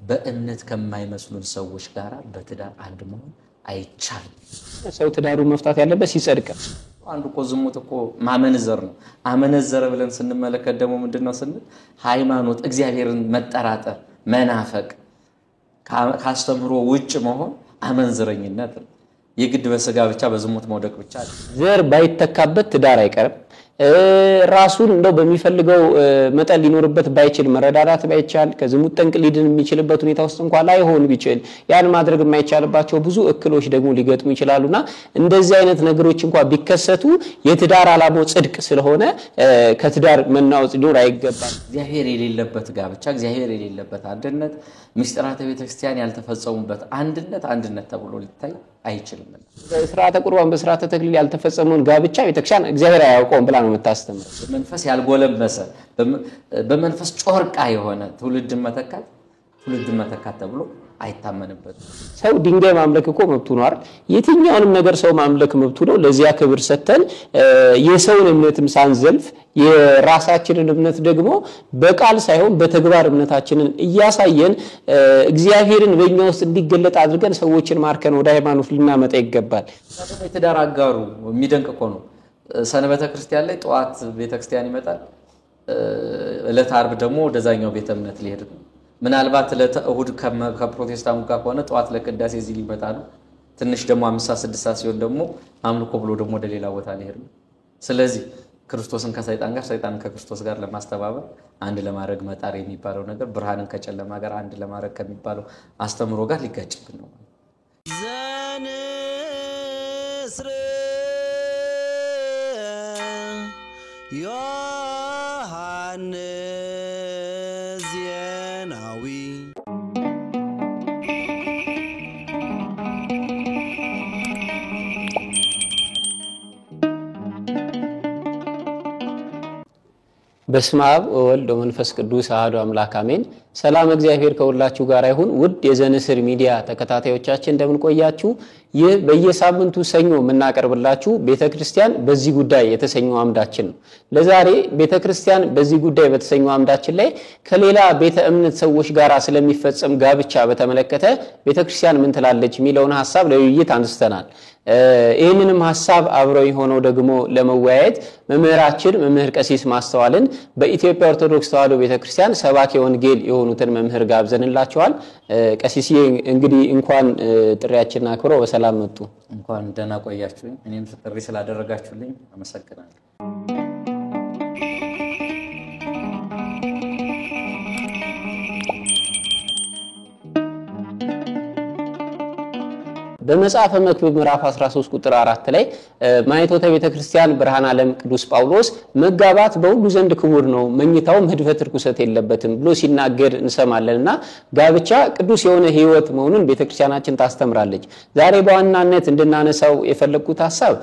በእምነት ከማይመስሉን ሰዎች ጋር በትዳር አንድ መሆን አይቻልም። ሰው ትዳሩን መፍታት ያለበት ሲጸድቅ። አንዱ እኮ ዝሙት እኮ ማመንዘር ነው። አመነዘረ ብለን ስንመለከት ደግሞ ምንድነው ስንል ሃይማኖት እግዚአብሔርን መጠራጠር መናፈቅ ካስተምሮ ውጭ መሆን አመንዝረኝነት ነው። የግድ በስጋ ብቻ በዝሙት መውደቅ ብቻ ዘር ባይተካበት ትዳር አይቀርም። ራሱን እንደው በሚፈልገው መጠን ሊኖርበት ባይችል መረዳዳት ባይቻል ከዝሙት ጠንቅ ሊድን የሚችልበት ሁኔታ ውስጥ እንኳን ላይሆን ቢችል ያን ማድረግ የማይቻልባቸው ብዙ እክሎች ደግሞ ሊገጥሙ ይችላሉና እንደዚህ አይነት ነገሮች እንኳን ቢከሰቱ የትዳር ዓላማው ጽድቅ ስለሆነ ከትዳር መናወጽ ሊኖር አይገባም። እግዚአብሔር የሌለበት ጋብቻ እግዚአብሔር የሌለበት አንድነት ምስጢራተ ቤተክርስቲያን ያልተፈጸሙበት አንድነት ተብሎ ሊታይ አይችልም። በስርዓተ ቁርባን በስርዓተ ተክሊል ያልተፈጸመውን ጋብቻ ቤተክርስቲያን እግዚአብሔር አያውቀውም ብላ ነው የምታስተምረው። በመንፈስ ያልጎለበሰ በመንፈስ ጮርቃ የሆነ ትውልድ መተካት ተብሎ አይታመንበትም። ሰው ድንጋይ ማምለክ እኮ መብቱ ነው አይደል? የትኛውንም ነገር ሰው ማምለክ መብቱ ነው። ለዚያ ክብር ሰተን የሰውን እምነትም ሳንዘልፍ የራሳችንን እምነት ደግሞ በቃል ሳይሆን በተግባር እምነታችንን እያሳየን እግዚአብሔርን በእኛ ውስጥ እንዲገለጥ አድርገን ሰዎችን ማርከን ወደ ሃይማኖት ልናመጣ ይገባል። የትዳር አጋሩ የሚደንቅ እኮ ነው። ሰንበተ ክርስቲያን ላይ ጧት ቤተክርስቲያን ይመጣል፣ ዕለተ ዓርብ ደግሞ ወደዛኛው ቤተ እምነት ሊሄድ ነው። ምናልባት ለእሁድ ከፕሮቴስታንቱ ጋር ሆነ ጧት ለቅዳሴ እዚህ ሊመጣ ነው። ትንሽ ደግሞ 5-6 ሲሆን ደግሞ አምልኮ ብሎ ደግሞ ወደ ሌላ ቦታ ሊሄድ ነው። ስለዚህ ክርስቶስን ከሰይጣን ጋር ሰይጣንን ከክርስቶስ ጋር ለማስተባበር አንድ ለማድረግ መጣር የሚባለው ነገር ብርሃንን ከጨለማ ጋር አንድ ለማድረግ ከሚባለው አስተምሮ ጋር ሊጋጭብን ነው። ዘንስር ዮሐንስ ዜናዊ በስመ አብ ወወልድ ወመንፈስ ቅዱስ አሐዱ አምላክ አሜን። ሰላም እግዚአብሔር ከሁላችሁ ጋር ይሁን። ውድ የዘንስር ሚዲያ ተከታታዮቻችን እንደምን ቆያችሁ? ይህ በየሳምንቱ ሰኞ የምናቀርብላችሁ ቤተክርስቲያን በዚህ ጉዳይ የተሰኘው አምዳችን ነው። ለዛሬ ቤተክርስቲያን በዚህ ጉዳይ በተሰኘው አምዳችን ላይ ከሌላ ቤተ እምነት ሰዎች ጋር ስለሚፈጸም ጋብቻ በተመለከተ ቤተክርስቲያን ምን ትላለች የሚለውን ሐሳብ ለውይይት አንስተናል። ይህንንም ሐሳብ አብረው የሆነው ደግሞ ለመወያየት መምህራችን መምህር ቀሲስ ማስተዋልን በኢትዮጵያ ኦርቶዶክስ ተዋሕዶ ቤተክርስቲያን ሰባኪ ወንጌል የሆኑትን መምህር ጋብዘንላችኋል። ቀሲስ እንግዲህ እንኳን ጥሪያችንን አክብረው በሰላም መጡ። እንኳን ደህና ቆያችሁኝ። እኔም ጥሪ ስላደረጋችሁልኝ አመሰግናለሁ። በመጽሐፈ መክብብ ምዕራፍ 13 ቁጥር 4 ላይ ማይቶተ ቤተክርስቲያን ብርሃን ዓለም ቅዱስ ጳውሎስ መጋባት በሁሉ ዘንድ ክቡር ነው፣ መኝታውም ህድፈት ርኩሰት የለበትም ብሎ ሲናገር እንሰማለንና ጋብቻ ቅዱስ የሆነ ህይወት መሆኑን ቤተክርስቲያናችን ታስተምራለች። ዛሬ በዋናነት እንድናነሳው የፈለኩት ሐሳብ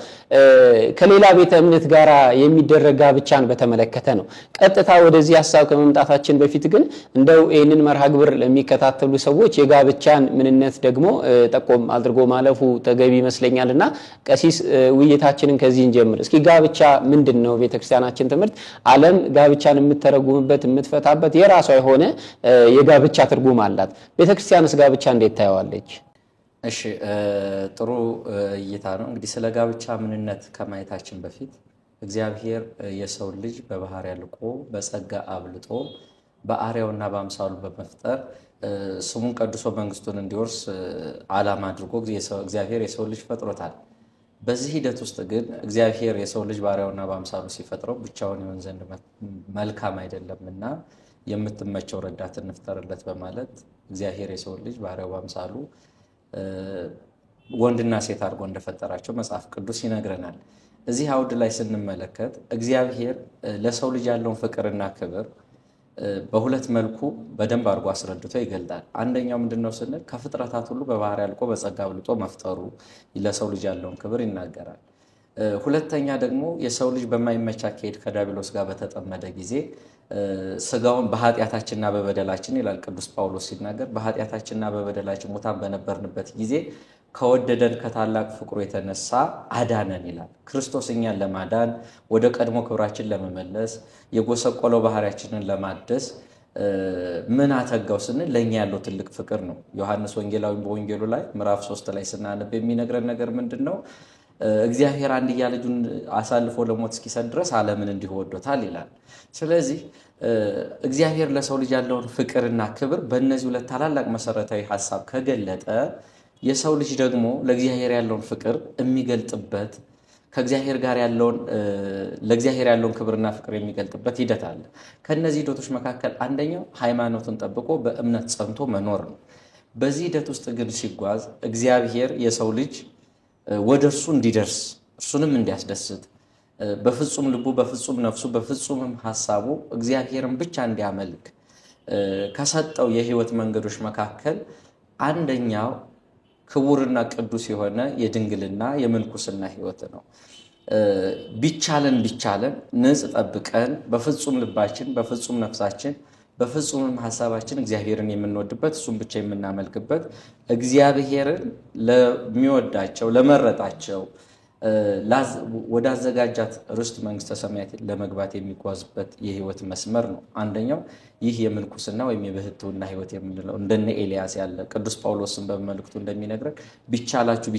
ከሌላ ቤተ እምነት ጋራ የሚደረግ ጋብቻን በተመለከተ ነው። ቀጥታ ወደዚህ ሐሳብ ከመምጣታችን በፊት ግን እንደው ይህንን መርሃ ግብር ለሚከታተሉ ሰዎች የጋብቻን ምንነት ደግሞ ጠቆም አድርጎ ማለፉ ተገቢ ይመስለኛልና ቀሲስ ውይይታችንን ከዚህ እንጀምር። እስኪ ጋብቻ ምንድነው? ቤተክርስቲያናችን ትምህርት ዓለም ጋብቻን የምትተረጉምበት የምትፈታበት የራሷ የሆነ የጋብቻ ትርጉም አላት። ቤተክርስቲያንስ ጋብቻ እንዴት ታየዋለች? እሺ ጥሩ እይታ ነው። እንግዲህ ስለ ጋብቻ ምንነት ከማየታችን በፊት እግዚአብሔር የሰው ልጅ በባህር ያልቆ በጸጋ አብልጦ በአርአያውና በአምሳሉ በመፍጠር ስሙን ቀድሶ መንግስቱን እንዲወርስ ዓላማ አድርጎ እግዚአብሔር የሰው ልጅ ፈጥሮታል። በዚህ ሂደት ውስጥ ግን እግዚአብሔር የሰው ልጅ በአርአያውና በአምሳሉ ሲፈጥረው ብቻውን ይሆን ዘንድ መልካም አይደለምና የምትመቸው ረዳት እንፍጠርለት በማለት እግዚአብሔር የሰው ልጅ በአርአያው በአምሳሉ ወንድና ሴት አድርጎ እንደፈጠራቸው መጽሐፍ ቅዱስ ይነግረናል። እዚህ አውድ ላይ ስንመለከት እግዚአብሔር ለሰው ልጅ ያለውን ፍቅርና ክብር በሁለት መልኩ በደንብ አድርጎ አስረድቶ ይገልጣል። አንደኛው ምንድነው ስንል ከፍጥረታት ሁሉ በባህር ያልቆ በጸጋ አብልጦ መፍጠሩ ለሰው ልጅ ያለውን ክብር ይናገራል። ሁለተኛ ደግሞ የሰው ልጅ በማይመች አካሄድ ከዲያብሎስ ጋር በተጠመደ ጊዜ ስጋውን በኃጢአታችንና በበደላችን ይላል ቅዱስ ጳውሎስ ሲናገር፣ በኃጢአታችንና በበደላችን ሙታን በነበርንበት ጊዜ ከወደደን ከታላቅ ፍቅሩ የተነሳ አዳነን ይላል። ክርስቶስ እኛን ለማዳን ወደ ቀድሞ ክብራችን ለመመለስ የጎሰቆለው ባህሪያችንን ለማደስ ምን አተጋው ስንል ለኛ ያለው ትልቅ ፍቅር ነው። ዮሐንስ ወንጌላዊ በወንጌሉ ላይ ምዕራፍ 3 ላይ ስናነብ የሚነግረን ነገር ምንድነው? እግዚአብሔር አንድያ ልጁን አሳልፎ ለሞት እስኪሰጥ ድረስ ዓለምን እንዲሁ ወዶታል ይላል። ስለዚህ እግዚአብሔር ለሰው ልጅ ያለውን ፍቅርና ክብር በእነዚህ ሁለት ታላላቅ መሰረታዊ ሐሳብ ከገለጠ የሰው ልጅ ደግሞ ለእግዚአብሔር ያለውን ፍቅር የሚገልጥበት ከእግዚአብሔር ጋር ያለውን ለእግዚአብሔር ያለውን ክብርና ፍቅር የሚገልጥበት ሂደት አለ። ከነዚህ ሂደቶች መካከል አንደኛው ሃይማኖትን ጠብቆ በእምነት ጸንቶ መኖር ነው። በዚህ ሂደት ውስጥ ግን ሲጓዝ እግዚአብሔር የሰው ልጅ ወደርሱ እንዲደርስ እርሱንም እንዲያስደስት በፍጹም ልቡ በፍጹም ነፍሱ በፍጹም ሐሳቡ እግዚአብሔርን ብቻ እንዲያመልክ ከሰጠው የህይወት መንገዶች መካከል አንደኛው ክቡርና ቅዱስ የሆነ የድንግልና የምንኩስና ህይወት ነው። ቢቻለን ንጽ ጠብቀን በፍጹም ልባችን በፍጹም ነፍሳችን በፍጹም ሐሳባችን እግዚአብሔርን የምንወድበት እሱን ብቻ የምናመልክበት እግዚአብሔርን ለሚወዳቸው ለመረጣቸው ወደ አዘጋጃት ርስት መንግስተ ሰማያት ለመግባት የሚጓዝበት የህይወት መስመር ነው። አንደኛው ይህ የምንኩስና ወይም የብህትውና ህይወት የምንለው እንደነ ኤልያስ ያለ ቅዱስ ጳውሎስን በመልእክቱ እንደሚነግረን ቢቻላችሁ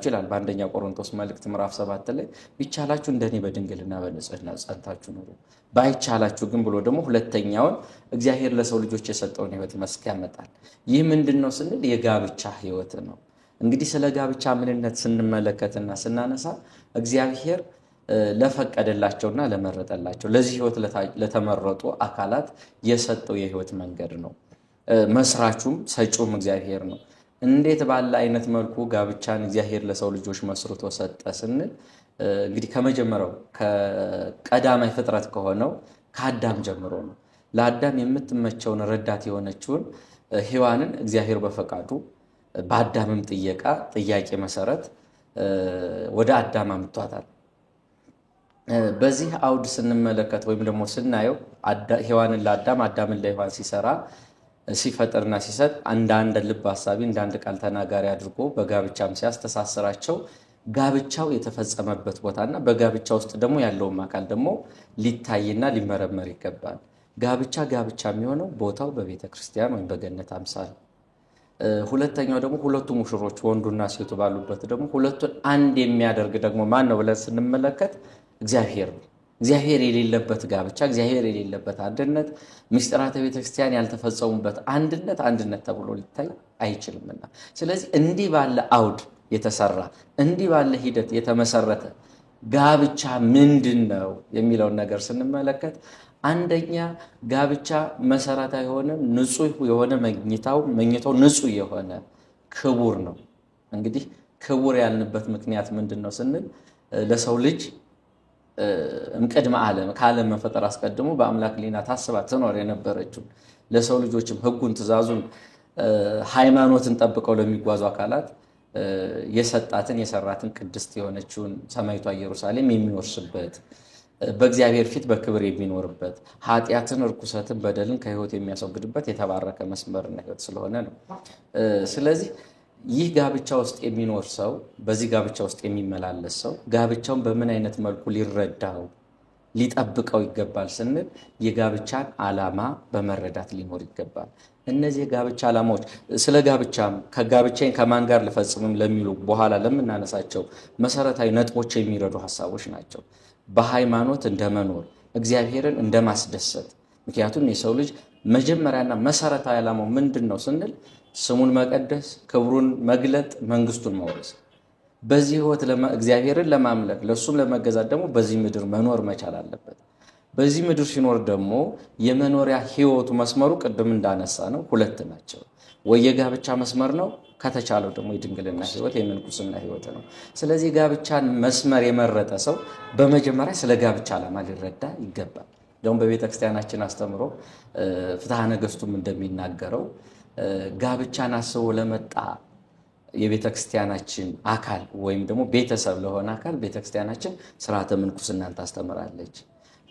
ይላል በአንደኛ ቆሮንቶስ መልእክት ምዕራፍ 7 ላይ ቢቻላችሁ እንደኔ በድንግልና በንጽህና ጸንታችሁ ኑሩ፣ ባይቻላችሁ ግን ብሎ ደግሞ ሁለተኛውን እግዚአብሔር ለሰው ልጆች የሰጠውን ህይወት መስክ ያመጣል። ይህ ምንድነው ስንል የጋብቻ ህይወት ነው። እንግዲህ ስለ ጋብቻ ምንነት ስንመለከትና ስናነሳ እግዚአብሔር ለፈቀደላቸውና ለመረጠላቸው ለዚህ ህይወት ለተመረጡ አካላት የሰጠው የህይወት መንገድ ነው። መስራቹም ሰጪውም እግዚአብሔር ነው። እንዴት ባለ አይነት መልኩ ጋብቻን እግዚአብሔር ለሰው ልጆች መስርቶ ሰጠ ስንል እንግዲህ ከመጀመሪያው ከቀዳማይ ፍጥረት ከሆነው ከአዳም ጀምሮ ነው። ለአዳም የምትመቸውን ረዳት የሆነችውን ሔዋንን እግዚአብሔር በፈቃዱ በአዳምም ጥያቄ መሰረት ወደ አዳም አምጥቷታል። በዚህ አውድ ስንመለከት ወይም ደግሞ ስናየው ሔዋንን ለአዳም አዳምን ለሔዋን ሲፈጥርና ሲሰጥ አንድ ልብ ሐሳቢ አንድ ቃል ተናጋሪ አድርጎ በጋብቻም ሲያስተሳስራቸው ጋብቻው የተፈጸመበት ቦታና በጋብቻ ውስጥ ደግሞ ያለው አካል ደግሞ ሊታይና ሊመረመር ይገባል። ጋብቻ የሚሆነው ቦታው በቤተክርስቲያን ወይም በገነት አምሳል፣ ሁለተኛው ደግሞ ሁለቱ ሙሽሮች ወንዱና ሴቱ ባሉበት ደግሞ ሁለቱን አንድ የሚያደርግ ደግሞ ማን ነው ብለን ስንመለከት እግዚአብሔር ነው። እግዚአብሔር የሌለበት ጋብቻ እግዚአብሔር የሌለበት አንድነት ምስጢራተ ቤተክርስቲያን ያልተፈጸሙበት አንድነት ተብሎ ሊታይ አይችልምና ስለዚህ እንዲህ ባለ አውድ የተሰራ እንዲህ ባለ ሂደት የተመሰረተ ጋብቻ ምንድነው የሚለው ነገር ስንመለከት አንደኛ ጋብቻ መሰረታዊ የሆነ ንጹህ የሆነ መኝታው ንጹህ የሆነ ክቡር ነው። እንግዲህ ክቡር ያልንበት ምክንያት ምንድነው ስንል ለሰው ልጅ እምቀድመ ዓለም ከዓለም መፈጠር አስቀድሞ በአምላክ ሊና ታስባ ትኖር የነበረችው ለሰው ልጆችም ህጉን ትእዛዙን ሃይማኖትን ጠብቀው ለሚጓዙ አካላት የሰጣትን የሰራትን ቅድስት የሆነችውን ሰማይቷ ኢየሩሳሌም የሚወርስበት በእግዚአብሔር ፊት በክብር የሚኖርበት ኃጢያትን ርኩሰትን በደልን ከህይወት የሚያስወግድበት የተባረከ መስመርና ህይወት ስለሆነ ነው። ስለዚህ ይህ ጋብቻ ውስጥ የሚኖር ሰው በዚህ ጋብቻ ውስጥ የሚመላለስ ሰው ጋብቻውን በምን አይነት መልኩ ሊረዳው ሊጠብቀው ይገባል ስንል የጋብቻን ዓላማ በመረዳት ሊኖር ይገባል። እነዚህ የጋብቻ ዓላማዎች ስለ ጋብቻም ከጋብቻን ከማን ጋር ልፈጽምም ለሚሉ በኋላ ለምናነሳቸው መሰረታዊ ነጥቦች የሚረዱ ሐሳቦች ናቸው። በሃይማኖት እንደመኖር እግዚአብሔርን እንደማስደሰት ምክንያቱም የሰው ልጅ መጀመሪያና መሰረታዊ ዓላማው ምንድነው ስንል ስሙን መቀደስ ክብሩን መግለጥ መንግስቱን መውረስ በዚህ ህይወት እግዚአብሔርን ለማምለክ ለሱም ለመገዛት ደግሞ በዚህ ምድር መኖር መቻል አለበት። በዚህ ምድር ሲኖር ደግሞ የመኖሪያ ህይወቱ መስመሩ ቅድም እንዳነሳ ነው ሁለት ናቸው። ወይ የጋብቻ መስመር ነው ከተቻለው ደግሞ የድንግልና ህይወት የምንኩስና ህይወት ነው። ስለዚህ ጋብቻን መስመር የመረጠ ሰው በመጀመሪያ ስለ ጋብቻ ዓላማ ሊረዳ ይገባል። ደግሞ በቤተክርስቲያናችን አስተምሮ ፍትሐ ነገሥቱም እንደሚናገረው ጋብቻን አስቦ ለመጣ የቤተክርስቲያናችን አካል ወይም ደግሞ ቤተሰብ ለሆነ አካል ቤተክርስቲያናችን ሥርዓተ ምንኩስናን ታስተምራለች።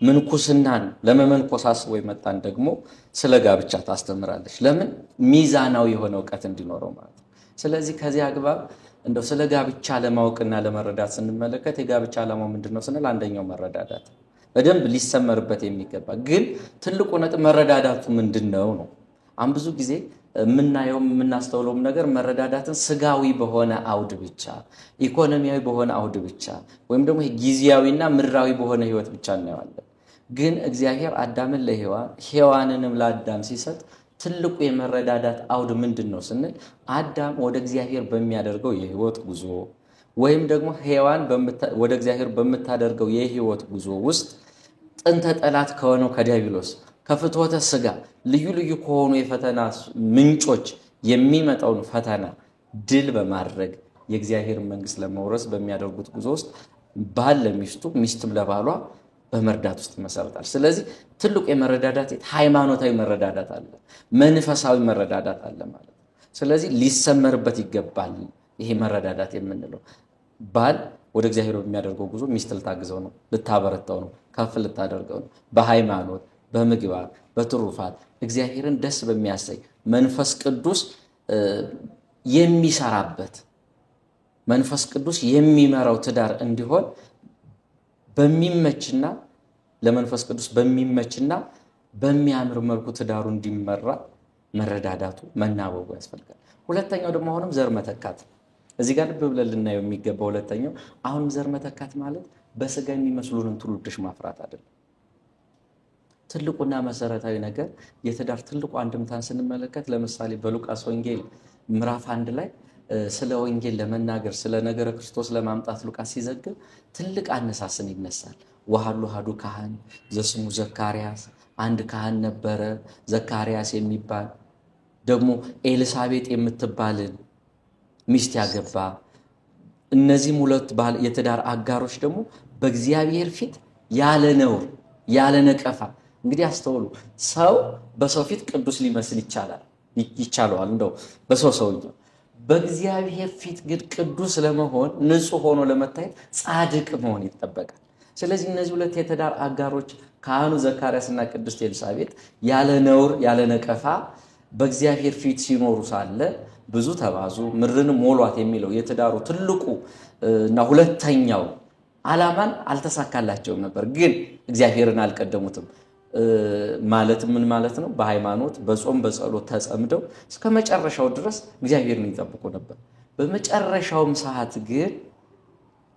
ምንኩስናን ለመመንኮስ አስቦ የመጣን ደግሞ ስለ ጋብቻ ታስተምራለች። ለምን ሚዛናዊ የሆነ ዕውቀት እንዲኖረው ማለት ነው። ስለዚህ ከዚህ አግባብ እንደው ስለ ጋብቻ ለማወቅና ለመረዳት ስንመለከት የጋብቻ ዓላማው ምንድነው ስንል አንደኛው መረዳዳት በደንብ ሊሰመርበት የሚገባ ግን ትልቁ ነጥብ መረዳዳቱ ምንድነው ነው። አሁን ብዙ ጊዜ የምናየው የምናስተውለውም ነገር መረዳዳትን ስጋዊ በሆነ አውድ ብቻ ኢኮኖሚያዊ በሆነ አውድ ብቻ ወይም ደግሞ ጊዜያዊና ምድራዊ በሆነ ህይወት ብቻ እናየዋለን። ግን እግዚአብሔር አዳምን ለሔዋን ሔዋንንም ለአዳም ሲሰጥ ትልቁ የመረዳዳት አውድ ምንድነው ስንል አዳም ወደ እግዚአብሔር በሚያደርገው የህይወት ጉዞ ወይም ደግሞ ሔዋን ወደ እግዚአብሔር በመታደርገው የህይወት ጉዞ ውስጥ ጥንተ ጠላት ከሆነው ከዲያብሎስ ከፍትወተ ስጋ ልዩ ልዩ ከሆኑ የፈተና ምንጮች የሚመጣውን ፈተና ድል በማድረግ የእግዚአብሔር መንግስት ለመውረስ በሚያደርጉት ጉዞ ውስጥ ባል ለሚስቱ ሚስትም ለባሏ በመርዳት ውስጥ መሰረታል። ስለዚህ ትልቁ የመረዳዳት ሃይማኖታዊ መረዳዳት አለ፣ መንፈሳዊ መረዳዳት አለ ማለት። ስለዚህ ሊሰመርበት ይገባል። ይሄ መረዳዳት የምንለው ባል ወደ እግዚአብሔር በሚያደርገው ጉዞ ሚስት ልታግዘው ነው፣ ልታበረታው ነው፣ ከፍ ልታደርገው ነው። በሃይማኖት በምግባር በትሩፋት እግዚአብሔርን ደስ በሚያሰኝ መንፈስ ቅዱስ የሚሰራበት መንፈስ ቅዱስ የሚመራው ትዳር እንዲሆን በሚመችና ለመንፈስ ቅዱስ በሚመችና በሚያምር መልኩ ትዳሩ እንዲመራ መረዳዳቱ መናበቡ ያስፈልጋል። ሁለተኛው ደግሞ አሁንም ዘር መተካት እዚህ ጋር ልብ ብለን ልናየው የሚገባው ሁለተኛው አሁንም ዘር መተካት ማለት በስጋ የሚመስሉንን ትውልዶች ማፍራት አይደለም። ትልቁና መሰረታዊ ነገር የትዳር ትልቁ አንድምታን ስንመለከት ለምሳሌ በሉቃስ ወንጌል ምዕራፍ 1 ላይ ስለ ወንጌል ለመናገር ስለ ነገረ ክርስቶስ ለማምጣት ሉቃስ ሲዘግብ ትልቅ አነሳስን ይነሳል። ወሃሉ ሀዱ ካህን ዘስሙ ዘካርያስ አንድ ካህን ነበረ ዘካርያስ የሚባል ደግሞ ኤልሳቤጥ የምትባልን ሚስት ያገባ። እነዚህም ሁለት የትዳር አጋሮች ደግሞ በእግዚአብሔር ፊት ያለ ነውር ያለ ነቀፋ እንግዲህ አስተውሉ። ሰው በሰው ፊት ቅዱስ ሊመስል ይቻላል እንደው በሰውየው በእግዚአብሔር ፊት ግን ቅዱስ ለመሆን ንጹህ ሆኖ ለመታየት ጻድቅ መሆን ይጠበቃል። ስለዚህ እነዚህ ሁለት የትዳር አጋሮች ካህኑ ዘካርያስና ቅድስት ኤልሳቤጥ ያለ ነውር ያለ ነቀፋ በእግዚአብሔር ፊት ሲኖሩ ሳለ ብዙ ተባዙ ምድርን ሞሏት የሚለው የትዳሩ ትልቁ እና ሁለተኛው ዓላማን አልተሳካላቸውም ነበር። ግን እግዚአብሔርን አልቀደሙትም ማለት ምን ማለት ነው? በሃይማኖት በጾም በጸሎት ተጸምደው እስከ መጨረሻው ድረስ እግዚአብሔርን ይጠብቁ ነበር። በመጨረሻውም ሰዓት ግን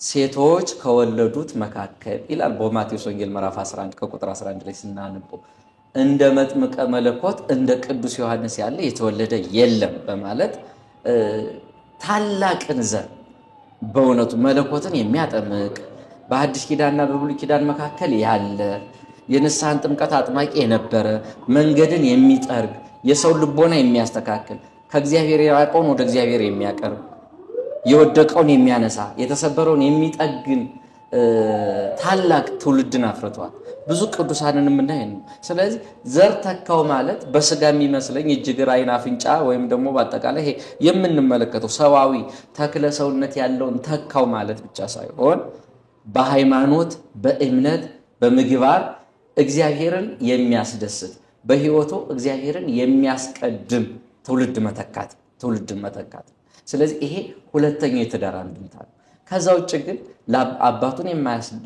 ሴቶች ከወለዱት መካከል ይላል በማቴዎስ ወንጌል ምዕራፍ 11 ከቁጥር 11 ላይ ስናነበው እንደ መጥምቀ መለኮት እንደ ቅዱስ ዮሐንስ ያለ የተወለደ የለም በማለት ታላቅን ዘር በእውነቱ መለኮትን የሚያጠምቅ በአዲስ ኪዳንና በብሉይ ኪዳን መካከል ያለ የንስሐን ጥምቀት አጥማቂ የነበረ መንገድን የሚጠርግ የሰው ልቦና የሚያስተካክል ከእግዚአብሔር የራቀውን ወደ እግዚአብሔር የሚያቀርብ የወደቀውን የሚያነሳ የተሰበረውን የሚጠግን ታላቅ ትውልድን አፍርቷል። ብዙ ቅዱሳንን የምናየው። ስለዚህ ዘር ተካው ማለት በስጋ የሚመስለኝ እጅግር አይን አፍንጫ ወይም ደግሞ በአጠቃላይ ይሄ የምንመለከተው ሰዋዊ ተክለ ሰውነት ያለውን ተካው ማለት ብቻ ሳይሆን በሃይማኖት በእምነት በምግባር እግዚአብሔርን የሚያስደስት በህይወቱ እግዚአብሔርን የሚያስቀድም ትውልድን መተካት። ስለዚህ ይሄ ሁለተኛው የትዳር አንድምታ ነው። ከዛ ውጭ ግን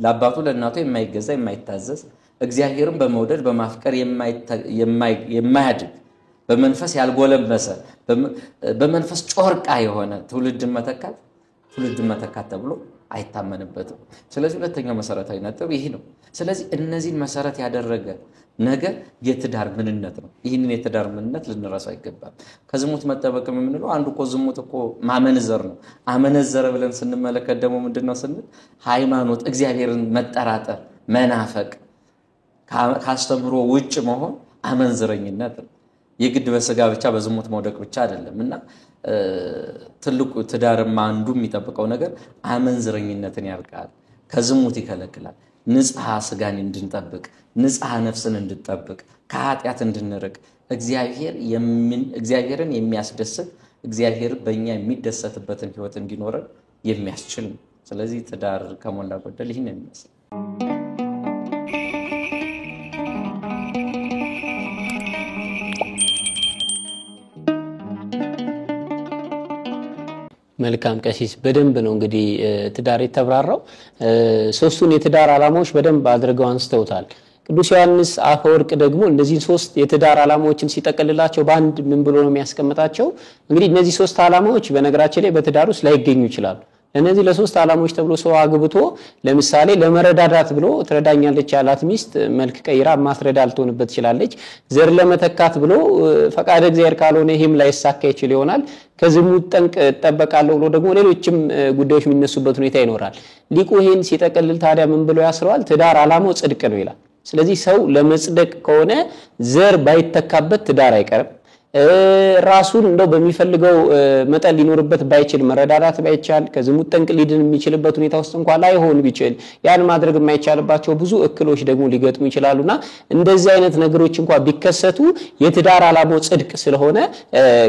ለአባቱ ለእናቱ የማይገዛ የማይታዘዝ እግዚአብሔርን በመውደድ በማፍቀር የማያድግ በመንፈስ ያልጎለመሰ በመንፈስ ጮርቃ የሆነ ትውልድን መተካት ተብሎ አይታመንበትም። ስለዚህ ሁለተኛው መሰረታዊ ነጥብ ይሄ ነው። ስለዚህ እነዚህን መሰረት ያደረገ ነገር የትዳር ምንነት ነው። ይህንን የትዳር ምንነት ልንረሳው አይገባም። ከዝሙት መጠበቅ የምንለው አንዱ እኮ ዝሙት እኮ ማመንዘር ነው። አመነዘረ ብለን ስንመለከት ደግሞ ምንድነው ስንል ሃይማኖት እግዚአብሔርን መጠራጠር መናፈቅ ካስተምሮ ውጭ መሆን አመንዝረኝነት ነው። የግድ በስጋ ብቻ በዝሙት መውደቅ ብቻ አይደለምና ትልቁ ትዳርም አንዱ የሚጠብቀው ነገር አመንዝረኝነትን ያርቃል፣ ከዝሙት ይከለክላል። ንጽሐ ስጋን እንድንጠብቅ ንጽሐ ነፍስን እንድንጠብቅ ከኃጢአት እንድንርቅ እግዚአብሔርን የሚያስደስት እግዚአብሔር በእኛ የሚደሰትበትን ህይወት እንዲኖረን የሚያስችል ነው። ስለዚህ ትዳር ከሞላ ጎደል ይህን የሚመስል መልካም ቀሲስ በደንብ ነው እንግዲህ ትዳር የተብራራው ሶስቱን የትዳር ዓላማዎች በደንብ አድርገው አንስተውታል ቅዱስ ዮሐንስ አፈወርቅ ደግሞ እነዚህ ሶስት የትዳር ዓላማዎችን ሲጠቀልላቸው በአንድ ምን ብሎ ነው የሚያስቀምጣቸው እንግዲህ እነዚህ ሶስት ዓላማዎች በነገራችን ላይ በትዳር ውስጥ ላይገኙ ይችላል ለነዚህ ለሶስት ዓላማዎች ተብሎ ሰው አግብቶ ለምሳሌ ለመረዳዳት ብሎ ትረዳኛለች ያላት ሚስት መልክ ቀይራ ማስረዳ ልትሆንበት ይችላልች ዘር ለመተካት ብሎ ፈቃደ እግዚአብሔር ካልሆነ ይሄም ላይሳካ ይችል ይሆናል ከዝሙት ጠንቅ ተጠበቃለሁ ብሎ ደግሞ ሌሎችም ጉዳዮች የሚነሱበት ሁኔታ ይኖራል ሊቁ ይሄን ሲጠቀልል ታዲያ ምን ብሎ ያስረዋል ትዳር ዓላማው ጽድቅ ነው ይላል ስለዚህ ሰው ለመጽደቅ ከሆነ ዘር ባይተካበት ትዳር አይቀርም ራሱን እንደው በሚፈልገው መጠን ሊኖርበት ባይችል መረዳዳት ባይቻል ከዝሙት ጠንቅ ሊድን የሚችልበት ሁኔታ ውስጥ እንኳን ላይሆን ቢችል ያን ማድረግ የማይቻልባቸው ብዙ እክሎች ደግሞ ሊገጥሙ ይችላሉና እንደዚህ አይነት ነገሮች እንኳን ቢከሰቱ የትዳር ዓላማው ጽድቅ ስለሆነ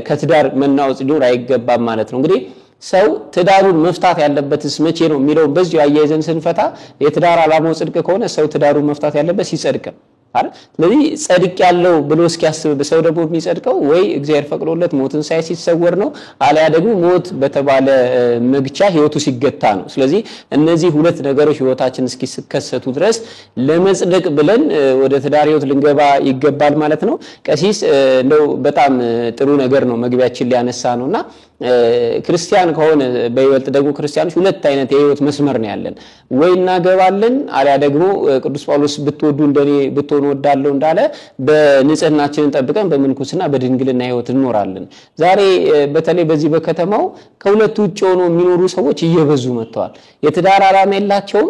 ከትዳር መናወጽ ሊኖር አይገባም ማለት ነው እንግዲህ ሰው ትዳሩን መፍታት ያለበትስ መቼ ነው የሚለው በዚሁ አያይዘን ስንፈታ የትዳር ዓላማው ጽድቅ ከሆነ ሰው ትዳሩን መፍታት ያለበት ሲጸድቅ አይደል ስለዚህ ጽድቅ ያለው ብሎ እስኪያስብ ሰው ደግሞ የሚጸድቀው ወይ እግዚአብሔር ፈቅዶለት ሞትን ሳይሲሰወር ነው አለያ ደግሞ ሞት በተባለ መግቻ ህይወቱ ሲገታ ነው ስለዚህ እነዚህ ሁለት ነገሮች ህይወታችን እስኪከሰቱ ድረስ ለመጽደቅ ብለን ወደ ትዳር ህይወት ልንገባ ይገባል ማለት ነው ቀሲስ እንደው በጣም ጥሩ ነገር ነው መግቢያችን ሊያነሳ ነውና ክርስቲያን ከሆነ በይወልጥ ደግሞ ክርስቲያኖች ሁለት አይነት የህይወት መስመር ነው ያለን ወይ እናገባለን አለያ ደግሞ ቅዱስ ጳውሎስ ብትወዱ እንደኔ ብትሆኑ ወዳለው እንዳለ በንጽህናችንን ጠብቀን በመንኩስና በድንግልና ህይወት እንኖራለን ዛሬ በተለይ በዚህ በከተማው ከሁለት ውጭ ሆኖ የሚኖሩ ሰዎች እየበዙ መጥተዋል የትዳር ዓላማ የላቸውም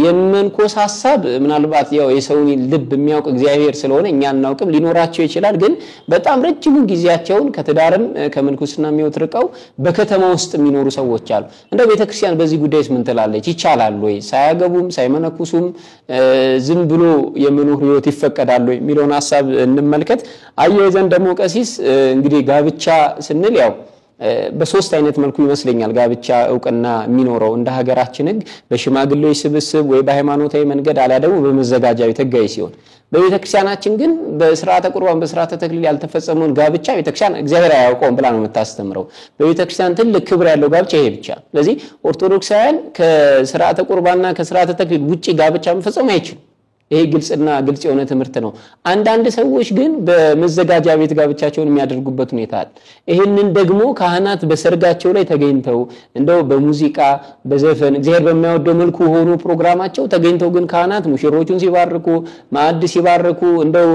የመንኮስ ሐሳብ ምናልባት ያው የሰውን ልብ የሚያውቅ እግዚአብሔር ስለሆነ እኛ እናውቅም ሊኖራቸው ይችላል ግን በጣም ረጅም ጊዜያቸውን ከትዳርም ከመንኩስና የሚወጥርቀው በከተማ ውስጥ የሚኖሩ ሰዎች አሉ እንደ ቤተክርስቲያን በዚህ ጉዳይስ ምን ትላለች ይቻላል ወይ ሳያገቡም ሳይመነኩሱም ዝም ብሎ የመኖር ህይወት ይፈቀዳል ወይ የሚለውን ሐሳብ እንመልከት አያይዘን ደግሞ ቀሲስ እንግዲህ ጋብቻ ስንል ያው በሶስት አይነት መልኩ ይመስለኛል ጋብቻ ዕውቅና የሚኖረው እንደ ሀገራችን ህግ በሽማግሌዎች ስብስብ ወይ በሃይማኖታዊ መንገድ አለ ደግሞ በመዘጋጃ ቤት ህጋዊ ሲሆን በቤተክርስቲያናችን ግን በሥርዓተ ቁርባን በሥርዓተ ተክሊል ያልተፈጸመውን ጋብቻ ቤተክርስቲያን እግዚአብሔር አያውቀውም ብላ ነው የምታስተምረው በቤተክርስቲያን ትልቅ ክብር ያለው ጋብቻ ይሄ ብቻ ስለዚህ ኦርቶዶክሳውያን ከሥርዓተ ቁርባንና ከሥርዓተ ተክሊል ውጪ ጋብቻ መፈጸም አይችሉም ይሄ ግልጽ የሆነ ትምህርት ነው አንዳንድ ሰዎች ግን በመዘጋጃ ቤት ጋብቻቸውን የሚያደርጉበት ሁኔታ አለ ይሄንን ደግሞ ካህናት በሰርጋቸው ላይ ተገኝተው እንደው በሙዚቃ በዘፈን እግዚአብሔር በሚያወደው መልኩ ሆኖ ፕሮግራማቸው ተገኝተው ግን ካህናት ሙሽሮቹን ሲባርኩ ማዕድ ሲባርኩ እንደው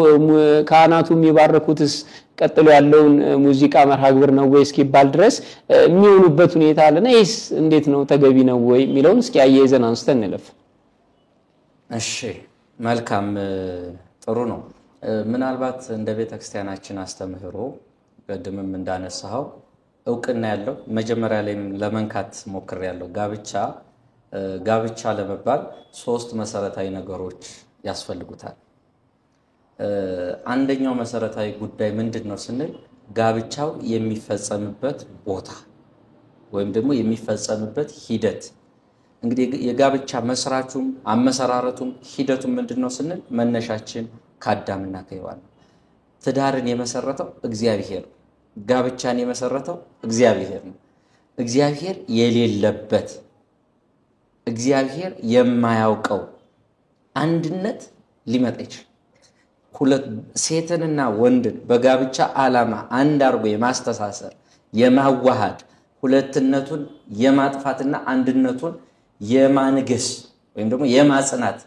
ካህናቱ የሚባርኩትስ ቀጥሎ ያለውን ሙዚቃ መርሃ ግብር ነው ወይ እስኪባል ድረስ የሚሆኑበት ሁኔታ አለና ይሄስ እንዴት ነው ተገቢ ነው ወይ የሚለውን እስኪ አያይዘን አንስተን እንለፍ እሺ መልካም ጥሩ ነው ምናልባት እንደ ቤተክርስቲያናችን አስተምህሮ ቀድምም እንዳነሳው ዕውቅና ያለው መጀመሪያ ላይ ለመንካት ሞክር ያለው ጋብቻ ለመባል ሶስት መሰረታዊ ነገሮች ያስፈልጉታል አንደኛው መሰረታዊ ጉዳይ ምንድነው ስንል ጋብቻው የሚፈጸምበት ቦታ ወይም ደግሞ የሚፈጸምበት ሂደት እንግዲህ የጋብቻ መስራቹም አመሰራረቱም ሂደቱም ምንድነው ስንል መነሻችን ከአዳምና ከሔዋን ትዳርን የመሰረተው እግዚአብሔር ጋብቻን የመሰረተው እግዚአብሔር ነው እግዚአብሔር የሌለበት እግዚአብሔር የማያውቀው አንድነት ሊመጣ ይችላል ሁለት ሴትንና ወንድን በጋብቻ ዓላማ አንድ አርጎ የማስተሳሰር የማዋሃድ ሁለትነቱን የማጥፋትና አንድነቱን የማንገስ ወይም ደግሞ የማጽናት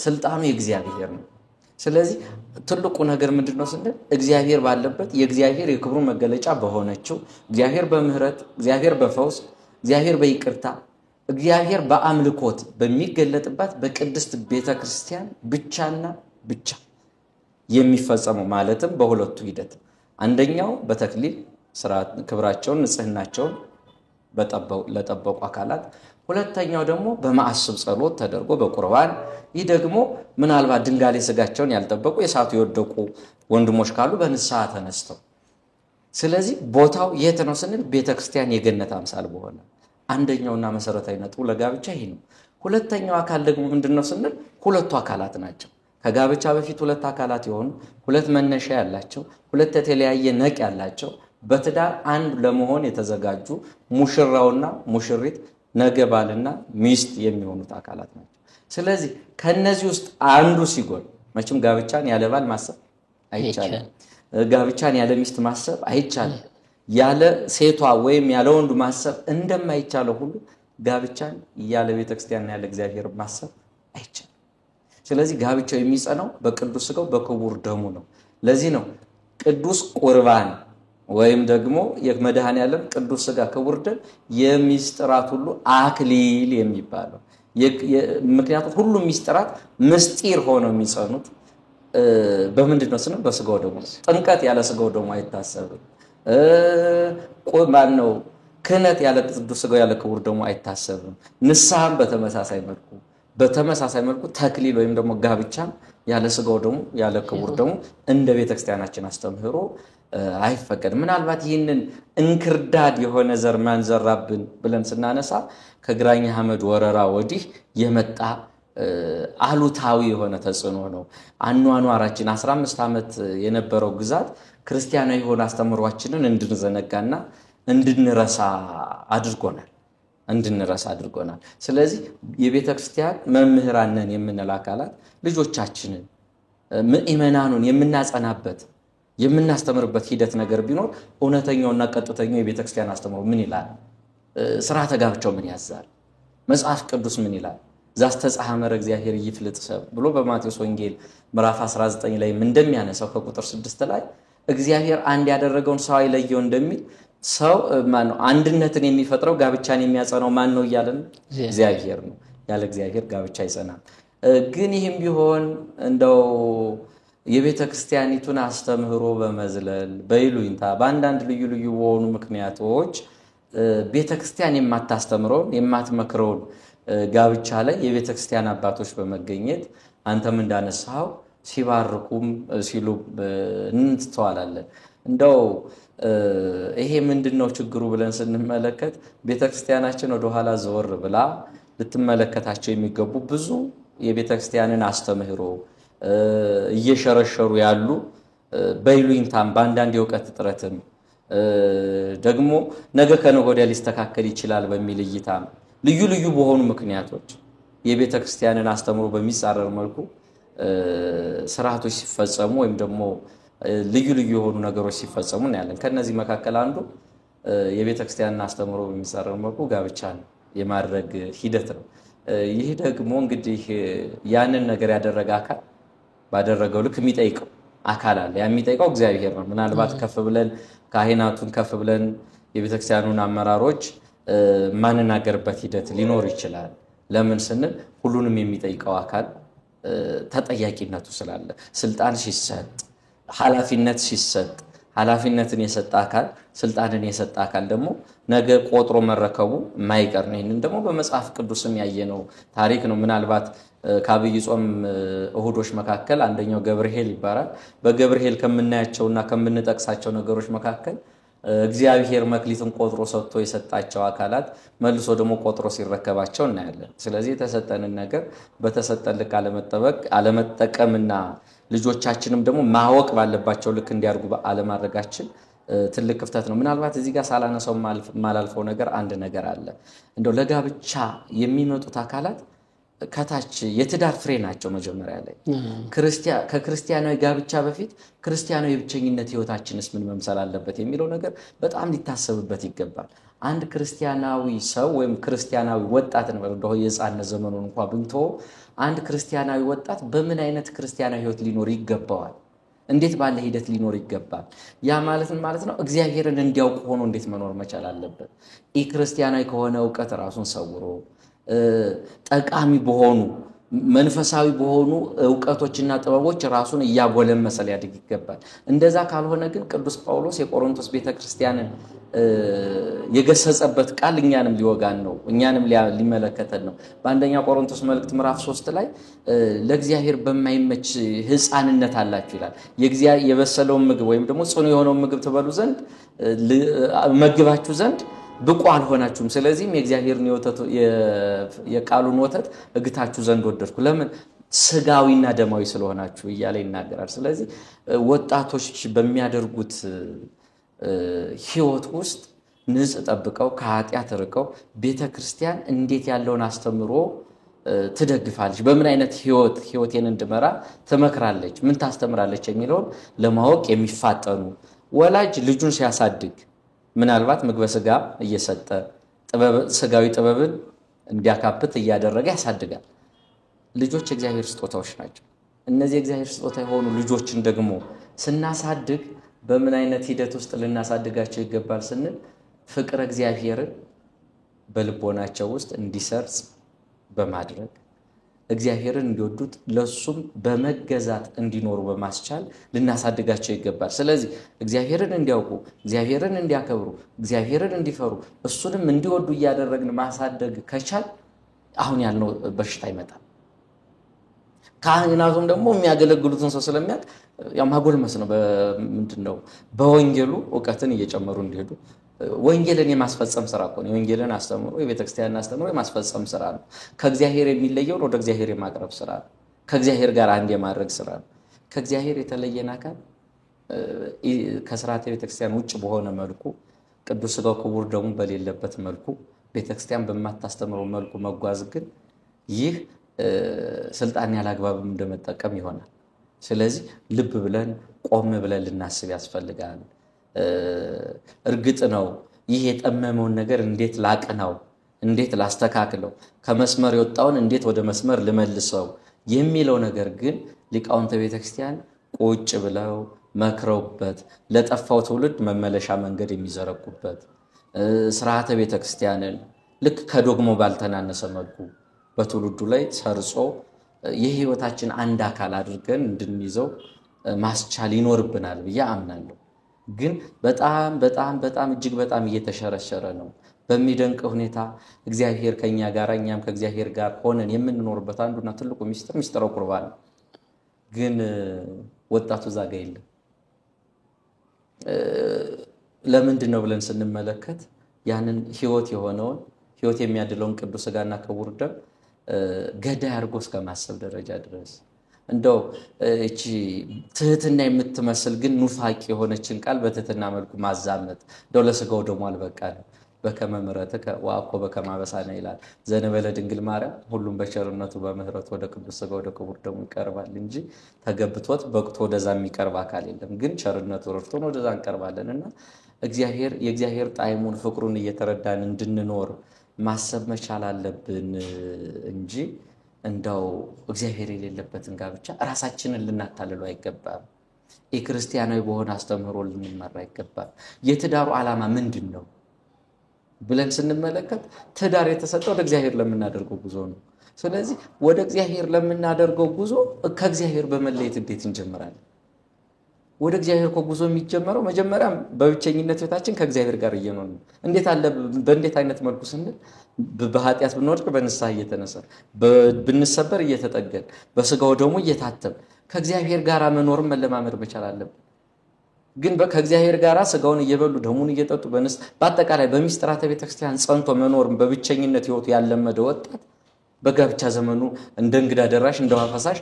ስልጣኑ የእግዚአብሔር ነው ስለዚህ ትልቁ ነገር ምንድነው ስንል እግዚአብሔር ባለበት የእግዚአብሔር የክብሩ መገለጫ በሆነችው እግዚአብሔር በምህረት እግዚአብሔር በፈውስ እግዚአብሔር በይቅርታ እግዚአብሔር በአምልኮት በሚገለጥባት በቅድስት ቤተክርስቲያን ብቻና ብቻ የሚፈጸመው ማለትም በሁለቱ ሂደት አንደኛው በተክሊል ሥርዓት ክብራቸውን ንጽህናቸውን ለጠበቁ አካላት ሁለተኛው ደግሞ በማዕስብ ጸሎት ተደርጎ በቁርባን ይህ ደግሞ ምናልባት ድንጋሌ ስጋቸውን ያልጠበቁ የሳቱ የወደቁ ወንድሞች ካሉ በንስሐ ተነስተው ስለዚህ ቦታው የት ነው ስንል ቤተክርስቲያን የገነት አምሳል በሆነ አንደኛውና መሰረታዊ ነጥቡ ለጋብቻ ይሄ ነው ሁለተኛው አካል ደግሞ ምንድነው ስንል ሁለቱ አካላት ናቸው ከጋብቻ በፊት ሁለት አካላት የሆኑ ሁለት መነሻ ያላቸው ሁለት የተለያየ ነቅ ያላቸው በትዳር አንድ ለመሆን የተዘጋጁ ሙሽራውና ሙሽሪት ነገ ባልና ሚስት የሚሆኑት አካላት ናቸው። ስለዚህ ከነዚህ ውስጥ አንዱ ሲጎል መቼም ጋብቻን ያለ ባል ማሰብ አይቻልም። ጋብቻን ያለ ሚስት ማሰብ አይቻልም። ያለ ሴቷ ወይም ያለ ወንዱ ማሰብ እንደማይቻለው ሁሉ ጋብቻን ያለ ቤተክርስቲያንና ያለ እግዚአብሔር ማሰብ አይቻልም። ስለዚህ ጋብቻው የሚጸናው በቅዱስ ሥጋው በክቡር ደሙ ነው። ለዚህ ነው ቅዱስ ቁርባን ወይም ደግሞ የመድኃኔዓለም ቅዱስ ሥጋ ክቡር ደም የሚስጥራት ሁሉ አክሊል የሚባለው። ምክንያቱም ሁሉም ሚስጥራት ምስጢር ሆነው የሚጸኑት በምንድን ነው ስንል በሥጋው ደሙ። ጥምቀት ያለ ሥጋው ደሙ አይታሰብም። ማን ነው ክህነት ያለ ቅዱስ ሥጋው ያለ ክቡር ደሙ አይታሰብም። ንስሐም በተመሳሳይ መልኩ ተክሊል ወይም ደግሞ ጋብቻ ያለ ሥጋው ደሙ ያለ ክቡር ደሙ እንደ ቤተክርስቲያናችን አስተምህሮ አይፈቀድም። ምናልባት ይህንን እንክርዳድ የሆነ ዘር ማንዘራብን ብለን ስናነሳ ከግራኝ አህመድ ወረራ ወዲህ የመጣ አሉታዊ የሆነ ተጽዕኖ ነው። አኗኗራችን 15 ዓመት የነበረው ግዛት ክርስቲያናዊ የሆነ አስተምህሯችንን እንድንዘነጋና እንድንረሳ አድርጎናል። ስለዚህ የቤተክርስቲያን መምህራን ነን የምንል አካላት ልጆቻችንን ምእመናኑን የምናጸናበት የምናስተምርበት ሂደት ነገር ቢኖር እውነተኛውና ቀጥተኛው የቤተክርስቲያን አስተምህሮ ምን ይላል? ሥርዓተ ጋብቻው ምን ያዛል? መጽሐፍ ቅዱስ ምን ይላል? ዛስተጻሐመረ እግዚአብሔር ይፍልጥ ሰብ ብሎ በማቴዎስ ወንጌል ምዕራፍ 19 ላይ እንደሚያነሳው ከቁጥር 6 ላይ እግዚአብሔር አንድ ያደረገውን ሰው አይለየው እንደሚል ሰው ማን ነው አንድነትን የሚፈጥረው ጋብቻን የሚያጸናው ማን ነው እያለን እግዚአብሔር ነው። ያለ እግዚአብሔር ጋብቻ ይጸናል። ግን ይህም ቢሆን እንደው የቤተክርስቲያኒቱን አስተምህሮ በመዝለል በይሉኝታ በአንዳንድ ልዩ ልዩ በሆኑ ምክንያቶች ቤተክርስቲያን የማታስተምረውን የማትመክረውን ጋብቻ ላይ የቤተክርስቲያን አባቶች በመገኘት አንተም እንዳነሳው ሲባርኩም ሲሉ እንስተዋላለን። እንደው ይሄ ምንድነው ችግሩ ብለን ስንመለከት ቤተክርስቲያናችን ወደ ኋላ ዘወር ብላ ልትመለከታቸው የሚገቡ ብዙ የቤተክርስቲያንን አስተምህሮ እየሸረሸሩ ያሉ በይሉኝታም በአንዳንድ የእውቀት እጥረትም ደግሞ ነገ ከነገ ወዲያ ሊስተካከል ይችላል በሚል እይታም ልዩ ልዩ በሆኑ ምክንያቶች የቤተክርስቲያንን አስተምህሮ በሚጻረር መልኩ ስርዓቶች ሲፈጸሙ ወይም ደግሞ ልዩ ልዩ የሆኑ ነገሮች ሲፈጸሙ እናያለን። ከነዚህ መካከል አንዱ የቤተክርስቲያንን አስተምህሮ በሚጻረር መልኩ ጋብቻን የማድረግ ሂደት ነው። ይህ ደግሞ እንግዲህ ያንን ነገር ያደረገ አካል ባደረገው ልክ የሚጠይቀው አካል አለ። ያ የሚጠይቀው እግዚአብሔር ነው። ምናልባት ከፍ ብለን ካህናቱን ከፍ ብለን የቤተክርስቲያኑን አመራሮች ማንናገርበት ሂደት ሊኖር ይችላል። ለምን ስንል ሁሉንም የሚጠይቀው አካል ተጠያቂነቱ ስላለ ስልጣን ሲሰጥ ኃላፊነት ሲሰጥ ኃላፊነትን የሰጠ አካል ስልጣንን የሰጠ አካል ደግሞ ነገ ቆጥሮ መረከቡ ማይቀር ነው። ይሄንን ደግሞ በመጽሐፍ ቅዱስም ያየነው ታሪክ ነው። ምናልባት ከአብይ ጾም እሁዶች መካከል አንደኛው ገብርኄር ይባላል። በገብርኄር ከምናያቸውና ከምንጠቅሳቸው ነገሮች መካከል እግዚአብሔር መክሊትን ቆጥሮ ሰጥቶ የሰጣቸው አካላት መልሶ ደግሞ ቆጥሮ ሲረከባቸው እናያለን። ስለዚህ የተሰጠንን ነገር በተሰጠን ልክ አለመጠቀምና ልጆቻችንም ደግሞ ማወቅ ባለባቸው ልክ እንዲያርጉ አለማድረጋችን ትልቅ ክፍተት ነው። ምናልባት እዚህ ጋር ሳላነሳው ማላልፈው ነገር አንድ ነገር አለ። እንደው ለጋብቻ የሚመጡት አካላት ከታች የትዳር ፍሬ ናቸው። መጀመሪያ ላይ ከክርስቲያናዊ ጋብቻ በፊት ክርስቲያናዊ የብቸኝነት ህይወታችንስ ምን መምሰል አለበት የሚለው ነገር በጣም ሊታሰብበት ይገባል። አንድ ክርስቲያናዊ ሰው ወይም ክርስቲያናዊ ወጣት ነው እንደው የጻነ ዘመኑን እንኳን ብንቶ አንድ ክርስቲያናዊ ወጣት በምን አይነት ክርስቲያናዊ ህይወት ሊኖር ይገባዋል? እንዴት ባለ ሂደት ሊኖር ይገባል? ያ ማለት ነው እግዚአብሔርን እንዲያውቅ ሆኖ እንዴት መኖር መቻል አለበት? ክርስቲያናዊ ከሆነ ዕውቀት ራሱን ሰውሮ ጠቃሚ በሆኑ መንፈሳዊ በሆኑ ዕውቀቶችና ጥበቦች ራሱን እያጎለመሰ ሊያድግ ይገባል። እንደዛ ካልሆነ ግን ቅዱስ ጳውሎስ የቆሮንቶስ ቤተክርስቲያንን የገሰጸበት ቃል እኛንም ሊወጋን ነው፣ እኛንም ሊመለከተን ነው። በአንደኛ ቆሮንቶስ መልእክት ምዕራፍ 3 ላይ ለእግዚአብሔር በማይመች ሕፃንነት አላችሁ ይላል። የበሰለውን ምግብ ወይም ደግሞ ጽኑ የሆነውን ምግብ ትበሉ ዘንድ መግባችሁ ዘንድ ብቁ አልሆናችሁም። ስለዚህም የእግዚአብሔርን የቃሉን ወተት እግታችሁ ዘንድ ወደድኩ። ለምን? ስጋዊና ደማዊ ስለሆናችሁ እያለ ይናገራል። ስለዚህ ወጣቶች በሚያደርጉት ህይወት ውስጥ ንጽህ ጠብቀው ከኃጢአት ርቀው ቤተክርስቲያን እንዴት ያለውን አስተምሮ ትደግፋለች፣ በምን አይነት ህይወቴን እንድመራ ትመክራለች፣ ምን ታስተምራለች የሚለውን ለማወቅ የሚፋጠኑ ወላጅ ልጁን ሲያሳድግ ምናልባት ምግበ ስጋ እየሰጠ ስጋዊ ጥበብን እንዲያካብት እያደረገ ያሳድጋል። ልጆች የእግዚአብሔር ስጦታዎች ናቸው። እነዚህ የእግዚአብሔር ስጦታ የሆኑ ልጆችን ደግሞ ስናሳድግ በምን አይነት ሂደት ውስጥ ልናሳድጋቸው ይገባል ስንል ፍቅረ እግዚአብሔርን በልቦናቸው ውስጥ እንዲሰርጽ በማድረግ እግዚአብሔርን እንዲወዱት ለሱም በመገዛት እንዲኖሩ በማስቻል ልናሳድጋቸው ይገባል። ስለዚህ እግዚአብሔርን እንዲያውቁ፣ እግዚአብሔርን እንዲያከብሩ፣ እግዚአብሔርን እንዲፈሩ፣ እሱንም እንዲወዱ እያደረግን ማሳደግ ከቻል አሁን ያልነው በሽታ ይመጣል። ካህናቱም ደግሞ የሚያገለግሉትን ሰው ስለሚያውቅ ያው ማጎልመስ ነው። ምንድነው በወንጌሉ ዕውቀትን እየጨመሩ እንዲሄዱ ወንጌልን የማስፈጸም ስራ እኮ ነው። ወንጌልን አስተምሮ የቤተክርስቲያንን አስተምሮ የማስፈጸም ስራ ነው። ከእግዚአብሔር የሚለየውን ወደ እግዚአብሔር የማቅረብ ስራ ነው። ከእግዚአብሔር ጋር አንድ የማድረግ ስራ ነው። ከእግዚአብሔር የተለየን አካል ከሥርዓተ ቤተክርስቲያን ውጭ በሆነ መልኩ ቅዱስ ሥጋው ክቡር ደሙ በሌለበት መልኩ ቤተክርስቲያን በማታስተምረው መልኩ መጓዝ ግን ይህ ስልጣን ያላግባብም እንደመጠቀም ይሆናል። ስለዚህ ልብ ብለን ቆም ብለን ልናስብ ያስፈልጋል። እርግጥ ነው ይህ የጠመመውን ነገር እንዴት ላቅናው፣ እንዴት ላስተካክለው፣ ከመስመር የወጣውን እንዴት ወደ መስመር ልመልሰው የሚለው ነገር ግን ሊቃውንተ ቤተክርስቲያን ቁጭ ብለው መክረውበት ለጠፋው ትውልድ መመለሻ መንገድ የሚዘረጉበት ሥርዓተ ቤተክርስቲያንን ልክ ከዶግሞ ባልተናነሰ መልኩ በትውልዱ ላይ ሰርጾ የህይወታችን አንድ አካል አድርገን እንድንይዘው ማስቻል ይኖርብናል ብዬ አምናለሁ። ግን በጣም በጣም በጣም እጅግ በጣም እየተሸረሸረ ነው። በሚደንቅ ሁኔታ እግዚአብሔር ከኛ ጋር እኛም ከእግዚአብሔር ጋር ሆነን የምንኖርበት አንዱና ትልቁ ሚስጥረ ቁርባን ነው። ግን ወጣቱ ዛጋ የለም። ለምንድን ነው ብለን ስንመለከት ያንን ህይወት የሆነውን ህይወት የሚያድለውን ቅዱስ ሥጋና ክቡር ደም ገዳይ አድርጎ እስከማሰብ ደረጃ ድረስ እንደው እቺ ትህትና የምትመስል ግን ኑፋቂ የሆነችን ቃል በትህትና መልኩ ማዛመት እንደው ለሥጋው ደሙ አልበቃል። በከመ ምሕረትከ ወአኮ በከመ አበሳነ ይላል ዘእንበለ ድንግል ማርያም። ሁሉም በቸርነቱ በምህረቱ ወደ ቅዱስ ሥጋው ወደ ክቡር ደሙ ይቀርባል እንጂ ተገብቶት በቅቶ ወደዛ የሚቀርብ አካል የለም። ግን ቸርነቱ ረድቶን ወደዛ እንቀርባለንና የእግዚአብሔር ጣዕሙን ፍቅሩን እየተረዳን እንድንኖር ማሰብ መቻል አለብን እንጂ እንደው እግዚአብሔር የሌለበትን ጋብቻ ራሳችንን ልናታልሉ አይገባም። የክርስቲያናዊ በሆነ አስተምህሮ ልንመራ አይገባም። የትዳሩ ዓላማ ምንድነው ብለን ስንመለከት ትዳር የተሰጠው ወደ እግዚአብሔር ለምናደርገው ጉዞ ነው። ስለዚህ ወደ እግዚአብሔር ለምናደርገው ጉዞ ከእግዚአብሔር በመለየት እንዴት እንጀምራለን? ወደ እግዚአብሔር ጉዞ የሚጀመረው መጀመሪያ በብቸኝነት ህይወታችን ከእግዚአብሔር ጋር እየኖርን ነው። በእንዴት አይነት መልኩ ስንል በኃጢአት ብንወድቅ በንስሐ እየተነሳን፣ ብንሰበር እየተጠገን፣ በሥጋው ደሙ እየታተም ከእግዚአብሔር ጋር መኖርን መለማመድ መቻል አለብን። ግን ከእግዚአብሔር ጋር ሥጋውን እየበሉ ደሙን እየጠጡ በአጠቃላይ በሚስጥራተ ቤተክርስቲያን ጸንቶ መኖርን በብቸኝነት ህይወቱ ያለመደ ወጣት በጋብቻ ዘመኑ እንደ እንግዳ ደራሽ እንደ ውሃ ፈሳሽ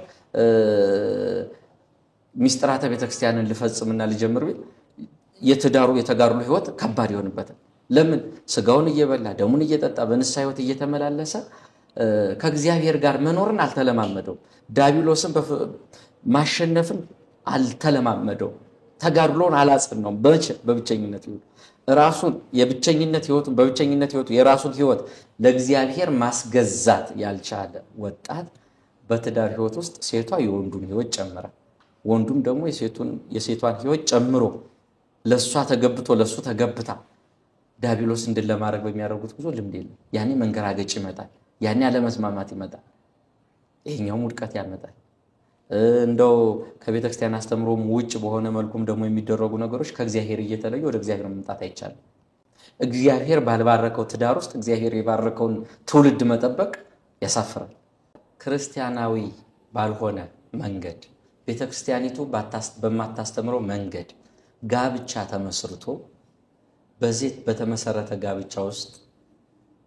ሚስጥራተ ቤተክርስቲያንን ልፈጽምና ልጀምር ቢል የተጋድሎ ህይወት ከባድ ይሆንበታል። ለምን? ሥጋውን እየበላ ደሙን እየጠጣ በንስሐ ህይወት እየተመላለሰ ከእግዚአብሔር ጋር መኖርን አልተለማመደው። ዲያብሎስን ማሸነፍን አልተለማመደው። ተጋድሎን አላጸናው። በብቸኝነት ህይወት ራሱን በብቸኝነት ህይወቱ የራሱን ህይወት ለእግዚአብሔር ማስገዛት ያልቻለ ወጣት በትዳር ህይወት ውስጥ ሴቷ የወንዱን ህይወት ጨምራ፣ ወንዱም ደግሞ የሴቷን ህይወት ጨምሮ ለሷ ተገብቶ ለሱ ተገብታ ዲያብሎስ እንድለማረግ በሚያደርጉት ጉዞ ልምድ የለም። ያኔ መንገራገጭ ይመጣል። ያኔ አለመስማማት ይመጣል። ይሄኛው ውድቀት ያመጣል። እንደው ከቤተክርስቲያን አስተምሮም ውጭ በሆነ መልኩም ደግሞ የሚደረጉ ነገሮች ከእግዚአብሔር እየተለዩ ወደ እግዚአብሔር መምጣት አይቻልም። እግዚአብሔር ባልባረከው ትዳር ውስጥ እግዚአብሔር የባረከውን ትውልድ መጠበቅ ያሳፍራል። ክርስቲያናዊ ባልሆነ መንገድ ቤተክርስቲያኒቱ በማታስተምረው መንገድ ጋብቻ ተመስርቶ በዚህ በተመሰረተ ጋብቻ ውስጥ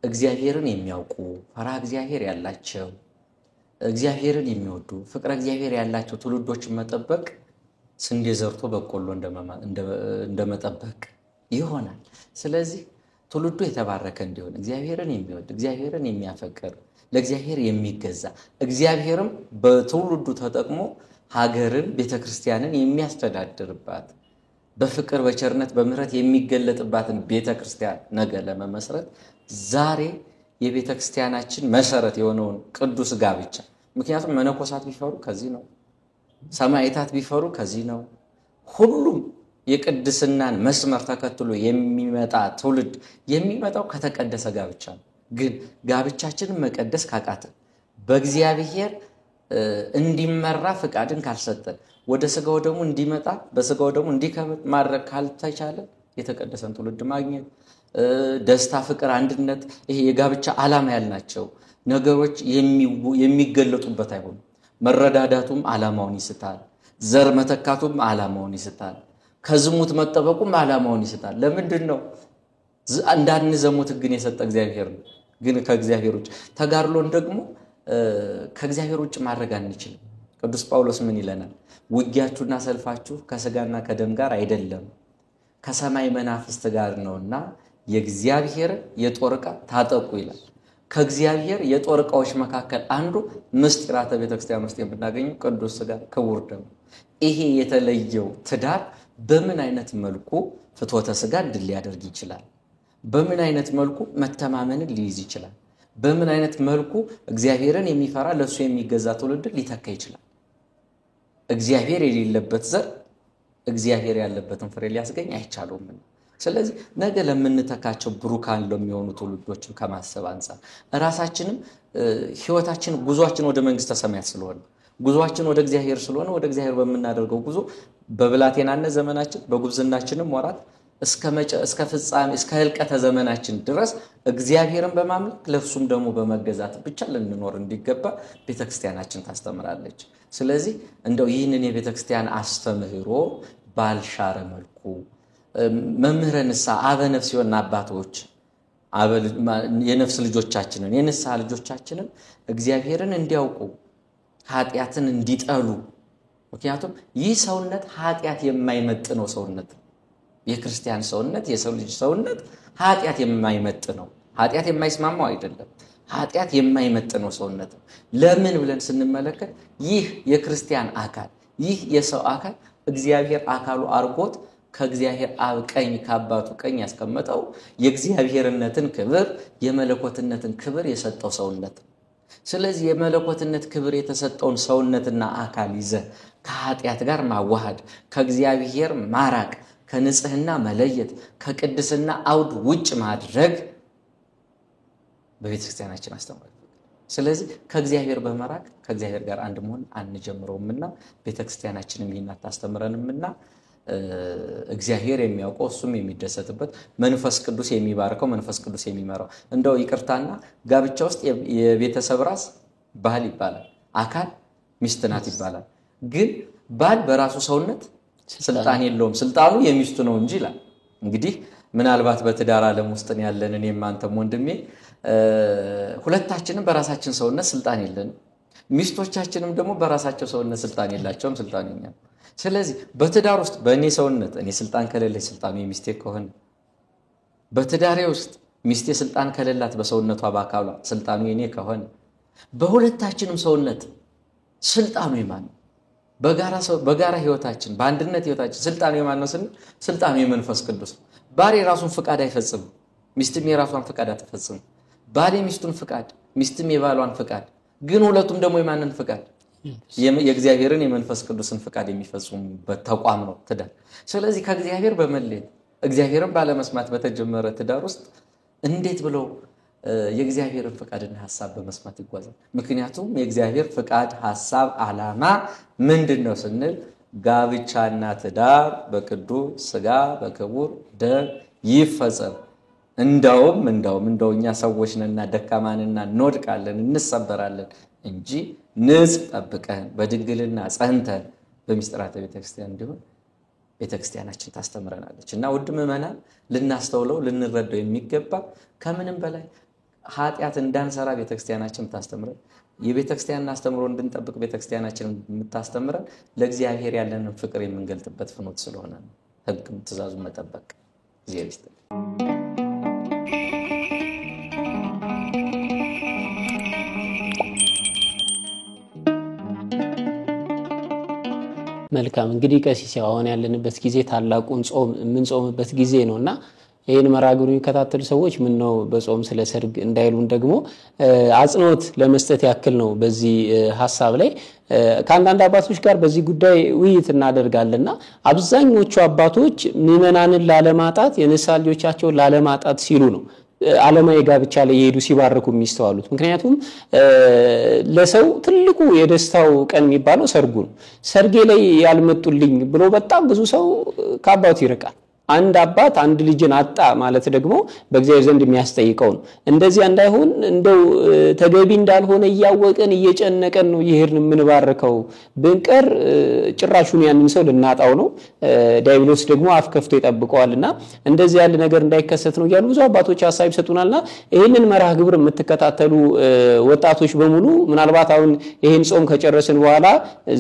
እግዚአብሔርን የሚያውቁ ፈሪሃ እግዚአብሔር ያላቸው እግዚአብሔርን የሚወዱ ፍቅረ እግዚአብሔር ያላቸው ትውልዶችን መጠበቅ ስንዴ ዘርቶ በቆሎ እንደመጠበቅ ይሆናል። ስለዚህ ትውልዱ የተባረከ እንዲሆን እግዚአብሔርን የሚወድ እግዚአብሔርን የሚያፈቅር ለእግዚአብሔር የሚገዛ እግዚአብሔርም በትውልዱ ተጠቅሞ ሀገርን ቤተክርስቲያንን የሚያስተዳድርባት በፍቅር በቸርነት በምህረት የሚገለጥባትን ቤተክርስቲያን ነገ ለመመስረት ዛሬ የቤተክርስቲያናችን መሰረት የሆነውን ቅዱስ ጋብቻ ምክንያቱም መነኮሳት ቢፈሩ ከዚህ ነው፣ ሰማዕታት ቢፈሩ ከዚህ ነው። ሁሉም የቅድስናን መስመር ተከትሎ የሚመጣ ትውልድ የሚመጣው ከተቀደሰ ጋብቻ ነው። ግን ጋብቻችንን መቀደስ ካቃተን በእግዚአብሔር እንዲመራ ፍቃድን ካልሰጠን ወደ ስጋው ደግሞ እንዲመጣ በስጋው ደግሞ እንዲከብር ማድረግ ካልተቻለ የተቀደሰን ትውልድ ማግኘት ደስታ፣ ፍቅር፣ አንድነት ይሄ የጋብቻ ዓላማ ያልናቸው ነገሮች የሚገለጡበት አይሆንም። መረዳዳቱም ዓላማውን ይስታል፣ ዘር መተካቱም ዓላማውን ይስታል፣ ከዝሙት መጠበቁም ዓላማውን ይስታል። ለምንድነው እንዳንዘሙት ግን የሰጠ እግዚአብሔር ነው። ግን ከእግዚአብሔር ውጭ ተጋድሎን ደግሞ ከእግዚአብሔር ውጭ ማድረግ አንችልም። ቅዱስ ጳውሎስ ምን ይለናል? ውጊያችሁና ሰልፋችሁ ከስጋና ከደም ጋር አይደለም ከሰማይ መናፍስት ጋር ነውና የእግዚአብሔር የጦር ዕቃ ታጠቁ ይላል። ከእግዚአብሔር የጦር ዕቃዎች መካከል አንዱ ምስጢራተ ቤተክርስቲያን ውስጥ የምናገኘው ቅዱስ ሥጋ ክቡር ደም። ይሄ የተለየው ትዳር በምን አይነት መልኩ ፍትወተ ሥጋ ድል ሊያደርግ ይችላል? በምን አይነት መልኩ መተማመንን ሊይዝ ይችላል? በምን አይነት መልኩ እግዚአብሔርን የሚፈራ ለሱ የሚገዛ ትውልድ ሊተካ ይችላል? እግዚአብሔር የሌለበት ዘር እግዚአብሔር ያለበትን ፍሬ ሊያስገኝ አይቻለውም። ስለዚህ ነገ ለምንተካቸው ብሩካን ለሚሆኑ ትውልዶችን ከማሰብ አንፃር ራሳችንም ህይወታችን ጉዟችን ወደ መንግስተ ሰማያት ስለሆነ ጉዟችን ወደ እግዚአብሔር ስለሆነ ወደ እግዚአብሔር በመናደርገው ጉዞ በብላቴናነት ዘመናችን በጉብዝናችንም ወራት እስከ ፍጻሜ እስከ ህልቀተ ዘመናችን ድረስ እግዚአብሔርን በማምለክ ለሱም ደግሞ በመገዛት ብቻ ልንኖር እንዲገባ ቤተክርስቲያናችን ታስተምራለች። ስለዚህ እንደው ይህንን የቤተክርስቲያን አስተምህሮ ባልሻረ መልኩ መምህረንሳ አበነፍስ ይሆን አባቶች የነፍስ ልጆቻችንን የነፍስ ልጆቻችንን እግዚአብሔርን እንዲያውቁ ኃጢያትን እንዲጠሉ ምክንያቱም ይህ ሰውነት ኃጢያት የማይመጥነው ሰውነት የክርስቲያን ሰውነት የሰው ልጅ ሰውነት ኃጢያት የማይመጥነው ኃጢያት የማይስማማው አይደለም ኃጢያት የማይመጥነው ሰውነት ለምን ብለን ስንመለከት ይህ የክርስቲያን አካል ይህ የሰው አካል እግዚአብሔር አካሉ አርጎት ከእግዚአብሔር አብ ቀኝ ከአባቱ ቀኝ ያስቀመጠው የእግዚአብሔርነትን ክብር የመለኮትነትን ክብር የሰጠው ሰውነት። ስለዚህ የመለኮትነት ክብር የተሰጠውን ሰውነትና አካል ይዘ ከኃጢያት ጋር ማዋሃድ ከእግዚአብሔር ማራቅ ከንጽህና መለየት ከቅድስና አውድ ውጭ ማድረግ በቤተክርስቲያናችን አስተምሯል። ስለዚህ ከእግዚአብሔር በመራቅ ከእግዚአብሔር ጋር አንድ መሆን አንጀምረውምና ቤተክርስቲያናችንም ይህን አታስተምረንምና እግዚአብሔር የሚያውቀው እሱም የሚደሰትበት መንፈስ ቅዱስ የሚባርከው መንፈስ ቅዱስ የሚመራው እንደው ይቅርታና ጋብቻ ውስጥ የቤተሰብ ራስ ባል ይባላል፣ አካል ሚስት ናት ይባላል። ግን ባል በራሱ ሰውነት ስልጣን የለውም፣ ስልጣኑ የሚስቱ ነው እንጂ ይላል። እንግዲህ ምናልባት በትዳር ዓለም ውስጥ ያለን እኔም አንተም ወንድሜ ሁለታችንም በራሳችን ሰውነት ስልጣን የለንም፣ ሚስቶቻችንም ደግሞ በራሳቸው ሰውነት ስልጣን የላቸውም፣ ስልጣን የኛ። ስለዚህ በትዳር ውስጥ በእኔ ሰውነት እኔ ስልጣን ከሌለኝ ስልጣኑ የሚስቴ ከሆነ በትዳሬ ውስጥ ሚስቴ ስልጣን ከሌላት በሰውነቷ በአካሏ ስልጣኑ የኔ ከሆነ በሁለታችንም ሰውነት ስልጣኑ የማን ነው? በጋራ ህይወታችን በአንድነት ህይወታችን ስልጣኑ የማን ነው ስንል ስልጣኑ የመንፈስ ቅዱስ ነው። ባል የራሱን ፍቃድ አይፈጽም፣ ሚስትም የራሷን ፍቃድ አትፈጽም። ባል የሚስቱን ፍቃድ ሚስትም የባሏን ፍቃድ፣ ግን ሁለቱም ደግሞ የማንን ፍቃድ? የእግዚአብሔርን የመንፈስ ቅዱስን ፍቃድ የሚፈጽሙበት ተቋም ነው ትዳር። ስለዚህ ከእግዚአብሔር በመለየት እግዚአብሔርን ባለመስማት በተጀመረ ትዳር ውስጥ እንዴት ብለው የእግዚአብሔርን ፍቃድና ሐሳብ በመስማት ይጓዛል? ምክንያቱም የእግዚአብሔር ፍቃድ ሐሳብ ዓላማ ምንድነው ስንል ጋብቻና ትዳር በቅዱስ ሥጋ በክቡር ደም ይፈጸም። እንደውኛ ሰዎች ነንና ደካማንና እንወድቃለን እንሰበራለን እንጂ ንጽ ጠብቀን በድንግልና ጸንተን በሚስጥራተ ቤተክርስቲያን እንዲሆን ቤተክርስቲያናችን ታስተምረናለች። እና ውድ ምእመናን ልናስተውለው ልንረዳው የሚገባ ከምንም በላይ ኃጢያት እንዳንሰራ ቤተክርስቲያናችን ታስተምረን የቤተክርስቲያንን አስተምሮ እንድንጠብቅ ቤተክርስቲያናችን የምታስተምረን ለእግዚአብሔር ያለንን ፍቅር የምንገልጥበት ፍኖት ስለሆነ ሕግ ትእዛዙን መጠበቅ እግዚአብሔር ይስጥልኝ። መልካም እንግዲህ ቀሲስ አሁን ያለንበት ጊዜ ታላቁን ጾም የምንጾምበት ጊዜ ነውና ይሄን መራግሩ የሚከታተሉ ሰዎች ምን ነው በጾም ስለ ሰርግ እንዳይሉን ደግሞ አጽንኦት ለመስጠት ያክል ነው። በዚህ ሐሳብ ላይ ከአንዳንድ አባቶች ጋር በዚህ ጉዳይ ውይይት እናደርጋለንና አብዛኞቹ አባቶች ምዕመናንን ላለማጣት የንስሐ ልጆቻቸውን ላለማጣት ሲሉ ነው ዓለማዊ ጋብቻ ላይ ይሄዱ ሲባርኩ የሚስተዋሉት። ምክንያቱም ለሰው ትልቁ የደስታው ቀን የሚባለው ሰርጉ ነው። ሰርጌ ላይ ያልመጡልኝ ብሎ በጣም ብዙ ሰው ከአባቱ ይርቃል። አንድ አባት አንድ ልጅን አጣ ማለት ደግሞ በእግዚአብሔር ዘንድ የሚያስጠይቀው ነው። እንደዚህ እንዳይሆን እንደው ተገቢ እንዳልሆነ እያወቀን እየጨነቀን ነው ይሄርን ምንባርከው ብንቀር ጭራሹን ያንን ሰው ልናጣው ነው። ዲያብሎስ ደግሞ አፍ ከፍቶ ይጠብቀዋልና እንደዚህ ያለ ነገር እንዳይከሰት ነው ያሉ ብዙ አባቶች ሐሳብ ይሰጡናልና ይሄንን መርሃ ግብር የምትከታተሉ ወጣቶች በሙሉ ምናልባት አሁን ይሄን ጾም ከጨረስን በኋላ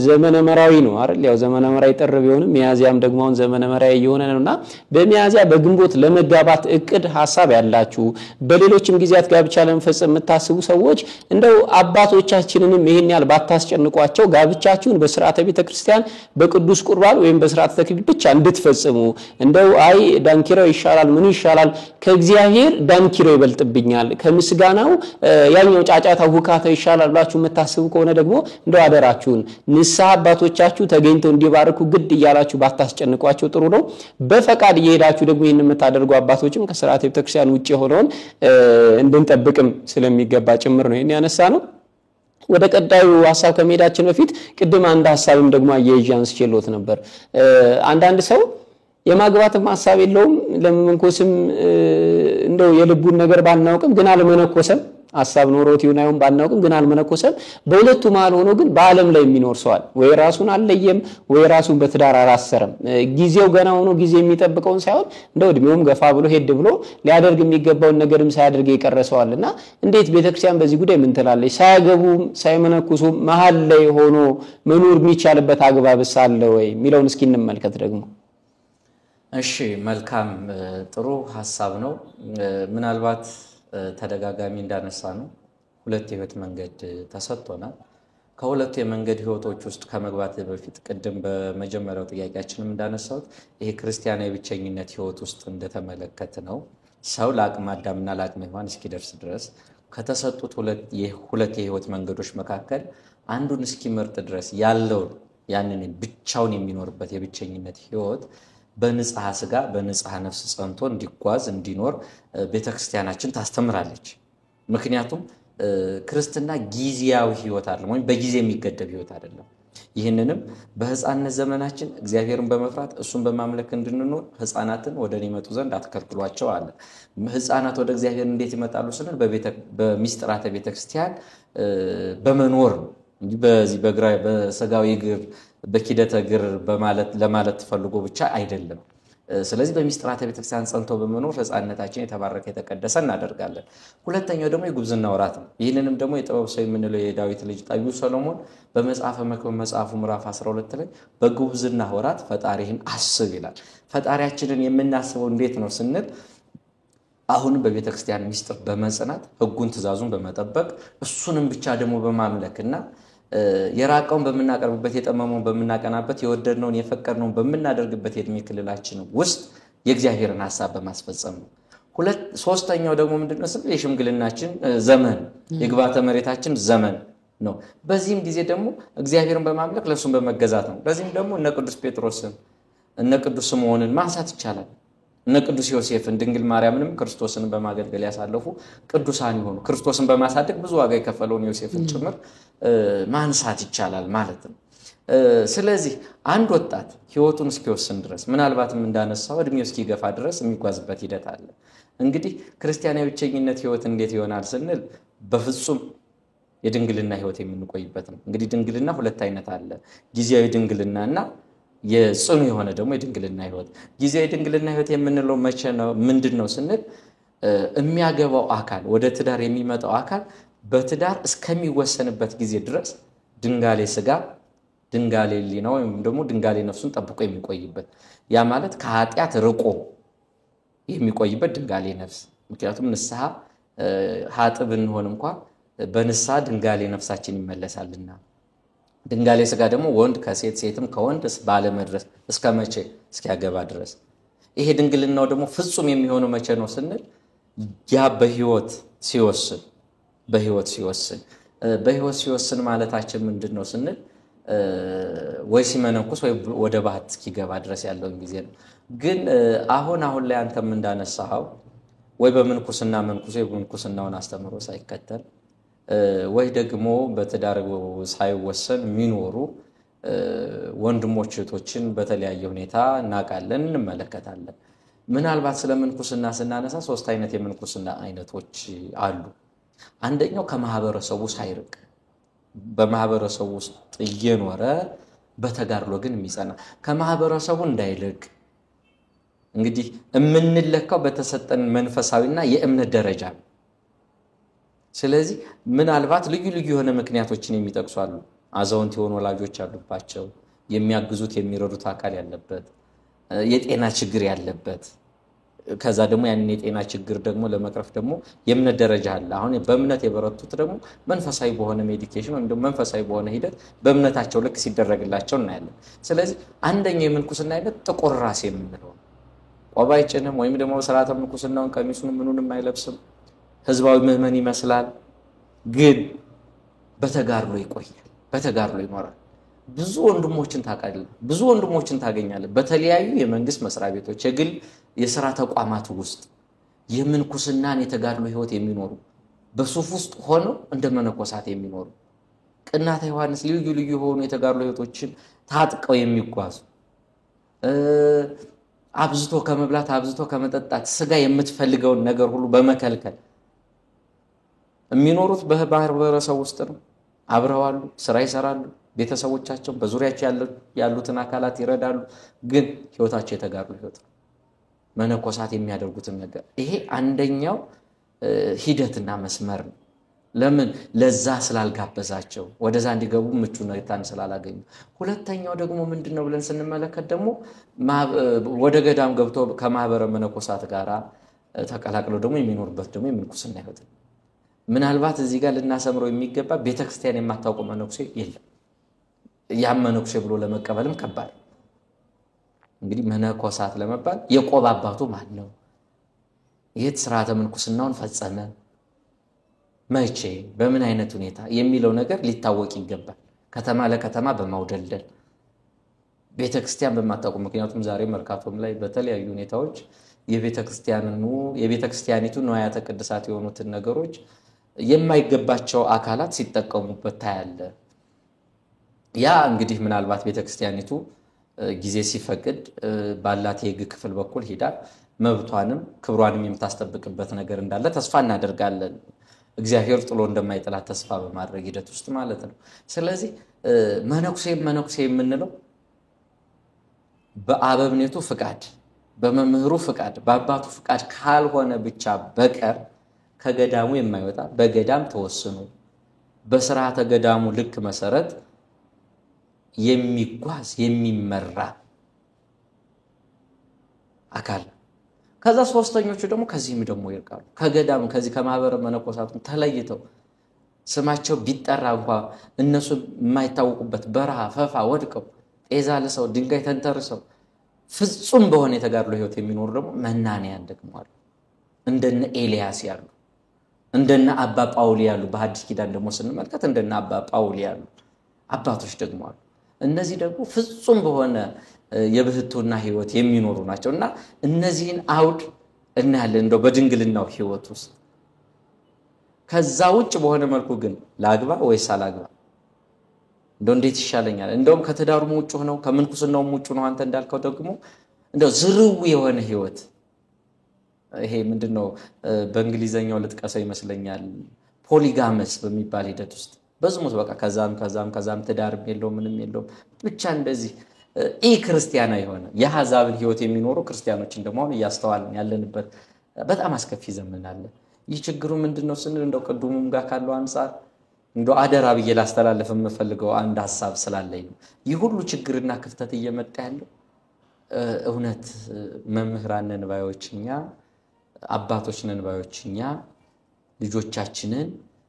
ዘመነ መራዊ ነው አይደል? ያው ዘመነ መራዊ ጥር ቢሆንም ሚያዝያም ደግሞ አሁን ዘመነ መራዊ እየሆነ ነውና በሚያዝያ በግንቦት ለመጋባት እቅድ ሐሳብ ያላችሁ በሌሎችም ጊዜያት ጋብቻ ለመፈጸም የምታስቡ ሰዎች እንደው አባቶቻችንንም ይሄን ያህል ባታስጨንቋቸው ጋብቻችሁን በሥርዓተ ቤተክርስቲያን በቅዱስ ቁርባን ወይም በሥርዓተ ተክሊል ብቻ እንድትፈጽሙ እንደው አይ ዳንኪራው ይሻላል ምን ይሻላል ከእግዚአብሔር ዳንኪራው ይበልጥብኛል ከምስጋናው ያኛው ጫጫታ ሁካታው ይሻላል ብላችሁ የምታስቡ ከሆነ ደግሞ እንደው አደራችሁን ንስሐ አባቶቻችሁ ተገኝተው እንዲባርኩ ግድ እያላችሁ ባታስጨንቋቸው ጥሩ ነው። በፈቃድ እየሄዳችሁ ደግሞ ይሄን የምታደርጉ አባቶችም ከሥርዓተ ቤተክርስቲያን ውጪ ሆነውን እንድንጠብቅም ስለሚገባ ጭምር ነው ይሄን ያነሳነው። ወደ ቀጣዩ ሐሳብ ከመሄዳችን በፊት ቅድም አንድ ሐሳብም ደግሞ አያይዣንስ ችሎት ነበር። አንዳንድ ሰው የማግባትም ሐሳብ የለውም ለመንኮስም እንደው የልቡን ነገር ባናውቅም ግን አልመነኮሰም ሐሳብ ኖሮት ይሁን ባናውቅም ግን አልመነኮሰም በሁለቱ መሃል ሆኖ ግን በዓለም ላይ የሚኖር ሰዋል ወይ ራሱን አለየም ወይ ራሱን በትዳር አራሰረም ጊዜው ገና ሆኖ ጊዜ የሚጠብቀውን ሳይሆን እንደው እድሜውም ገፋ ብሎ ሄድ ብሎ ሊያደርግ የሚገባውን ነገርም ሳያደርግ ይቀርሰዋልና እንዴት ቤተክርስቲያን በዚህ ጉዳይ ምን ትላለች? ሳያገቡም ሳይመነኩሱ መሃል ላይ ሆኖ መኖር የሚቻልበት አግባብስ አለ ወይ የሚለውን እስኪ እንመልከት ደግሞ። እሺ መልካም ጥሩ ሐሳብ ነው። ምናልባት ተደጋጋሚ እንዳነሳ ነው ሁለት የህይወት መንገድ ተሰጥቶናል። ከሁለቱ የመንገድ ህይወቶች ውስጥ ከመግባት በፊት ቅድም በመጀመሪያው ጥያቄያችንም እንዳነሳሁት ይሄ ክርስቲያናዊ ብቸኝነት ህይወት ውስጥ እንደተመለከተ ነው ሰው ለአቅመ አዳምና ለአቅመ ሔዋን እስኪደርስ ድረስ ከተሰጡት ሁለት የህይወት መንገዶች መካከል አንዱን እስኪመርጥ ድረስ ያለው ያንን ብቻውን የሚኖርበት የብቸኝነት ህይወት በንጽሐ ሥጋ በንጽሐ ነፍስ ጸንቶ እንዲጓዝ እንዲኖር ቤተክርስቲያናችን ታስተምራለች። ምክንያቱም ክርስትና ጊዜያዊ ህይወት አይደለም ወይ በጊዜ የሚገደብ ህይወት አይደለም። ይህንንም በህፃንነት ዘመናችን እግዚአብሔርን በመፍራት እሱን በማምለክ እንድንኖር ህፃናትን ወደኔ ይመጡ ዘንድ አትከልክሏቸው አለ። ህፃናት ወደ እግዚአብሔር እንዴት ይመጣሉ ስንል በሚስጥራተ ቤተክርስቲያን በመኖር እንጂ በዚህ በስጋዊ እግር በኪደተ እግር ለማለት ፈልጎ ብቻ አይደለም። ስለዚህ በሚስጥራተ ቤተክርስቲያን ጸንቶ በመኖር ህፃንነታችን የተባረከ የተቀደሰ እናደርጋለን። ሁለተኛው ደግሞ የጉብዝና ወራት ነው። ይህንንም ደግሞ የጥበብ ሰው የምንለው የዳዊት ልጅ ጠቢቡ ሰሎሞን በመጽሐፈ መክብብ መጽሐፉ ምዕራፍ 12 ላይ በጉብዝና ወራት ፈጣሪህን አስብ ይላል። ፈጣሪያችንን የምናስበው እንዴት ነው ስንል አሁንም በቤተክርስቲያን ሚስጥር በመጽናት ህጉን ትእዛዙን በመጠበቅ እሱንም ብቻ ደግሞ በማምለክና የራቀውን በመናቀርብበት የጠመመውን በመናቀናበት የወደድነውን የፈቀድነውን በመናደርግበት የእድሜ ክልላችን ውስጥ የእግዚአብሔርን ሐሳብ በማስፈጸም ነው። ሶስተኛው ደግሞ ምንድነው ስንል የሽምግልናችን ዘመን የግባተ መሬታችን ዘመን ነው። በዚህም ጊዜ ደግሞ እግዚአብሔርን በማምለክ ለሱም በመገዛት ነው። በዚህም ደግሞ እነ ቅዱስ ጴጥሮስን እነ ቅዱስ ስምዖንን ማንሳት ይቻላል። እነ ቅዱስ ዮሴፍን ድንግል ማርያምንም ክርስቶስን በማገልገል ያሳለፉ ቅዱሳን ይሆኑ ክርስቶስን በማሳደግ ብዙ ዋጋ የከፈለውን ዮሴፍን ጭምር ማንሳት ይቻላል ማለት ነው። ስለዚህ አንድ ወጣት ህይወቱን እስኪወስን ድረስ ምናልባትም እንዳነሳው እድሜው እስኪገፋ ድረስ የሚጓዝበት ሂደት አለ። እንግዲህ ክርስቲያናዊ ብቸኝነት ህይወት እንዴት ይሆናል ስንል በፍጹም የድንግልና ህይወት የምንቆይበት ነው። እንግዲህ ድንግልና ሁለት አይነት አለ። ጊዜያዊ ድንግልናና የጽኑ የሆነ ደግሞ የድንግልና ህይወት። ጊዜያዊ ድንግልና ህይወት የምንለው መቼ ነው ምንድነው ስንል የሚያገባው አካል ወደ ትዳር የሚመጣው አካል በትዳር እስከሚወሰንበት ጊዜ ድረስ ድንጋሌ ሥጋ ድንጋሌ ሊናው ወይም ደግሞ ድንጋሌ ነፍሱን ጠብቆ የሚቆይበት ያ ማለት ከኃጢያት ርቆ የሚቆይበት ድንጋሌ ነፍስ። ምክንያቱም ንስሐ ኃጥእ ብንሆን እንኳን በንስሐ ድንጋሌ ነፍሳችን ይመለሳልና። ድንጋሌ ስጋ ደግሞ ወንድ ከሴት ሴትም ከወንድ ባለመድረስ እስከ መቼ? እስኪያገባ ድረስ። ይሄ ድንግልናው ደግሞ ፍጹም የሚሆነው መቼ ነው ስንል ያ በህይወት ሲወስን ማለታችን ምንድነው ስንል ወይ ሲመነኩስ ወይ ወደ ባህት እስኪገባ ድረስ ያለውን ጊዜ ነው። ግን አሁን ላይ አንተም እንዳነሳው ወይ በምንኩስና መንኩሶ የምንኩስናውን አስተምሮ ሳይከተል ወይ ደግሞ በትዳር ሳይወሰን የሚኖሩ ወንድሞች እህቶችን በተለያየ ሁኔታ እናውቃለን፣ እንመለከታለን። ምናልባት ስለ ምንኩስና ስናነሳ 3 አይነት የምንኩስና አይነቶች አሉ። አንደኛው ከማህበረሰቡ ሳይርቅ በማህበረሰቡ ውስጥ እየኖረ በተጋድሎ ግን የሚጸና ከማህበረሰቡ እንዳይልቅ። እንግዲህ የምንለካው በተሰጠን መንፈሳዊና የእምነት ደረጃ ነው። ስለዚህ ምናልባት ልዩ የሆነ ምክንያቶችን የሚጠቅሱ አሉ። አዛውንት የሆኑ ወላጆች ያሉባቸው፣ የሚያግዙት የሚረዱት አካል ያለበት፣ የጤና ችግር ያለበት፣ ከዛ ደግሞ ያንን የጤና ችግር ደግሞ ለመቅረፍ ደግሞ የእምነት ደረጃ አለ። አሁን በእምነት የበረቱት ደግሞ መንፈሳዊ በሆነ ሜዲኬሽን ወይም ደግሞ መንፈሳዊ በሆነ ሂደት በእምነታቸው ልክ ሲደረግላቸው እናያለን። ስለዚህ አንደኛው የምንኩስና አይነት ጥቁር ራስ የምንለው ቆብ አይጭንም ወይም ደግሞ ስርዓተ ምንኩስናውን ቀሚሱን ምኑንም አይለብስም፣ ህዝባዊ ምዕመን ይመስላል፣ ግን በተጋድሎ ይቆያል፣ በተጋድሎ ይኖራል። ብዙ ወንድሞችን ታገኛለህ በተለያዩ የመንግስት መስሪያ ቤቶች፣ የግል የሥራ ተቋማት ውስጥ የምንኩስናን የተጋድሎ ህይወት የሚኖሩ በሱፍ ውስጥ ሆነው እንደ መነኮሳት የሚኖሩ ቅናተ ዮሐንስ ልዩ ሆኑ የተጋድሎ ህይወቶችን ታጥቀው የሚጓዙ አብዝቶ ከመብላት አብዝቶ ከመጠጣት ስጋ የምትፈልገውን ነገር ሁሉ በመከልከል የሚኖሩት በማህበረሰብ ውስጥ ነው። አብረዋሉ፣ ስራ ይሰራሉ፣ ቤተሰቦቻቸው በዙሪያቸው ያሉትን አካላት ይረዳሉ። ግን ህይወታቸው የተጋድሎ ህይወት ነው። መነኮሳት የሚያደርጉትን ነገር ይሄ አንደኛው ሂደትና መስመር ነው። ለምን? ለዛ ስላልጋበዛቸው ወደዛ እንዲገቡ ምቹ ሁኔታን ስላላገኙ። ሁለተኛው ደግሞ ምንድነው ብለን ስንመለከት ደግሞ ወደ ገዳም ገብቶ ከማህበረ መነኮሳት ጋራ ተቀላቅለው ደግሞ የሚኖርበት ደግሞ የምንኩስና ህይወት ነው። ምናልባት እዚህ ጋር ልናሰምረው የሚገባ ቤተክርስቲያን የማታውቀው መነኩሴ የለም። ያ መነኩሴ ብሎ ለመቀበልም ከባድ። እንግዲህ መነኮሳት ለመባል የቆብ አባቱ ማን ነው? የት ስርዓተ ምንኩስናውን ፈጸመ? መቼ? በምን አይነት ሁኔታ የሚለው ነገር ሊታወቅ ይገባል። ከተማ ለከተማ በማውደልደል ቤተክርስቲያን በማታውቁ። ምክንያቱም ዛሬ መርካቶም ላይ በተለያዩ ሁኔታዎች የቤተክርስቲያኒቱ ንዋያተ ቅድሳት የሆኑትን ነገሮች የማይገባቸው አካላት ሲጠቀሙበት ታያለ። ያ እንግዲህ ምናልባት ቤተክርስቲያኒቱ ጊዜ ሲፈቅድ ባላት የሕግ ክፍል በኩል ሄዳ መብቷንም ክብሯንም የምታስጠብቅበት ነገር እንዳለ ተስፋ እናደርጋለን። እግዚአብሔር ጥሎ እንደማይጥላት ተስፋ በማድረግ ሂደት ውስጥ ማለት ነው። ስለዚህ መነኩሴ የምንለው በአበብኔቱ ፍቃድ፣ በመምህሩ ፍቃድ፣ በአባቱ ፍቃድ ካልሆነ ብቻ በቀር ከገዳሙ የማይወጣ በገዳም ተወስኖ በስርዓተ ገዳሙ ልክ መሰረት የሚጓዝ የሚመራ አካል። ከዛ ሶስተኞቹ ደግሞ ከዚህም ደግሞ ይርቃሉ። ከገዳም ከዚህ ከማህበረ መነኮሳቱ ተለይተው ስማቸው ቢጠራ እንኳን እነሱ የማይታወቁበት በረሃ ፈፋ ወድቀው ጤዛ ለሰው ድንጋይ ተንተርሰው ፍጹም በሆነ የተጋድሎ ህይወት የሚኖሩ ደግሞ መናንያን ደግሞ አሉ። እንደነ ኤልያስ ያሉ፣ እንደነ አባ ጳውሊ ያሉ። በሐዲስ ኪዳን ደግሞ ስንመለከት እንደነ አባ ጳውሊ ያሉ አባቶች ደግሞ አሉ። እነዚህ ደግሞ ፍጹም በሆነ የብህቱና ህይወት የሚኖሩ ናቸውና እነዚህን አውድ እናያለን እንደው በድንግልናው ህይወት ውስጥ። ከዛ ውጭ በሆነ መልኩ ግን ላግባ ወይስ አላግባ እንደው እንዴት ይሻለኛል? እንደውም ከተዳሩም ውጭ ሆነው ከምንኩስናውም ውጭ ነው አንተ እንዳልከው ደግሞ እንደው ዝርው የሆነ ህይወት። ይሄ ምንድነው በእንግሊዘኛው ልጥቀሰው ይመስለኛል ፖሊጋመስ በሚባል ሂደት ውስጥ በዝሙት በቃ ከዛም ትዳርም የለው ምንም የለው ብቻ እንደዚህ ክርስቲያና የሆነ የአሕዛብን ህይወት የሚኖሩ ክርስቲያኖችን ደግሞ አሁን እያስተዋልን ያለንበት በጣም አስከፊ ዘመን አለ። ይህ ችግሩ ምንድነው ስንል እንደው ቅዱሙም ጋር ካለው አንፃር እንደው አደራ ብዬ ላስተላልፍ የምፈልገው አንድ ሐሳብ ስላለኝ ነው። ይህ ሁሉ ችግርና ክፍተት እየመጣ ያለው እውነት መምህራን ነን ባዮችኛ አባቶች ነን ባዮችኛ ልጆቻችንን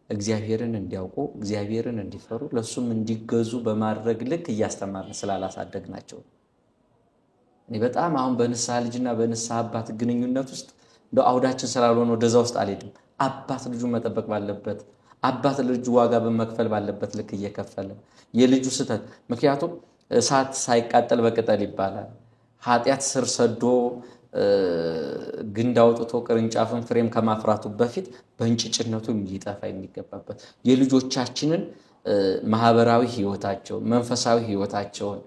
እግዚአብሔርን እንዲያውቁ እግዚአብሔርን እንዲፈሩ ለሱም እንዲገዙ በማድረግ ልክ እያስተማርን ስላላሳደግናቸው እኔ በጣም አሁን በንስሐ ልጅና በንስሐ አባት ግንኙነት ውስጥ እንደው አውዳችን ስላልሆነ ወደዛ ውስጥ አልሄድም አባት ልጁን መጠበቅ ባለበት አባት ልጁ ዋጋ በመክፈል ባለበት ልክ እየከፈለ የልጁ ስተት ምክንያቱም እሳት ሳይቃጠል በቅጠል ይባላል ኃጢያት ስር ሰዶ ግንድ አውጥቶ ቅርንጫፍን ፍሬም ከማፍራቱ በፊት በእንጭጭነቱ የሚጠፋ የሚገባበት የልጆቻችንን ማህበራዊ ህይወታቸው መንፈሳዊ ህይወታቸውን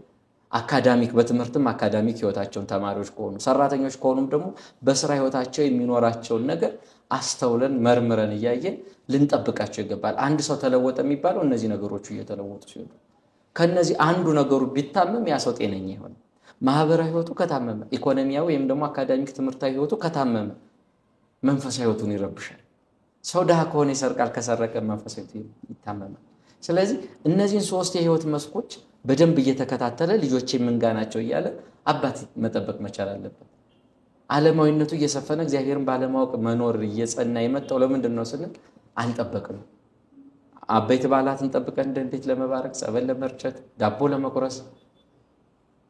አካዳሚክ በትምህርትም አካዳሚክ ህይወታቸውን ተማሪዎች ከሆኑ ሰራተኞች ከሆኑም ደግሞ በስራ ህይወታቸው የሚኖራቸው ነገር አስተውለን መርምረን ያያየን ልንጠብቃቸው ይገባል አንድ ሰው ተለወጠ የሚባለው እነዚህ ነገሮች እየተለወጡ ሲሆኑ ከነዚህ አንዱ ነገሩ ቢታመም ያ ሰው ጤነኛ ይሆናል ማህበራዊ ህይወቱ ከታመመ ኢኮኖሚያዊ ወይም ደግሞ አካዳሚክ ትምህርታዊ ህይወቱ ከታመመ መንፈሳዊ ህይወቱን ይረብሻል ሰው ደሃ ከሆነ ይሰርቃል ከሰረቀ መንፈሳዊ ህይወቱ ይታመማል ስለዚህ እነዚህን ሶስት የህይወት መስኮች በደንብ እየተከታተለ ልጆቼ ምንጋናቸው ይያለ አባት መጠበቅ መቻል አለበት ዓለማዊነቱ እየሰፈነ እግዚአብሔርን ባለማወቅ መኖር እየጸና የመጣው ለምንድን ነው ስንል አልጠበቅም አበይት ባላትን ጠብቀን እንዴት ለመባረክ ጸበል ለመርጨት ዳቦ ለመቁረስ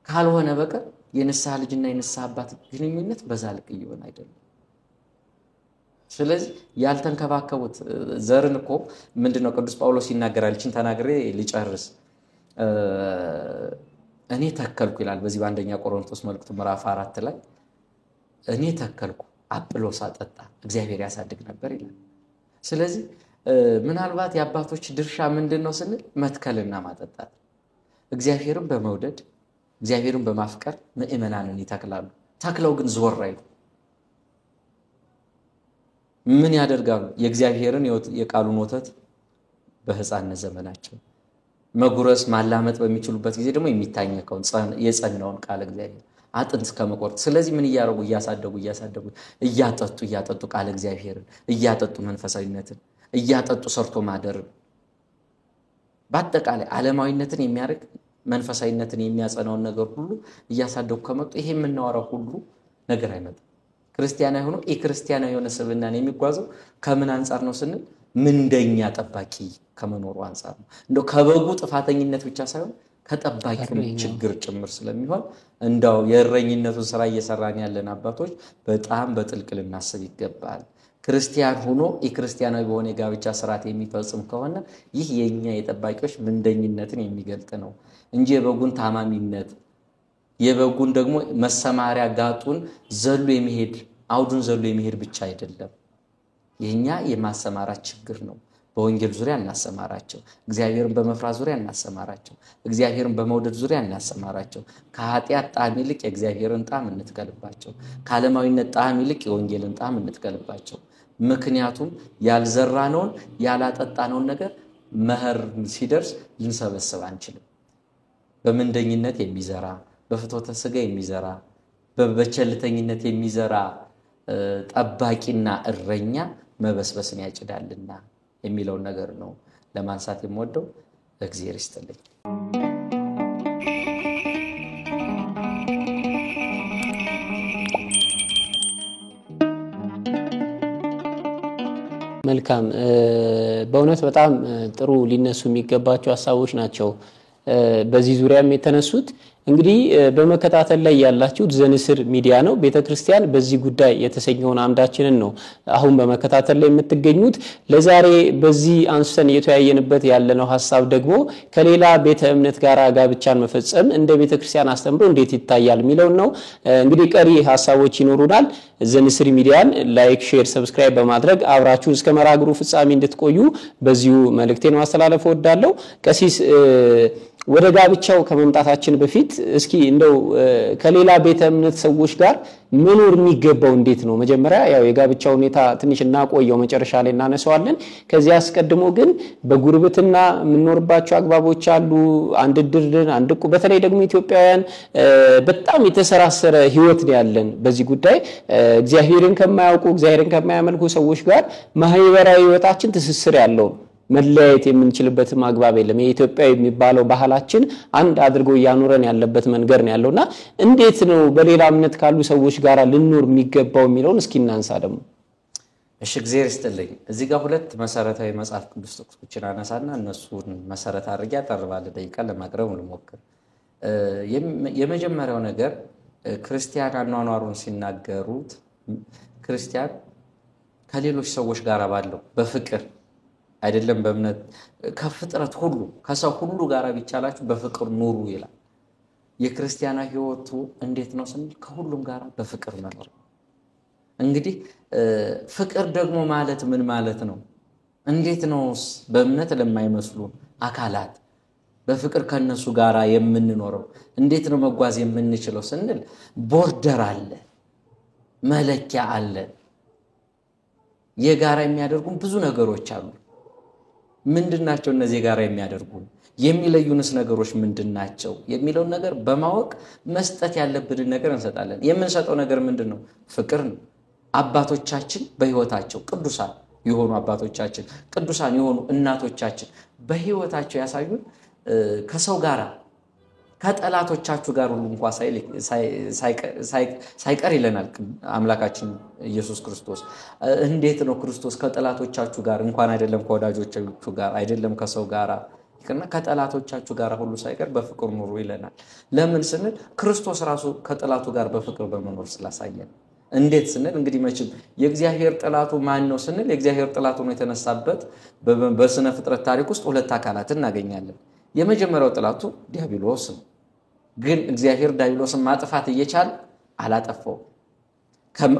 ካልሆነ በቀር የንስሐ ልጅና የንስሐ አባት ግንኙነት በዛ ልክ ይሆን አይደለም ስለዚህ ያልተንከባከቡት ዘርን እኮ ምንድነው ቅዱስ ጳውሎስ ይናገራል እቺን ተናግሬ ሊጨርስ እኔ ተከልኩ ይላል በዚህ በአንደኛ ቆሮንቶስ መልእክቱ ምዕራፍ 4 ላይ እኔ ተከልኩ አጵሎስ አጠጣ እግዚአብሔር ያሳድግ ነበር ይላል ስለዚህ ምናልባት የአባቶች ድርሻ ምንድነው ስንል መትከልና ማጠጣት እግዚአብሔርን በመውደድ እግዚአብሔርን በማፍቀር ምእመናንን ይተክላሉ ተክለው ግን ዞር አይሉ ምን ያደርጋሉ የእግዚአብሔርን የቃሉን ወተት በህፃንነት ዘመናቸው መጉረስ ማላመጥ በሚችሉበት ጊዜ ደግሞ የሚታኘከው የጸናውን ቃል እግዚአብሔር አጥንት ከመቆርጥ ስለዚህ ምን ያያረጉ እያሳደጉ እያጠጡ ቃል እግዚአብሔርን እያጠጡ መንፈሳዊነትን እያጠጡ ሰርቶ ማደር በአጠቃላይ ዓለማዊነትን የሚያርቅ መንፈሳዊነትን የሚያጸናው ነገር ሁሉ እያሳደጉ ከመጡ ይሄ የምናወራው ሁሉ ነገር አይመጣም ክርስቲያና ሆኖ ክርስቲያና የሆነ ስብናን የሚጓዘው ከምን አንፃር ነው ስንል ምንደኛ ጠባቂ ከመኖሩ አንፃር ነው እንደው ከበጉ ጥፋተኝነት ብቻ ሳይሆን ከጠባቂው ችግር ጭምር ስለሚሆን እንዳው የእረኝነቱን ስራ እየሰራን ያለን አባቶች በጣም በጥልቅ ልናስብ ይገባል ክርስቲያን ሆኖ ክርስቲያናዊ በሆነ ጋብቻ ስርዓት የሚፈጽም ከሆነ ይህ የኛ የጠባቂዎች ምንደኝነትን የሚገልጥ ነው እንጂ የበጉን ታማሚነት የበጉን ደግሞ መሰማሪያ ጋጡን ዘሎ የሚሄድ አውዱን ዘሎ የሚሄድ ብቻ አይደለም የኛ የማሰማራት ችግር ነው በወንጌል ዙሪያ እናሰማራቸው እግዚአብሔርን በመፍራት ዙሪያ እናሰማራቸው እግዚአብሔርን በመውደድ ዙሪያ እናሰማራቸው ከኃጢያት ጣዕም ይልቅ የእግዚአብሔርን ጣዕም እንትከልባቸው ከዓለማዊነት ጣዕም ይልቅ የወንጌልን ጣዕም እንትከልባቸው ምክንያቱም ያልዘራነውን ያላጠጣነውን ነገር መኸር ሲደርስ ልንሰበስብ አንችልም በምንደኝነት የሚዘራ በፍትወተ ሥጋ የሚዘራ በቸልተኝነት የሚዘራ ጠባቂና እረኛ መበስበስን ያጭዳልና የሚለው ነገር ነው ለማንሳት የምወደው እግዚአብሔር ይስጥልኝ መልካም በእውነት በጣም ጥሩ ሊነሱ የሚገባቸው ሐሳቦች ናቸው በዚህ ዙሪያም የተነሱት እንግዲህ በመከታተል ላይ ያላችሁት ዘንስር ሚዲያ ነው ቤተክርስቲያን በዚህ ጉዳይ የተሰኘውን አምዳችንን ነው አሁን በመከታተል ላይ የምትገኙት ለዛሬ በዚህ አንስተን እየተያየንበት ያለነው ሐሳብ ደግሞ ከሌላ ቤተ እምነት ጋር ጋብቻን መፈጸም እንደ ቤተክርስቲያን አስተምሮ እንዴት ይታያል የሚለው ነው እንግዲህ ቀሪ ሐሳቦች ይኖሩናል ዘንስር ሚዲያን ላይክ ሼር ሰብስክራይብ በማድረግ አብራችሁ እስከ መራግሩ ፍጻሜ እንድትቆዩ በዚሁ መልእክቴን ማስተላለፍ ወዳለው ቀሲስ ወደ ጋብቻው ከመምጣታችን በፊት እስኪ እንደው ከሌላ ቤተ እምነት ሰዎች ጋር መኖር የሚገባው እንዴት ነው መጀመሪያ ያው የጋብቻው ሁኔታ ትንሽ እናቆየው መጨረሻ ላይ እናነሳዋለን ከዚህ አስቀድሞ ግን በጉርብትና ምንኖርባቸው አግባቦች አሉ አንድ ድርን አንድ በተለይ ደግሞ ኢትዮጵያውያን በጣም የተሰራሰረ ህይወት ነው ያለን በዚህ ጉዳይ እግዚአብሔርን ከማያውቁ እግዚአብሔርን ከማያመልኩ ሰዎች ጋር ማህበራዊ ህይወታችን ትስስር ያለው መለያየት የምንችልበት ማግባብ የለም። የኢትዮጵያ የሚባለው ባህላችን አንድ አድርጎ ያኖረን ያለበት መንገር ነው ያለውና እንዴት ነው በሌላ እምነት ካሉ ሰዎች ጋር ልንኖር የሚገባው የሚለውን እስኪ እናንሳ ደግሞ። እሺ እግዚአብሔር ይስጥልኝ። እዚህ ጋር ሁለት መሰረታዊ መጽሐፍ ቅዱስ ጥቅሶችን አነሳና እነሱን መሰረት አድርጌ አጠርባለ ደቂቃ ለማቅረብ ልሞክር። የመጀመሪያው ነገር ክርስቲያን አኗኗሩን ሲናገሩት ክርስቲያን ከሌሎች ሰዎች ጋር ባለው በፍቅር አይደለም በእምነት ከፍጥረት ሁሉ ከሰው ሁሉ ጋር ቢቻላችሁ በፍቅር ኑሩ ይላል። የክርስቲያና ህይወቱ እንዴት ነው ስንል ከሁሉም ጋር በፍቅር መኖር። እንግዲህ ፍቅር ደግሞ ማለት ምን ማለት ነው? እንዴት ነው በእምነት ለማይመስሉ አካላት በፍቅር ከነሱ ጋር የምንኖረው? እንዴት ነው መጓዝ የምንችለው ስንል ቦርደር አለ፣ መለኪያ አለ። የጋራ የሚያደርጉን ብዙ ነገሮች አሉ። ምንድናቸው እነዚህ ጋራ የሚያደርጉን? የሚለዩንስ ነገሮች ምንድናቸው የሚለውን ነገር በማወቅ መስጠት ያለብንን ነገር እንሰጣለን። የምንሰጠው ነገር ምንድነው? ፍቅር ነው። አባቶቻችን በህይወታቸው ቅዱሳን የሆኑ አባቶቻችን ቅዱሳን የሆኑ እናቶቻችን በህይወታቸው ያሳዩን ከሰው ጋራ ከጠላቶቻችሁ ጋር ሁሉ እንኳን ሳይቀር ይለናል አምላካችን ኢየሱስ ክርስቶስ። እንዴት ነው ክርስቶስ ከጠላቶቻችሁ ጋር እንኳን አይደለም ከወዳጆቻችሁ ጋር አይደለም ከሰው ጋራ ከጠላቶቻችሁ ጋር ሁሉ ሳይቀር በፍቅር ኑሩ ይለናል። ለምን ስንል ክርስቶስ ራሱ ከጠላቱ ጋር በፍቅር በመኖር ስላሳየን። እንዴት ስንል እንግዲህ መቼም የእግዚአብሔር ጠላቱ ማን ነው ስንል የእግዚአብሔር ጠላቱ ነው የተነሳበት በስነ ፍጥረት ታሪክ ውስጥ ሁለት አካላትን እናገኛለን። የመጀመሪያው ጠላቱ ዲያብሎስ ነው። ግን እግዚአብሔር ዲያብሎስን ማጥፋት እየቻለ አላጠፋው።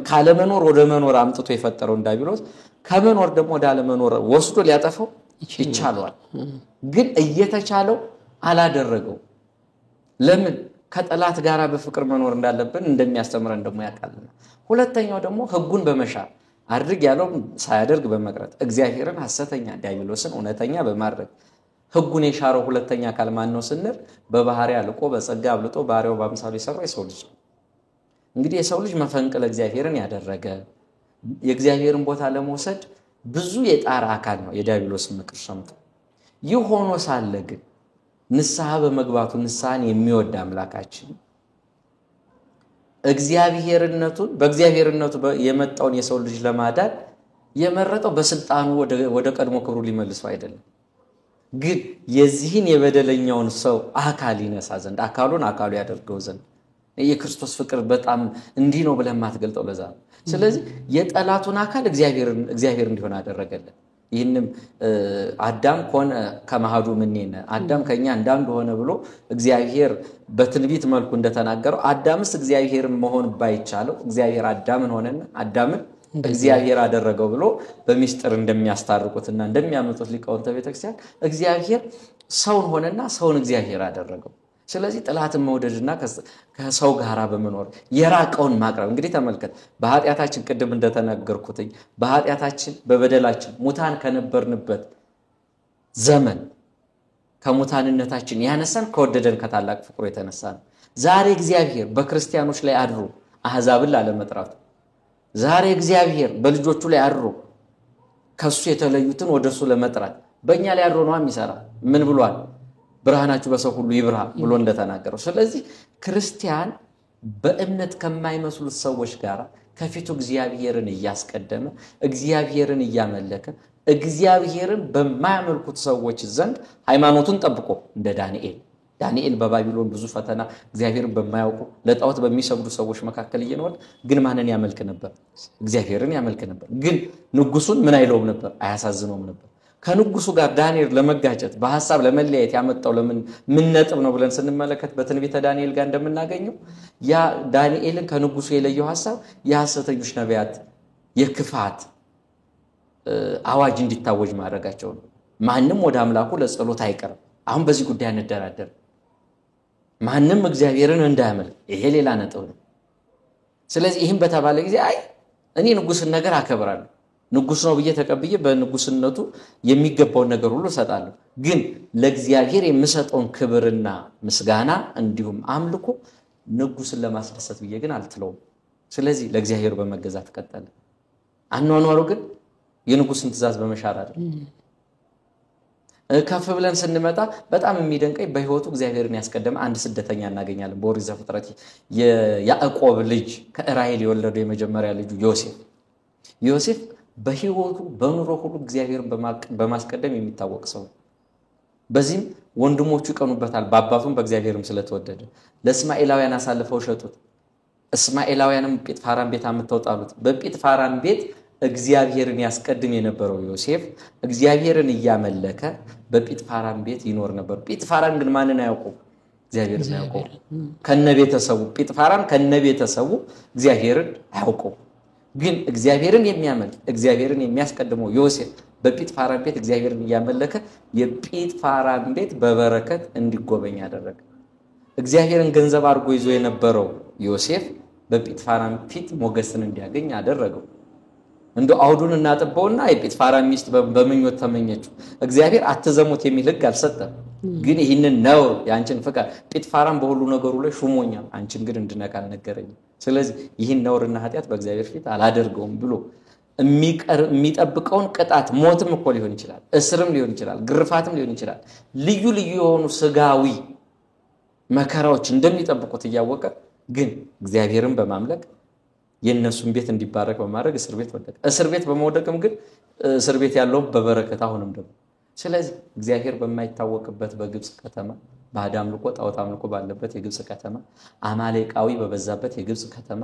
ካለ መኖር ወደ መኖር አምጥቶ የፈጠረው ዲያብሎስ ከመኖር ደግሞ ወደ አለ መኖር ወስዶ ሊያጠፋው ይቻላል። ግን እየተቻለው አላደረገው። ለምን? ከጠላት ጋራ በፍቅር መኖር እንዳለብን እንደሚያስተምረን ደግሞ ያውቃልና። ሁለተኛው ደግሞ ህጉን በመሻር አድርግ ያለው ሳያደርግ በመቅረት እግዚአብሔርን ሐሰተኛ ዲያብሎስን እውነተኛ በማድረግ ህጉን የሻረው ሁለተኛ አካል ማን ነው ስንል በባህሪ አልቆ በጸጋ አብልጦ ባሪያው በአምሳሉ የሰራው የሰው ልጅ ነው። እንግዲህ የሰው ልጅ መፈንቅለ እግዚአብሔርን ያደረገ የእግዚአብሔርን ቦታ ለመውሰድ ብዙ የጣራ አካል ነው የዲያብሎስ ምክር ሰምቶ። ይህ ሆኖ ሳለ ግን ንስሐ በመግባቱ ንስሐን የሚወድ አምላካችን እግዚአብሔርነቱን በእግዚአብሔርነቱ የመጣውን የሰው ልጅ ለማዳን የመረጠው በስልጣኑ ወደ ቀድሞ ክብሩ ሊመልሰው አይደለም። ግን የዚህን የበደለኛውን ሰው አካል ይነሳ ዘንድ አካሉን አካሉ ያደርገው ዘንድ የክርስቶስ ፍቅር በጣም እንዲህ ነው ብለን ማትገልጠው ለዛ። ስለዚህ የጠላቱን አካል እግዚአብሔር እንዲሆን አደረገልን። ይህንም አዳም ሆነ ከመሃዱ ምንኔነ አዳም ከኛ እንዳንዱ ሆነ ብሎ እግዚአብሔር በትንቢት መልኩ እንደተናገረው አዳምስ እግዚአብሔር መሆን ባይቻለው እግዚአብሔር አዳምን ሆነና አዳምን እግዚአብሔር አደረገው ብሎ በሚስጥር እንደሚያስታርቁትና እንደሚያመጡት ሊቃውንተ ቤተክርስቲያን እግዚአብሔር ሰውን ሆነና ሰውን እግዚአብሔር አደረገው። ስለዚህ ጠላትን መውደድና ከሰው ጋራ በመኖር የራቀውን ማቅረብ። እንግዲህ ተመልከት በኃጢያታችን ቅድም እንደተናገርኩት በኃጢያታችን በበደላችን ሙታን ከነበርንበት ዘመን ከሙታንነታችን ያነሳን ከወደደን ከታላቅ ፍቅሩ የተነሳ ነው። ዛሬ እግዚአብሔር በክርስቲያኖች ላይ አድሮ አሕዛብን ላለመጥራቱ ዛሬ እግዚአብሔር በልጆቹ ላይ አድሮ ከሱ የተለዩትን ወደሱ ለመጥራት በእኛ ላይ አድሮ ነው የሚሰራ። ምን ብሏል? ብርሃናችሁ በሰው ሁሉ ይብራ ብሎ እንደተናገረው። ስለዚህ ክርስቲያን በእምነት ከማይመስሉት ሰዎች ጋር ከፊቱ እግዚአብሔርን እያስቀደመ እግዚአብሔርን እያመለከ እግዚአብሔርን በማያመልኩት ሰዎች ዘንድ ሃይማኖቱን ጠብቆ እንደ ዳንኤል በባቢሎን ብዙ ፈተና እግዚአብሔርን በማያውቁ ለጣዖት በሚሰግዱ ሰዎች መካከል እየኖረ ግን ማንን ያመልክ ነበር? እግዚአብሔርን ያመልክ ነበር። ግን ንጉሱን ምን አይለውም ነበር? አያሳዝነውም ነበር። ከንጉሱ ጋር ዳንኤል ለመጋጨት በሐሳብ ለመለያየት ያመጣው ለምን ምን ነጥብ ነው ብለን ስንመለከት በትንቢተ ዳንኤል ጋር እንደምናገኘው ያ ዳንኤልን ከንጉሱ የለየው ሐሳብ የሐሰተኞች ነቢያት የክፋት አዋጅ እንዲታወጅ ማድረጋቸው ነው። ማንንም ወደ አምላኩ ለጸሎት አይቀርም። አሁን በዚህ ጉዳይ እንደራደር ማንንም እግዚአብሔርን እንዳያመልክ ይሄ ሌላ ነጥብ ነው። ስለዚህ ይሄን በተባለ ጊዜ አይ እኔ ንጉስን ነገር አከብራለሁ ንጉስ ነው ብዬ ተቀብዬ በንጉስነቱ የሚገባው ነገር ሁሉ ሰጣለሁ። ግን ለእግዚአብሔር የምሰጠውን ክብርና ምስጋና እንዲሁም አምልኮ ንጉስን ለማስደሰት ብዬ ግን አልተለውም። ስለዚህ ለእግዚአብሔር በመገዛት ተቀጠለ። አኗኗሩ ግን የንጉስን ትእዛዝ በመሻር አይደል። ከፍ ብለን ስንመጣ በጣም የሚደንቀኝ በህይወቱ እግዚአብሔርን ያስቀደመ አንድ ስደተኛ እናገኛለን። በኦሪት ዘፍጥረት የያዕቆብ ልጅ ከራሔል የወለደው የመጀመሪያ ልጁ ዮሴፍ በህይወቱ በኑሮ ሁሉ እግዚአብሔርን በማስቀደም የሚታወቅ ሰው። በዚህም ወንድሞቹ ይቀኑበታል፣ በአባቱም በእግዚአብሔርም ስለተወደደ። ለእስማኤላውያን አሳልፈው ሸጡት። እስማኤላውያንም ጲጥፋራን ቤት አምጥተው ጣሉት። በጲጥፋራን ቤት እግዚአብሔርን ያስቀድም የነበረው ዮሴፍ እግዚአብሔርን እያመለከ በጲጥፋራን ቤት ይኖር ነበር። ጲጥፋራን ግን ማንን አያውቁም? እግዚአብሔርን አያውቁም። ከነቤተሰቡ ጲጥፋራን ከነቤተሰቡ እግዚአብሔርን አያውቁም። ግን እግዚአብሔርን የሚያመልክ እግዚአብሔርን የሚያስቀድመው ዮሴፍ በጲጥፋራን ቤት እግዚአብሔርን እያመለከ የጲጥፋራን ቤት በበረከት እንዲጎበኝ ያደረገ። እግዚአብሔርን ገንዘብ አድርጎ ይዞ የነበረው ዮሴፍ በጲጥፋራን ፊት ሞገስን እንዲያገኝ አደረገው። እንደው አውዱን እናጥበውና የጲጥፋራን ሚስት በመኞት ተመኘችው። እግዚአብሔር አትዘሙት የሚል ሕግ አልሰጠም። ግን ይህንን ነው ያንቺን ፍቃድ ጲጥፋራን በሁሉ ነገሩ ላይ ሹሞኛል፣ አንቺን ግን እንድነቃ አልነገረኝም። ስለዚህ ይህን ነውርና ኃጢአት በእግዚአብሔር ፊት አላደርገውም ብሎ የሚጠብቀውን ቅጣት ሞትም እኮ ሊሆን ይችላል፣ እስርም ሊሆን ይችላል፣ ግርፋትም ሊሆን ይችላል። ልዩ ልዩ የሆኑ ስጋዊ መከራዎች እንደሚጠብቁት እያወቀ ግን እግዚአብሔርን በማምለክ የነሱን ቤት እንዲባረክ በማድረግ እስር ቤት ወደቀ። እስር ቤት በመውደቅም ግን እስር ቤት ያለው በበረከት አሁንም ደግሞ። ስለዚህ እግዚአብሔር በማይታወቅበት በግብጽ ከተማ ባዕድ አምልኮ ጣዖት አምልኮ ባለበት የግብጽ ከተማ አማሌቃዊ በበዛበት የግብጽ ከተማ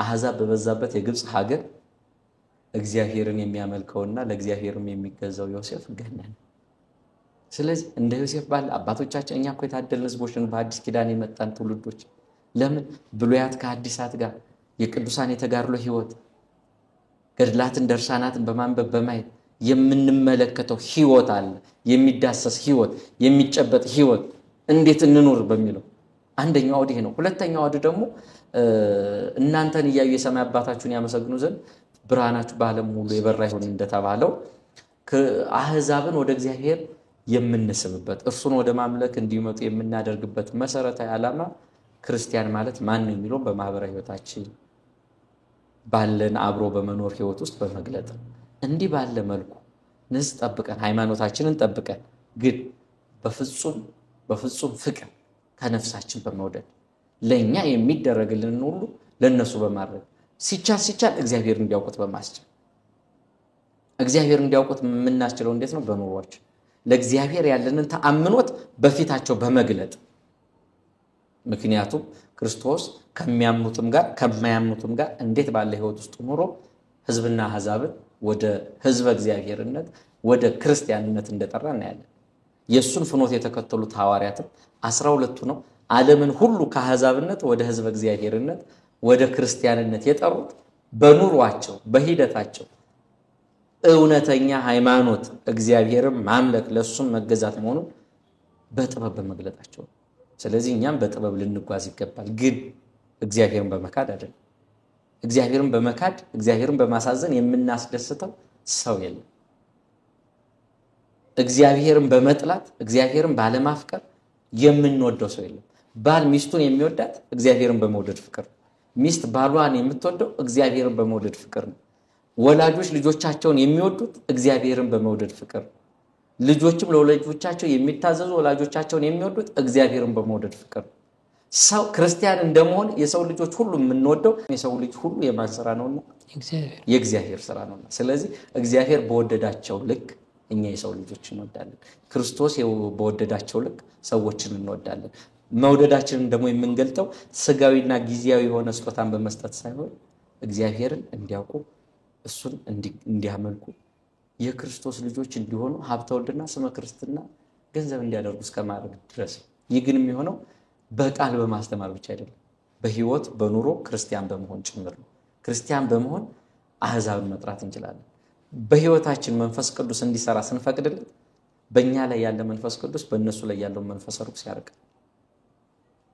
አሕዛብ በበዛበት የግብጽ ሀገር እግዚአብሔርን የሚያመልከውና ለእግዚአብሔርም የሚገዛው ዮሴፍ ገነነ። ስለዚህ እንደ ዮሴፍ ባለ አባቶቻችን እኛ እኮ የታደልን ሕዝቦች ነን፣ በአዲስ ኪዳን የመጣን ትውልዶች። ለምን ብሉያት ከሐዲሳት ጋር የቅዱሳን የተጋድሎ ህይወት ገድላትን ደርሳናትን በማንበብ በማየት የምንመለከተው ህይወት አለ። የሚዳሰስ ህይወት፣ የሚጨበጥ ህይወት እንዴት እንኖር በሚለው አንደኛው አውድ ይሄ ነው። ሁለተኛው አውድ ደግሞ እናንተን እያዩ የሰማይ አባታችሁን ያመሰግኑ ዘንድ ብርሃናችሁ በዓለም ሁሉ የበራ ይሁን እንደተባለው አሕዛብን ወደ እግዚአብሔር የምንስብበት እርሱን ወደ ማምለክ እንዲመጡ የምናደርግበት መሰረታዊ ዓላማ ክርስቲያን ማለት ማን ነው የሚለው በማህበራዊ ህይወታችን ባለን አብሮ በመኖር ህይወት ውስጥ በመግለጥ እንዲህ ባለ መልኩ ንጽ ጠብቀን ሃይማኖታችንን ጠብቀን ግን በፍጹም ፍቅር ከነፍሳችን በመውደድ ለኛ የሚደረግልን ሁሉ ለነሱ በማድረግ ሲቻል እግዚአብሔር እንዲያውቁት በማስቻል እግዚአብሔር እንዲያውቁት የምናስችለው እንዴት ነው? በኑሯችን ለእግዚአብሔር ያለንን ተአምኖት በፊታቸው በመግለጥ። ምክንያቱም ክርስቶስ ከሚያምኑትም ጋር ከማያምኑትም ጋር እንዴት ባለ ህይወት ውስጥ ኖሮ ህዝብና አሕዛብን ወደ ህዝበ እግዚአብሔርነት ወደ ክርስቲያንነት እንደጠራ እናያለን። የሱን ፍኖት የተከተሉት ሐዋርያትም 12ቱ ነው ዓለምን ሁሉ ከአሕዛብነት ወደ ህዝበ እግዚአብሔርነት ወደ ክርስቲያንነት የጠሩት በኑሯቸው በሂደታቸው እውነተኛ ሃይማኖት እግዚአብሔርን ማምለክ ለሱም መገዛት መሆኑን በጥበብ በመግለጣቸው። ስለዚህ እኛም በጥበብ ልንጓዝ ይገባል። ግን እግዚአብሔርን በመካድ አይደለም። እግዚአብሔርን በመካድ እግዚአብሔርን በማሳዘን የምናስደስተው ሰው የለም። እግዚአብሔርን በመጥላት እግዚአብሔርን ባለማፍቀር የምንወደው ሰው የለም። ባል ሚስቱን የሚወዳት እግዚአብሔርን በመውደድ ፍቅር፣ ሚስት ባሏን የምትወደው እግዚአብሔርን በመውደድ ፍቅር ነው። ወላጆች ልጆቻቸውን የሚወዱት እግዚአብሔርን በመውደድ ፍቅር፣ ልጆችም ለወላጆቻቸው የሚታዘዙ ወላጆቻቸውን የሚወዱት እግዚአብሔርን በመውደድ ፍቅር። ሰው ክርስቲያን እንደመሆን የሰው ልጆች ሁሉ የምንወደው የሰው ልጅ ሁሉ የማን ስራ ነውና? የእግዚአብሔር ስራ ነውና። ስለዚህ እግዚአብሔር በወደዳቸው ልክ እኛ የሰው ልጆች እንወዳለን። ክርስቶስ በወደዳቸው ልክ ሰዎችን እንወዳለን። መውደዳችንን ደግሞ የምንገልጠው ስጋዊና ጊዜያዊ የሆነ ስጦታን በመስጠት ሳይሆን እግዚአብሔርን እንዲያውቁ እሱን እንዲያመልኩ የክርስቶስ ልጆች እንዲሆኑ ሀብተ ወልድና ስመ ክርስትና ገንዘብ እንዲያደርጉ እስከማድረግ ድረስ። ይህ ግን የሚሆነው በቃል በማስተማር ብቻ አይደለም፣ በህይወት በኑሮ ክርስቲያን በመሆን ጭምር ነው። ክርስቲያን በመሆን አሕዛብን መጥራት እንችላለን። በህይወታችን መንፈስ ቅዱስ እንዲሰራ ስንፈቅድለት በእኛ ላይ ያለ መንፈስ ቅዱስ በእነሱ ላይ ያለው መንፈስ ርኩስ ያርቃል።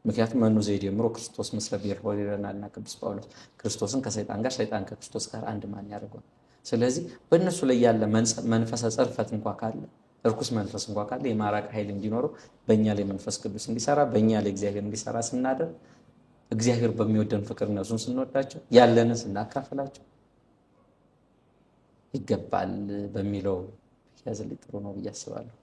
ምክንያቱም መኑ ዘይደምሮ ክርስቶስ ምስለ ብሔርሆ ይለናልና ቅዱስ ጳውሎስ ክርስቶስን ከሰይጣን ጋር ሰይጣን ከክርስቶስ ጋር አንድ ማን ያደርገዋል? ስለዚህ በእነሱ ላይ ያለ መንፈስ ጽርፈት እንኳን ካለ ርኩስ መንፈስ እንኳን ካለ የማራቅ ኃይል እንዲኖረው በእኛ ላይ መንፈስ ቅዱስ እንዲሰራ በእኛ ላይ እግዚአብሔር እንዲሰራ ስናደርግ እግዚአብሔር በሚወደን ፍቅር እነሱን ስንወዳቸው ያለንን ስናካፍላቸው ይገባል በሚለው ያዝልኝ ጥሩ ነው ብዬ አስባለሁ።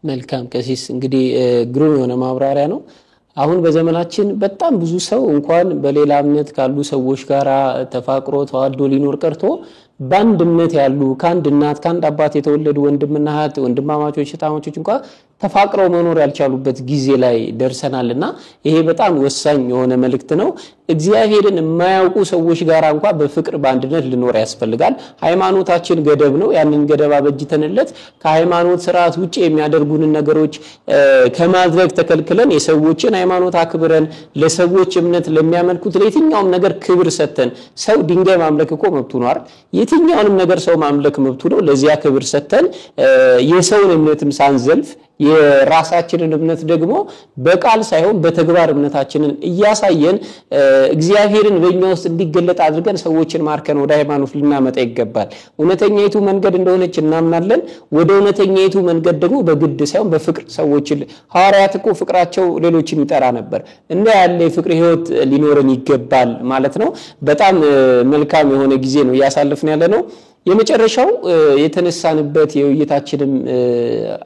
መልካም ቀሲስ እንግዲህ ግሩም የሆነ ማብራሪያ ነው። አሁን በዘመናችን በጣም ብዙ ሰው እንኳን በሌላ እምነት ካሉ ሰዎች ጋራ ተፋቅሮ ተዋዶ ሊኖር ቀርቶ ባንድ እምነት ያሉ ካንድ እናት ካንድ አባት የተወለዱ ወንድምና እህት ወንድማማቾች ታማቾች እንኳን ተፋቅረው መኖር ያልቻሉበት ጊዜ ላይ ደርሰናልና ይሄ በጣም ወሳኝ የሆነ መልእክት ነው። እግዚአብሔርን የማያውቁ ሰዎች ጋር እንኳን በፍቅር በአንድነት ልኖር ያስፈልጋል። ሃይማኖታችን ገደብ ነው። ያንን ገደብ አበጅተንለት ከሃይማኖት ስርዓት ውጪ የሚያደርጉን ነገሮች ከማድረግ ተከልክለን የሰዎችን ሃይማኖት አክብረን ለሰዎች እምነት ለሚያመልኩት ለየትኛውም ነገር ክብር ሰተን ሰው ድንጋይ ማምለክ እኮ መብቱ ነው አይደል? የትኛውንም ነገር ሰው ማምለክ መብቱ ነው። ለዚያ ክብር ሰተን የሰውን እምነትም ሳንዘልፍ የራሳችንን እምነት ደግሞ በቃል ሳይሆን በተግባር እምነታችንን እያሳየን እግዚአብሔርን በእኛ ውስጥ እንዲገለጥ አድርገን ሰዎችን ማርከን ወደ ሃይማኖት ልናመጣ ይገባል። እውነተኛይቱ መንገድ እንደሆነች እናምናለን። ወደ እውነተኛይቱ መንገድ ደግሞ በግድ ሳይሆን በፍቅር ሰዎችን ሐዋርያት እኮ ፍቅራቸው ሌሎችን ይጠራ ነበር። እንደ ያለ የፍቅር ህይወት ሊኖረን ይገባል ማለት ነው። በጣም መልካም የሆነ ጊዜ ነው ያሳልፈን ያለ ነው። የመጨረሻው የተነሳንበት የውይይታችንም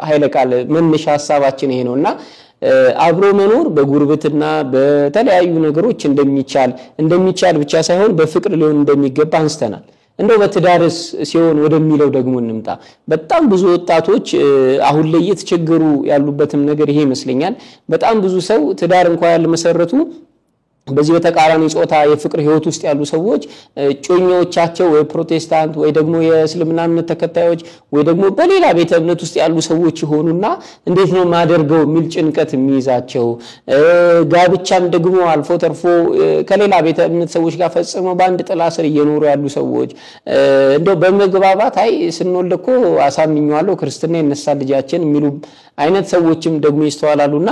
ኃይለ ቃል መነሻ ሐሳባችን ይሄ ነውና አብሮ መኖር በጉርብትና በተለያዩ ነገሮች እንደሚቻል ብቻ ሳይሆን በፍቅር ሊሆን እንደሚገባ አንስተናል። እንደው በትዳርስ ሲሆን ወደሚለው ደግሞ እንምጣ። በጣም ብዙ ወጣቶች አሁን ላይ እየተቸገሩ ያሉበትም ነገር ይሄ ይመስለኛል። በጣም ብዙ ሰው ትዳር እንኳን ያልመሰረቱ በዚህ በተቃራኒ ጾታ የፍቅር ህይወት ውስጥ ያሉ ሰዎች ጮኞቻቸው ወይ ፕሮቴስታንት ወይ ደግሞ የእስልምና እምነት ተከታዮች ወይ ደግሞ በሌላ ቤተ እምነት ውስጥ ያሉ ሰዎች ሆኑና እንዴት ነው ማደርገው የሚል ጭንቀት የሚይዛቸው ጋብቻም ደግሞ አልፎ ተርፎ ከሌላ ቤተ እምነት ሰዎች ጋር ፈጽመው በአንድ ጥላ ስር እየኖሩ ያሉ ሰዎች እንደው በመግባባት አይ ስንወልደኮ አሳምኛለሁ ክርስትና ይነሳል ልጃችን የሚሉ አይነት ሰዎችም ደግሞ ይስተዋላሉና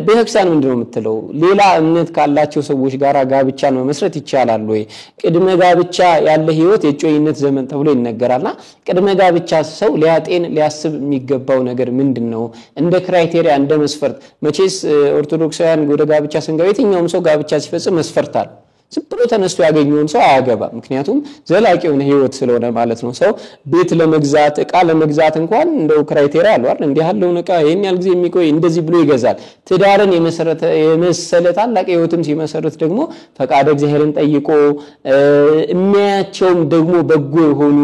በህክሳን ምንድነው የምትለው? ሌላ እምነት ካላቸው ሰዎች ጋር ጋብቻን መመስረት ይቻላል ወይ? ቅድመ ጋብቻ ያለ ህይወት የጮኝነት ዘመን ተብሎ ይነገራልና ቅድመ ጋብቻ ሰው ሊያስብ የሚገባው ነገር ምንድነው? እንደ ክራይቴሪያ እንደ መስፈርት መቼስ ኦርቶዶክሳውያን ወደ ጋብቻ ስንገባ የትኛውም ሰው ጋብቻ ሲፈጽም መስፈርታል። ዝም ተነስቶ ያገኘውን ሰው አያገባም። ምክንያቱም ዘላቂውን ህይወት ስለሆነ ማለት ነው። ሰው ቤት ለመግዛት ዕቃ ለመግዛት እንኳን እንደው ክራይቴሪያ አለው አይደል? እንዲህ ያለውን ዕቃ ይሄን ያህል ጊዜ የሚቆይ እንደዚህ ብሎ ይገዛል። ትዳርን የመሰለ ታላቅ ህይወትም ሲመሰርት ደግሞ ፈቃደ እግዚአብሔርን ጠይቆ የሚያያቸውም ደግሞ በጎ የሆኑ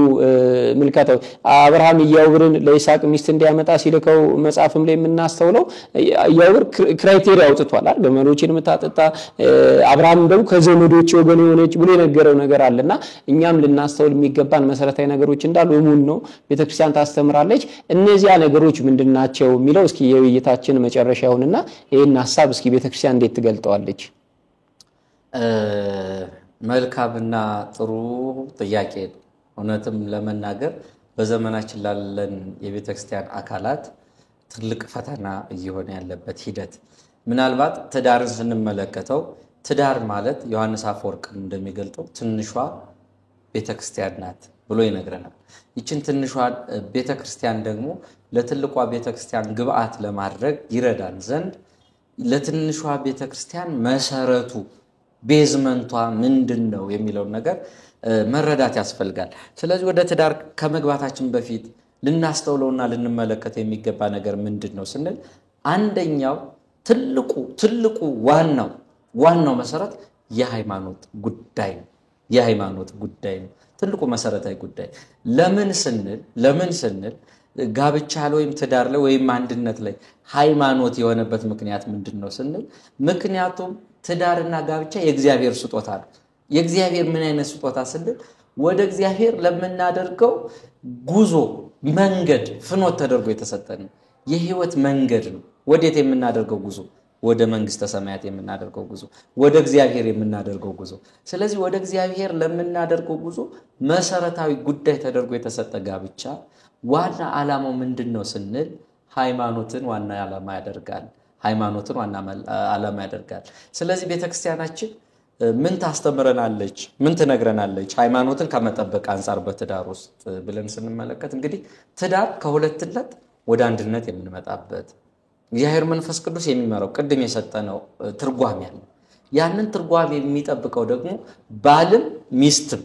ምልከታው አብርሃም ኢያዕብርን ለይስሐቅ ሚስት እንዲያመጣ ሲልከው መጽሐፍም ላይ የምናስተውለው ኢያዕብር ክራይቴሪያ አውጥቷል አይደል? ገመዶችን መታጠጣ አብርሃም ደግሞ ከዘመዶች ወገን የሆነች ብሎ የነገረው ነገር አለና እኛም ልናስተውል የሚገባን መሰረታዊ ነገሮች እንዳሉ እሙን ነው ቤተክርስቲያን ታስተምራለች። እነዚያ ነገሮች ምንድናቸው የሚለው እስኪ የውይይታችን መጨረሻ ይሁንና ይሄን ሐሳብ እስኪ ቤተክርስቲያን እንዴት ትገልጠዋለች? መልካምና ጥሩ ጥያቄ። እውነትም ለመናገር በዘመናችን ላለን የቤተክርስቲያን አካላት ትልቅ ፈተና እየሆነ ያለበት ሂደት ምናልባት ትዳርን ስንመለከተው ትዳር ማለት ዮሐንስ አፈወርቅ እንደሚገልጠው ትንሿ ቤተክርስቲያን ናት ብሎ ይነግረናል። ይችን ትንሿ ቤተክርስቲያን ደግሞ ለትልቋ ቤተክርስቲያን ግብአት ለማድረግ ይረዳን ዘንድ ለትንሿ ቤተክርስቲያን መሰረቱ ቤዝመንቷ ምንድነው የሚለው ነገር መረዳት ያስፈልጋል። ስለዚህ ወደ ትዳር ከመግባታችን በፊት ልናስተውለውና ልንመለከተው የሚገባ ነገር ምንድነው ስንል አንደኛው ትልቁ ዋናው መሰረት የሃይማኖት ጉዳይ ነው። ትልቁ መሰረታዊ ጉዳይ ለምን ስንል ጋብቻ ላይ ወይም ትዳር ላይ ወይም አንድነት ላይ ሃይማኖት የሆነበት ምክንያት ምንድነው ስንል ምክንያቱም ትዳርና ጋብቻ የእግዚአብሔር ስጦታ ነው። የእግዚአብሔር ምን አይነት ስጦታ ስንል ወደ እግዚአብሔር ለምናደርገው ጉዞ መንገድ ፍኖት ተደርጎ የተሰጠን የህይወት መንገድ ነው። ወዴት የምናደርገው ጉዞ? ወደ መንግስተ ሰማያት የምናደርገው ጉዞ፣ ወደ እግዚአብሔር የምናደርገው ጉዞ። ስለዚህ ወደ እግዚአብሔር ለምናደርገው ጉዞ መሰረታዊ ጉዳይ ተደርጎ የተሰጠ ጋብቻ ዋና ዓላማው ምንድነው ስንል ሃይማኖትን ዋና ዓላማ ያደርጋል። ስለዚህ ቤተክርስቲያናችን ምን ታስተምረናለች? ምን ትነግረናለች? ሃይማኖትን ከመጠበቅ አንፃር በትዳር ውስጥ ብለን ስንመለከት እንግዲህ ትዳር ከሁለትነት ወደ አንድነት የምንመጣበት እግዚአብሔር መንፈስ ቅዱስ የሚመራው ቅድም የሰጠነው ትርጓሜ ያለ ያንን ትርጓሜ የሚጠብቀው ደግሞ ባልም ሚስትም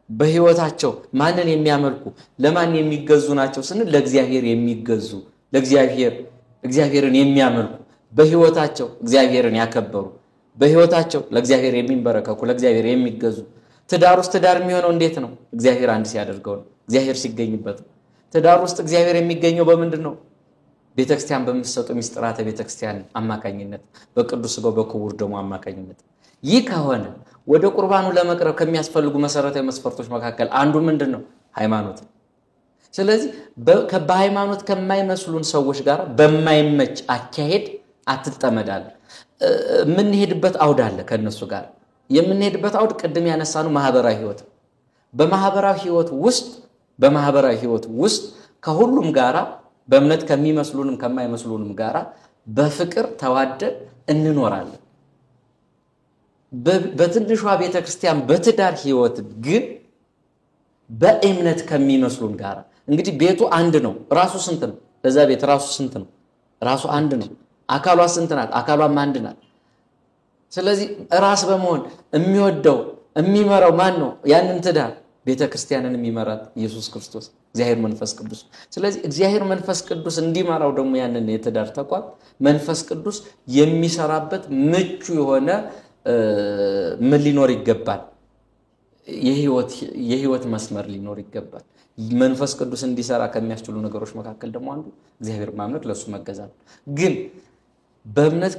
በህይወታቸው ማንን የሚያመልኩ ለማን የሚገዙ ናቸው ስንል ለእግዚአብሔር የሚገዙ እግዚአብሔርን የሚያመልኩ በህይወታቸው እግዚአብሔርን ያከበሩ በህይወታቸው ለእግዚአብሔር የሚንበረከኩ ለእግዚአብሔር የሚገዙ ትዳር ውስጥ ትዳር የሚሆነው እንዴት ነው? እግዚአብሔር አንድ ሲያደርገው ነው። እግዚአብሔር ሲገኝበት ትዳር ውስጥ እግዚአብሔር የሚገኘው በምንድነው? ቤተክርስቲያን በሚሰጡ ሚስጥራተ ቤተክርስቲያን አማካኝነት በቅዱስ ሥጋው በክቡር ደሙ አማካኝነት ይህ ከሆነ ወደ ቁርባኑ ለመቅረብ ከሚያስፈልጉ መሰረታዊ መስፈርቶች መካከል አንዱ ምንድነው? ሃይማኖት። ስለዚህ በሃይማኖት ከማይመስሉን ሰዎች ጋር በማይመች አካሄድ አትጠመዳል። ምን ሄድበት አውድ አለ ከነሱ ጋር የምንሄድበት አውድ ቅድም ያነሳነው ማህበራዊ ህይወት በማህበራዊ ህይወት ውስጥ ከሁሉም ጋራ በእምነት ከሚመስሉንም ከማይመስሉንም ጋራ በፍቅር ተዋደን እንኖራለን። በትንሿ ቤተክርስቲያን በትዳር ህይወት ግን በእምነት ከሚመስሉን ጋራ እንግዲህ ቤቱ አንድ ነው። ራሱ ስንት ነው? ለዛ ቤት ራሱ ስንት ነው? ራሱ አንድ ነው። አካሏ ስንት ናት? አካሏም አንድ ናት። ስለዚህ ራስ በመሆን የሚወደው የሚመራው ማን ነው? ያንን ትዳር ቤተክርስቲያንን የሚመራት ኢየሱስ ክርስቶስ እግዚአብሔር መንፈስ ቅዱስ። ስለዚህ እግዚአብሔር መንፈስ ቅዱስ እንዲመራው ደግሞ ያንን የትዳር ተቋም መንፈስ ቅዱስ የሚሰራበት ምቹ የሆነ ምን ሊኖር ይገባል? የህይወት መስመር ሊኖር ይገባል። መንፈስ ቅዱስ እንዲሰራ ከሚያስችሉ ነገሮች መካከል ደግሞ አንዱ እግዚአብሔር ማምለክ ለሱ መገዛት። ግን በእምነት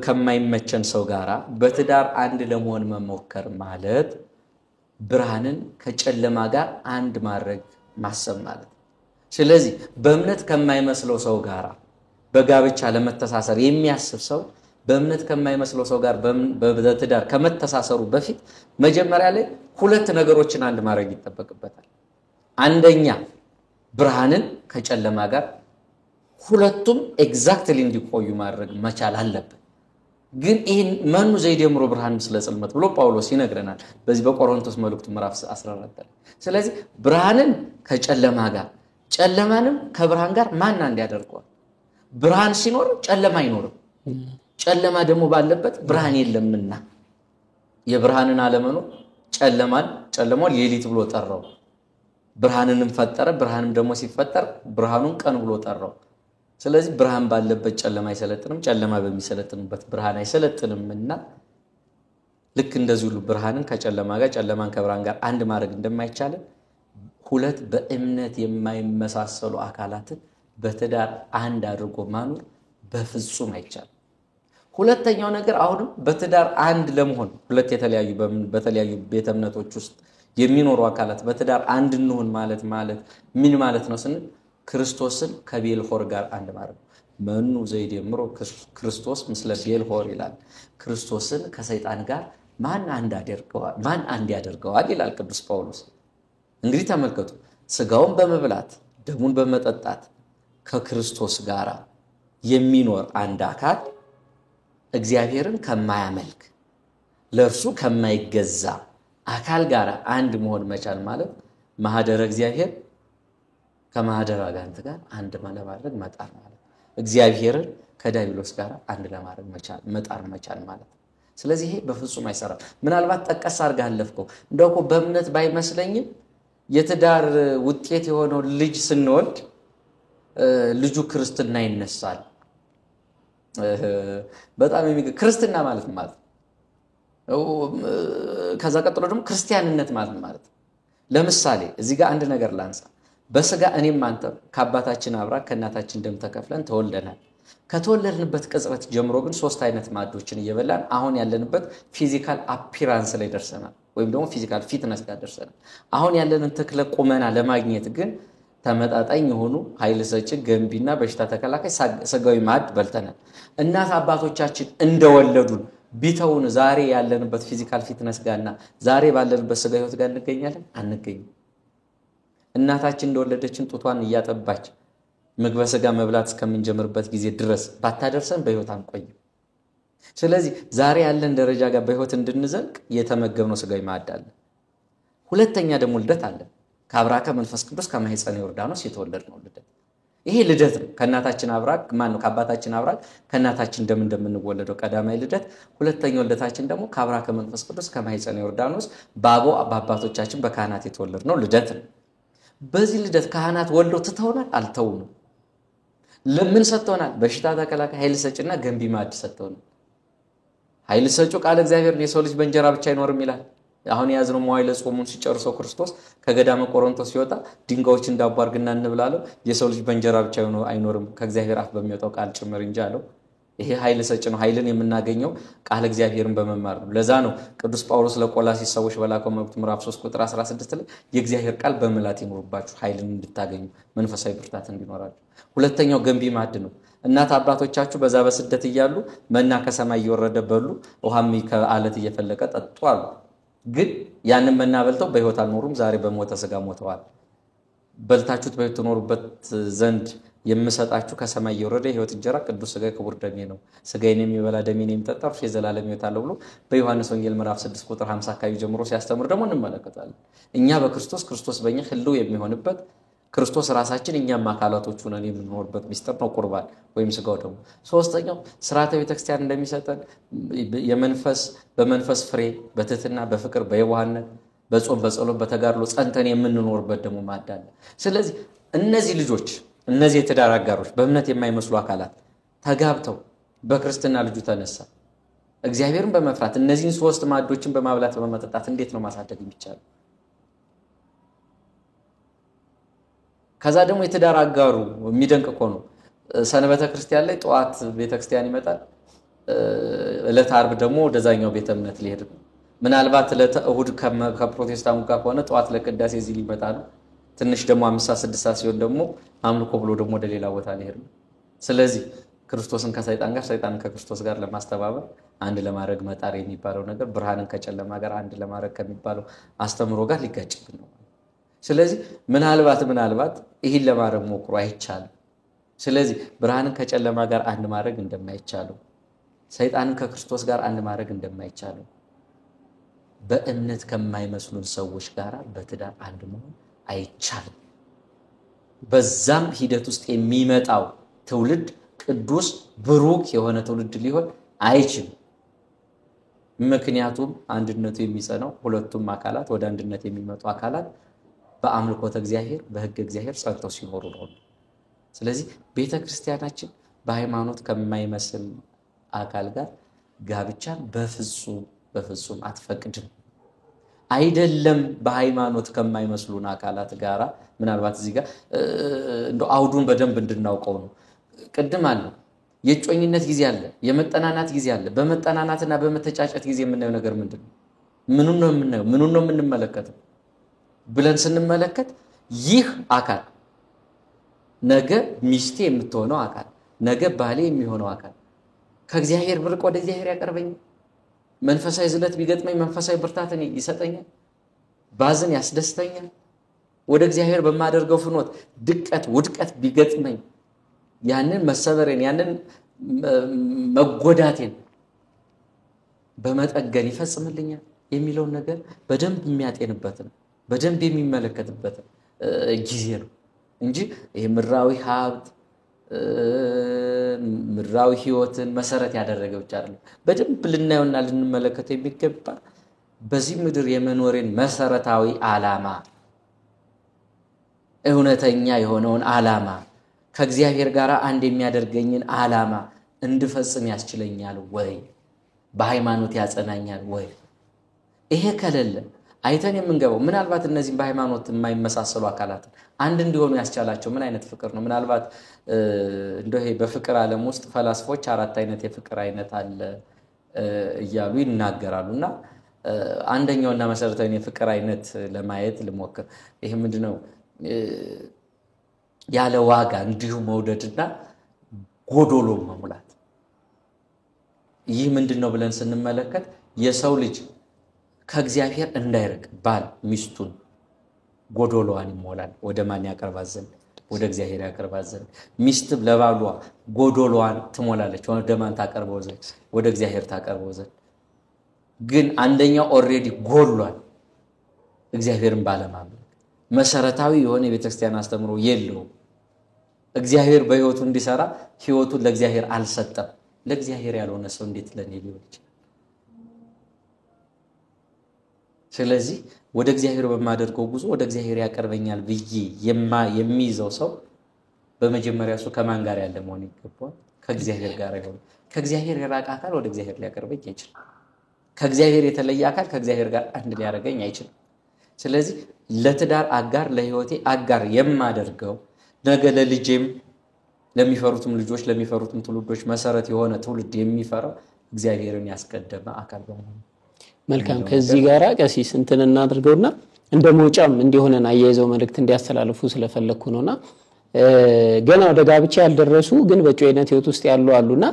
ከማይመቸን ሰው ጋራ በትዳር አንድ ለመሆን መሞከር ማለት ብርሃንን ከጨለማ ጋር አንድ ማድረግ ማሰብ ማለት። ስለዚህ በእምነት ከማይመስለው ሰው ጋራ በጋብቻ ለመተሳሰር የሚያስብ ሰው በእምነት ከማይመስለው ሰው ጋር በትዳር ከመተሳሰሩ በፊት መጀመሪያ ላይ ሁለት ነገሮችን አንድ ማድረግ ይጠበቅበታል። አንደኛ ብርሃንን ከጨለማ ጋር ሁለቱም ኤግዛክትሊ እንዲቆዩ ማድረግ መቻል አለበት። ግን ይሄን ማኑ ዘይደምሮ ብርሃን ምስለ ጽልመት ብሎ ጳውሎስ ይነግረናል በዚህ በቆሮንቶስ መልእክቱ ምዕራፍ 14 ላይ። ስለዚህ ብርሃንን ከጨለማ ጋር ጨለማንም ከብርሃን ጋር ማን አንድ ያደርገዋል? ብርሃን ሲኖር ጨለማ አይኖርም። ጨለማ ደግሞ ባለበት ብርሃን የለምና የብርሃንን አለመኖር ጨለማው ሌሊት ብሎ ጠራው። ብርሃንንም ፈጠረ። ብርሃንም ደግሞ ሲፈጠር ብርሃኑን ቀን ብሎ ጠራው። ስለዚህ ብርሃን ባለበት ጨለማ አይሰለጥንም፣ ጨለማ በሚሰለጥንበት ብርሃን አይሰለጥንምና ልክ እንደዚህ ሁሉ ብርሃንን ከጨለማ ጋር ጨለማን ከብርሃን ጋር አንድ ማድረግ እንደማይቻል ሁለት በእምነት የማይመሳሰሉ አካላትን በትዳር አንድ አድርጎ ማኖር በፍጹም አይቻልም። ሁለተኛው ነገር አሁንም በትዳር አንድ ለመሆን ሁለት በተለያዩ ቤተ እምነቶች ውስጥ የሚኖሩ አካላት በትዳር አንድ እንሆን ማለት ምን ማለት ነው ስንል ክርስቶስን ከቤልሆር ጋር አንድ ማድረግ። መኑ ዘይደምሮ ክርስቶስ ምስለ ቤልሆር ይላል። ክርስቶስን ከሰይጣን ጋር ማን አንድ ያደርገዋል ይላል ቅዱስ ጳውሎስ። እንግዲህ ተመልከቱ፣ ስጋውን በመብላት ደሙን በመጠጣት ከክርስቶስ ጋር የሚኖር አንድ አካል እግዚአብሔርን ከማያመልክ ለእርሱ ከማይገዛ አካል ጋር አንድ መሆን መቻል ማለት ማህደረ እግዚአብሔር ከማህደረ አጋንንት ጋር አንድ ለማድረግ መጣር ማለት እግዚአብሔርን ከዲያብሎስ ጋር አንድ ለማድረግ መጣር መቻል ማለት። ስለዚህ ይሄ በፍጹም አይሰራም። ምናልባት ጠቀስ አድርገህ አለፍከው እንደው እኮ በእምነት ባይመስለኝም የትዳር ውጤት የሆነው ልጅ ስንወልድ ልጁ ክርስትና ይነሳል። በጣም ክርስትና ማለት ከዛ ቀጥሎ ደግሞ ክርስቲያንነት ማለት ለምሳሌ እዚህ ጋር አንድ ነገር ላንሳ። በስጋ እኔም አንተ ከአባታችን አብራክ ከእናታችን ደም ተከፍለን ተወልደናል። ከተወለድንበት ቅጽበት ጀምሮ ግን ሶስት አይነት ማዕዶችን እየበላን አሁን ያለንበት ፊዚካል አፒራንስ ላይ ደርሰናል፣ ወይም ደግሞ ፊዚካል ፊትነስ ጋር ደርሰናል። አሁን ያለንን ተክለ ቁመና ለማግኘት ግን ተመጣጣኝ የሆኑ ኃይል ሰጪ ገንቢና በሽታ ተከላካይ ስጋዊ ማዕድ በልተናል። እናት አባቶቻችን እንደወለዱን ቢተውን ዛሬ ያለንበት ፊዚካል ፊትነስ ጋርና ዛሬ ባለንበት ስጋ ህይወት ጋር እንገኛለን? አንገኝም። እናታችን እንደወለደችን ጡቷን እያጠባች ምግበ ስጋ መብላት እስከምንጀምርበት ጊዜ ድረስ ባታደርሰን በህይወት አንቆይም። ስለዚህ ዛሬ ያለን ደረጃ ጋር በህይወት እንድንዘልቅ የተመገብነው ስጋዊ ማዕድ አለ። ሁለተኛ ደግሞ ልደት አለ። ከአብራከ መንፈስ ቅዱስ ከማህፀነ ዮርዳኖስ የተወለድነው ልደት። ይሄ ልደት ነው። ከእናታችን አብራክ ማን ነው ከአባታችን አብራክ ከእናታችን ደም እንደምንወለደው ቀዳማይ ልደት፣ ሁለተኛው ልደታችን ደግሞ ከአብራክ ከመንፈስ ቅዱስ ከማኅፀነ ዮርዳኖስ በአባቶቻችን በካህናት የተወለድነው ልደት ነው። በዚህ ልደት ካህናት ወልደው ትተውናል? አልተውንም። ለምን ሰጥተውናል? በሽታ ተከላካይ ኃይል ሰጭና ገንቢ ማዕድ ሰጥተውናል። ኃይል ሰጩ ቃል እግዚአብሔር የሰው ልጅ በእንጀራ ብቻ አይኖርም ይላል። አሁን ያዝነው መዋዕለ ጾሙን ሲጨርሰው ክርስቶስ ከገዳመ ቆሮንቶስ ሲወጣ ድንጋዮችን ዳቦ አድርግና እንብላለው የሰው ልጅ በእንጀራ ብቻ አይኖርም ከእግዚአብሔር አፍ በሚወጣው ቃል ጭምር እንጂ አለው። ይሄ ኃይል ሰጭ ነው። ኃይልን የምናገኘው ቃል እግዚአብሔርን በመማር ነው። ለዛ ነው ቅዱስ ጳውሎስ ለቆላስይስ ሰዎች በላከው መልእክቱ ምዕራፍ 3 ቁጥር 16 ላይ የእግዚአብሔር ቃል በመላት ይኖርባችሁ ኃይልን እንድታገኙ መንፈሳዊ ብርታት እንዲኖራችሁ። ሁለተኛው ገንቢ ማዕድ ነው። እናት አባቶቻችሁ በዛ በስደት እያሉ መና ከሰማይ እየወረደ በሉ፣ ውሃም ከአለት እየፈለቀ ጠጡ አሉ። ግን ያንን መና በልተው በህይወት አልኖሩም። ዛሬ በሞተ ስጋ ሞተዋል። በልታችሁት በህይወት ትኖሩበት ዘንድ የምሰጣችሁ ከሰማይ እየወረደ የህይወት እንጀራ ቅዱስ ስጋ ክቡር ደሜ ነው። ስጋዬን የሚበላ ደሜን የሚጠጣ እርሱ የዘላለም ህይወት አለው ብሎ በዮሐንስ ወንጌል ምዕራፍ 6 ቁጥር 50 አካባቢ ጀምሮ ሲያስተምር ደግሞ እንመለከታለን። እኛ በክርስቶስ ክርስቶስ በእኛ ህልው የሚሆንበት ክርስቶስ ራሳችን እኛም አካላቶቹ ነን የምንኖርበት ሚስጥር ነው ቁርባን ወይም ስጋው ደግሞ። ሶስተኛው ሥርዓተ ቤተክርስቲያን እንደሚሰጠን በመንፈስ ፍሬ በትህትና በፍቅር በየዋህነት በጾም በጸሎት በተጋድሎ ጸንተን የምንኖርበት ደግሞ ማዕድ አለ። ስለዚህ እነዚህ ልጆች እነዚህ የትዳር አጋሮች በእምነት የማይመስሉ አካላት ተጋብተው በክርስትና ልጁ ተነሳ እግዚአብሔርን በመፍራት እነዚህን ሶስት ማዕዶችን በማብላት በመጠጣት እንዴት ነው ማሳደግ የሚቻለው? ከዛ ደግሞ የትዳር አጋሩ የሚደንቅ እኮ ነው። ሰንበተ ክርስቲያን ላይ ጠዋት ቤተክርስቲያን ይመጣል፣ ዕለተ ዓርብ ደግሞ ወደዛኛው ቤተ እምነት ሊሄድ ነው። ምናልባት ዕለተ እሁድ ከፕሮቴስታንቱ ጋር ከሆነ ጠዋት ለቅዳሴ እዚህ ሊመጣ ነው። ትንሽ ደግሞ 5-6 ሲሆን ደግሞ አምልኮ ብሎ ደግሞ ወደ ሌላ ቦታ ሊሄድ ነው። ስለዚህ ክርስቶስን ከሰይጣን ጋር ሰይጣንን ከክርስቶስ ጋር ለማስተባበር አንድ ለማድረግ መጣር የሚባለው ነገር ብርሃንን ከጨለማ ጋር አንድ ለማድረግ ከሚባለው አስተምሮ ጋር ሊጋጭብን ነው። ስለዚህ ምናልባት ይህን ለማድረግ ሞክሮ አይቻልም። ስለዚህ ብርሃንን ከጨለማ ጋር አንድ ማድረግ እንደማይቻለው ሰይጣንን ከክርስቶስ ጋር አንድ ማድረግ እንደማይቻለው በእምነት ከማይመስሉን ሰዎች ጋር በትዳር አንድ መሆን አይቻልም። በዛም ሂደት ውስጥ የሚመጣው ትውልድ ቅዱስ ብሩክ የሆነ ትውልድ ሊሆን አይችልም። ምክንያቱም አንድነቱ የሚጸናው ሁለቱም አካላት ወደ አንድነት የሚመጡ አካላት በአምልኮተ እግዚአብሔር በሕግ እግዚአብሔር ጸንተው ሲኖሩ ነው። ስለዚህ ቤተክርስቲያናችን በሃይማኖት ከማይመስል አካል ጋር ጋብቻን በፍጹም አትፈቅድም። አይደለም በሃይማኖት ከማይመስሉን አካላት ጋራ ምናልባት እዚህ ጋር እንደው አውዱን በደንብ እንድናውቀው ነው። ቅድም አለ የጮኝነት ጊዜ አለ፣ የመጠናናት ጊዜ አለ። በመጠናናትና በመተጫጨት ጊዜ የምናየው ነገር ምንድነው? ምኑን ነው የምናየው? ምኑን ነው የምንመለከተው ብለን ስንመለከት ይህ አካል ነገ ሚስቴ የምትሆነው አካል ነገ ባሌ የሚሆነው አካል ከእግዚአብሔር ብርቅ ወደ እግዚአብሔር ያቀርበኛል። መንፈሳዊ ዝለት ቢገጥመኝ መንፈሳዊ ብርታትን ይሰጠኛል። ባዝን ያስደስተኛል። ወደ እግዚአብሔር በማደርገው ፍኖት ድቀት ውድቀት ቢገጥመኝ ያንን መሰበሬን ያንን መጎዳቴን በመጠገን ይፈጽምልኛል የሚለውን ነገር በደንብ የሚያጤንበት ነው፣ በደንብ የሚመለከትበት ጊዜ ነው እንጂ ይሄ ምድራዊ ሀብት ምድራዊ ህይወትን መሰረት ያደረገ ብቻ አይደለም። በደንብ ልናየውና ልንመለከተው የሚገባ በዚህ ምድር የመኖሬን መሰረታዊ ዓላማ እውነተኛ የሆነውን ዓላማ ከእግዚአብሔር ጋር አንድ የሚያደርገኝን ዓላማ እንድፈጽም ያስችለኛል ወይ? በሃይማኖት ያጸናኛል ወይ? ይሄ ከሌለ አይተን የምንገባው ምናልባት እነዚህ በሃይማኖት የማይመሳሰሉ አካላት አንድ እንዲሆኑ ያስቻላቸው ምን አይነት ፍቅር ነው? ምናልባት እንደው ይሄ በፍቅር ዓለም ውስጥ ፈላስፎች 4 አይነት የፍቅር አይነት አለ እያሉ ይናገራሉና አንደኛውና መሰረታዊ የፍቅር አይነት ለማየት ልሞክር። ይሄ ምንድነው? ያለ ዋጋ እንዲሁ መውደድና ጎዶሎ መሙላት። ይህ ምንድነው ብለን ስንመለከት የሰው ልጅ ከእግዚአብሔር እንዳይርቅ ባል ሚስቱን ጎዶሎዋን ይሞላል። ወደ ማን ያቀርባት ዘንድ? ወደ እግዚአብሔር ያቀርባት ዘንድ። ሚስት ለባሏ ጎዶሎዋን ትሞላለች። ወደ ማን ታቀርበው ዘንድ? ወደ እግዚአብሔር ታቀርበው ዘንድ። ግን አንደኛው ኦሬዲ ጎሏል፣ እግዚአብሔርን ባለማምለክ መሰረታዊ የሆነ የቤተክርስቲያን አስተምሮ የለውም። እግዚአብሔር በህይወቱ እንዲሰራ ህይወቱን ለእግዚአብሔር አልሰጠም። ለእግዚአብሔር ያልሆነ ሰው እንዴት ለኔ ሊሆን ይችላል? ስለዚህ ወደ እግዚአብሔር በማደርገው ጉዞ ወደ እግዚአብሔር ያቀርበኛል ብዬ የሚይዘው ሰው በመጀመሪያ እሱ ከማን ጋር ያለ መሆን ይገባዋል? ከእግዚአብሔር ጋር ይሆን። ከእግዚአብሔር የራቀ አካል ወደ እግዚአብሔር ሊያቀርበኝ አይችልም። ከእግዚአብሔር የተለየ አካል ከእግዚአብሔር ጋር አንድ ሊያደርገኝ አይችልም። ስለዚህ ለትዳር አጋር ለህይወቴ አጋር የማደርገው ነገ ለልጄም ለሚፈሩትም ልጆች ለሚፈሩትም ትውልዶች መሰረት የሆነ ትውልድ የሚፈራው እግዚአብሔርን ያስቀደመ አካል በመሆኑ መልካም። ከዚህ ጋር ቀሲስ እንትን እናድርገውና እንደ መውጫም እንዲሆነን አያይዘው መልእክት እንዲያስተላልፉ ስለፈለኩ ነውና ገና ወደ ጋብቻ ያልደረሱ ግን በጮኝነት ህይወት ውስጥ ያሉ አሉና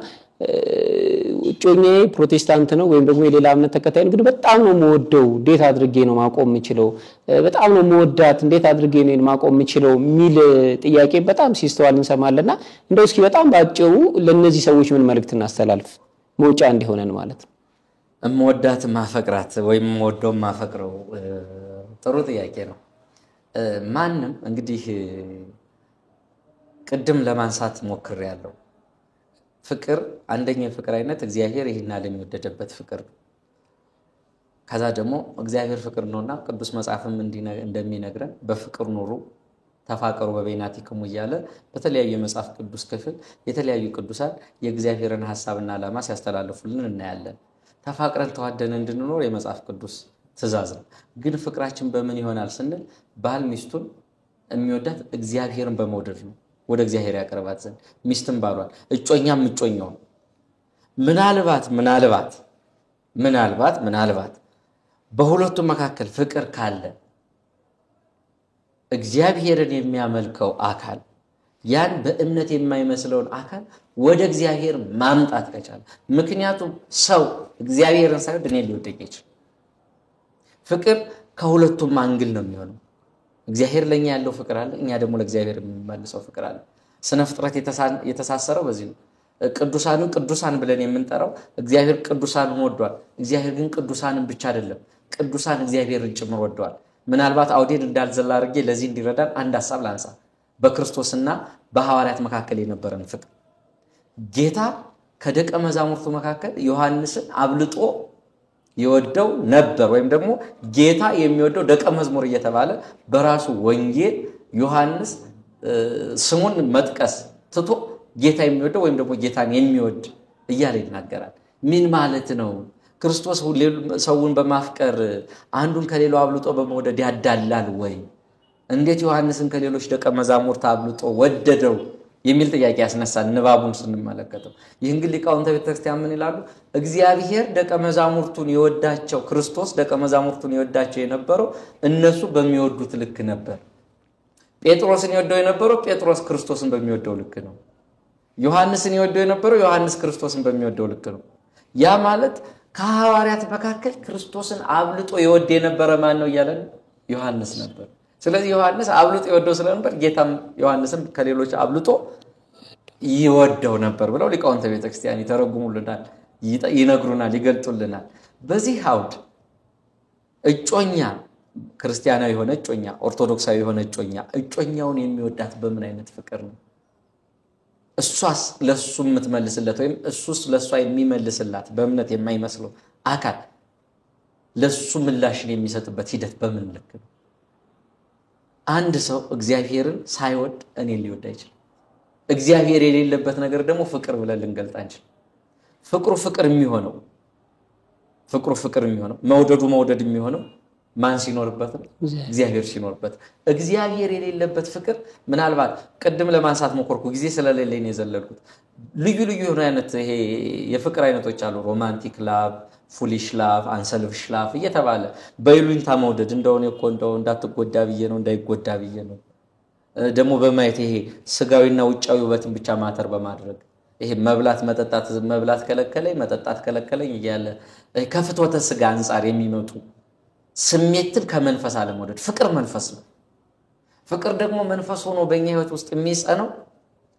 ጮኛዬ ፕሮቴስታንት ነው ወይም ደግሞ የሌላ እምነት ተከታይ ነው ግን በጣም ነው የምወደው እንዴት አድርጌ ነው ማቆም የምችለው? በጣም ነው የምወዳት እንዴት አድርጌ ነው ማቆም የምችለው ሚል ጥያቄ በጣም ሲስተዋል እንሰማለና እንደው እስኪ በጣም ባጭሩ ለነዚህ ሰዎች ምን መልእክት እናስተላልፍ መውጫ እንዲሆነን ማለት ነው? እምወዳት ማፈቅራት ወይም ወደው ማፈቅረው ጥሩ ጥያቄ ነው። ማንንም እንግዲህ ቅድም ለማንሳት ሞክሬያለሁ። ፍቅር አንደኛው ፍቅር አይነት እግዚአብሔር ይሄን ዓለም የወደደበት ፍቅር ነው። ከዛ ደግሞ እግዚአብሔር ፍቅር ነውና ቅዱስ መጽሐፍም እንደሚነግረን በፍቅር ኑሩ ተፋቀሩ በበይናቲክሙ እያለ በተለያየ መጽሐፍ ቅዱስ ክፍል የተለያዩ ቅዱሳን የእግዚአብሔርን ሐሳብና ዓላማ ሲያስተላልፉልን እናያለን። ተፋቅረን ተዋደን እንድንኖር የመጽሐፍ ቅዱስ ትእዛዝ ነው። ግን ፍቅራችን በምን ይሆናል ስንል ባል ሚስቱን የሚወዳት እግዚአብሔርን በመውደድ ነው። ወደ እግዚአብሔር ያቀርባት ዘንድ ሚስትም ባሏል እጮኛም እጮኛው ምናልባት በሁለቱ መካከል ፍቅር ካለ እግዚአብሔርን የሚያመልከው አካል ያን በእምነት የማይመስለውን አካል ወደ እግዚአብሔር ማምጣት ከቻለ ምክንያቱም ሰው እግዚአብሔርን ሳይወድ እኔን ሊወደኝ ይችላል። ፍቅር ከሁለቱም አንግል ነው የሚሆነው። እግዚአብሔር ለኛ ያለው ፍቅር አለ፣ እኛ ደግሞ ለእግዚአብሔር የምንመልሰው ፍቅር አለ። ስነ ፍጥረት የተሳሰረው በዚህ ነው። ቅዱሳንን ቅዱሳን ብለን የምንጠራው እግዚአብሔር ቅዱሳንን ወዷል። እግዚአብሔር ግን ቅዱሳንን ብቻ አይደለም ቅዱሳን እግዚአብሔርን ጭምር ወዷል። ምናልባት አውዴን እንዳልዘላ አድርጌ ለዚህ እንዲረዳን አንድ ሐሳብ ላንሳ። በክርስቶስና በሐዋርያት መካከል የነበረን ፍቅር ጌታ ከደቀ መዛሙርቱ መካከል ዮሐንስን አብልጦ ይወደው ነበር ወይም ደግሞ ጌታ የሚወደው ደቀ መዝሙር እየተባለ በራሱ ወንጌል ዮሐንስ ስሙን መጥቀስ ትቶ ጌታ የሚወደው ወይም ደግሞ ጌታን የሚወድ እያለ ይናገራል። ምን ማለት ነው? ክርስቶስ ሰውን በማፍቀር አንዱን ከሌላው አብልጦ በመውደድ ያዳላል ወይ? እንዴት ዮሐንስን ከሌሎች ደቀ መዛሙርት አብልጦ ወደደው የሚል ጥያቄ ያስነሳል ንባቡን ስንመለከተው። ይህን ግን ሊቃውንተ ቤተክርስቲያን ምን ይላሉ? እግዚአብሔር ደቀ መዛሙርቱን ይወዳቸው ክርስቶስ ደቀ መዛሙርቱን ይወዳቸው የነበረው እነሱ በሚወዱት ልክ ነበር። ጴጥሮስን ይወደው የነበረው ጴጥሮስ ክርስቶስን በሚወደው ልክ ነው። ዮሐንስን ይወደው የነበረው ዮሐንስ ክርስቶስን በሚወደው ልክ ነው። ያ ማለት ከሐዋርያት መካከል ክርስቶስን አብልጦ ይወድ የነበረ ማን ነው እያለን ዮሐንስ ነበር። ስለዚህ ዮሐንስ አብልጦ ይወደው ስለነበር ጌታም ዮሐንስን ከሌሎች አብልጦ ይወደው ነበር ብለው ሊቃውንተ ቤተክርስቲያን ይተረጉሙልናል፣ ይነግሩናል፣ ይገልጡልናል። በዚህ አውድ እጮኛ ክርስቲያናዊ የሆነ እጮኛ ኦርቶዶክሳዊ የሆነ እጮኛውን የሚወዳት በምን አይነት ፍቅር ነው? እሷስ ለሱ የምትመልስለት ወይም እሱስ ለሷ የሚመልስላት በእምነት የማይመስለው አካል ለሱ ምላሽን የሚሰጥበት ሂደት በምን ልክ ነው? አንድ ሰው እግዚአብሔርን ሳይወድ እኔን ሊወድ አይችልም። እግዚአብሔር የሌለበት ነገር ደግሞ ፍቅር ብለን ልንገልጥ አንችልም። ፍቅሩ ፍቅር የሚሆነው መውደድ የሚሆነው ማን ሲኖርበት ነው? እግዚአብሔር ሲኖርበት። እግዚአብሔር የሌለበት ፍቅር ምናልባት ቅድም ለማንሳት ሞከርኩ ጊዜ ስለሌለኝ ነው የዘለልኩት። ልዩ የሆነ አይነት ይሄ የፍቅር አይነቶች አሉ። ሮማንቲክ ላቭ፣ ፉሊሽ ላቭ፣ አንሰልፍሽ ላቭ እየተባለ በይሉኝታ መውደድ እንደው እንዳትጎዳ ብዬ ነው እንዳይጎዳ ብዬ ነው። ደግሞ በማየት ይሄ ስጋዊና ውጫዊ ውበትን ብቻ ማተር በማድረግ ይሄ መብላት ከለከለኝ መጠጣት ከለከለኝ እያለ ከፍትወተ ስጋ አንፃር የሚመጡ ስሜትን ከመንፈስ አለመውደድ ፍቅር መንፈስ ነው። ፍቅር ደግሞ መንፈስ ሆኖ በእኛ ህይወት ውስጥ የሚጸነው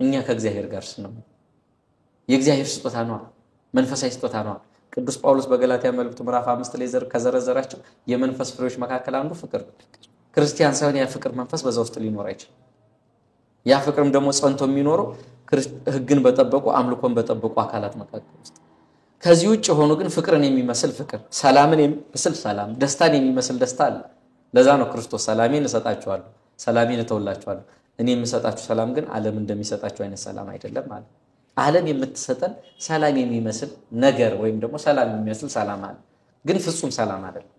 እኛ ከእግዚአብሔር ጋር ስንሆን የእግዚአብሔር ስጦታ ነው፣ መንፈሳዊ ስጦታ ነው። ቅዱስ ጳውሎስ በገላትያ መልእክቱ ምዕራፍ 5 ላይ ከዘረዘራቸው የመንፈስ ፍሬዎች መካከል አንዱ ፍቅር ነው። ክርስቲያን ሳይሆን ያ ፍቅር መንፈስ በዛ ውስጥ ሊኖር አይችልም። ያ ፍቅርም ደግሞ ጸንቶ የሚኖረው ሕግን በጠበቁ አምልኮን በጠበቁ አካላት መካከል ውስጥ። ከዚህ ውጭ ሆኖ ግን ፍቅርን የሚመስል ፍቅር፣ ሰላምን የሚመስል ሰላም፣ ደስታን የሚመስል ደስታ አለ። ለዛ ነው ክርስቶስ ሰላሜን እሰጣችኋለሁ፣ ሰላሜን እተውላችኋለሁ፣ እኔ የምሰጣችሁ ሰላም ግን ዓለም እንደሚሰጣችሁ አይነት ሰላም አይደለም ማለት። ዓለም የምትሰጠን ሰላም የሚመስል ነገር ወይም ደግሞ ሰላም የሚመስል ሰላም አለ፣ ግን ፍጹም ሰላም አይደለም።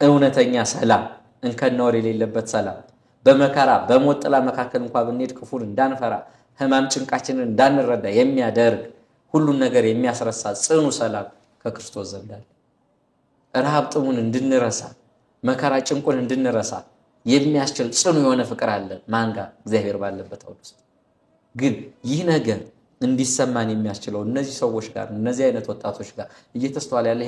እውነተኛ ሰላም፣ እንከን ነውር የሌለበት ሰላም፣ በመከራ በሞት ጥላ መካከል እንኳን ብንሄድ ክፉን እንዳንፈራ ሕማም ጭንቃችንን እንዳንረዳ የሚያደርግ ሁሉን ነገር የሚያስረሳ ጽኑ ሰላም ከክርስቶስ ዘንድ አለ። ረሃብ ጥሙን እንድንረሳ መከራ ጭንቁን እንድንረሳ የሚያስችል ጽኑ የሆነ ፍቅር አለ። ማን ጋር? እግዚአብሔር ባለበት ውስጥ። ግን ይህ ነገር እንዲሰማን የሚያስችለው እነዚህ ሰዎች ጋር እነዚህ አይነት ወጣቶች ጋር እየተስተዋለ ያለ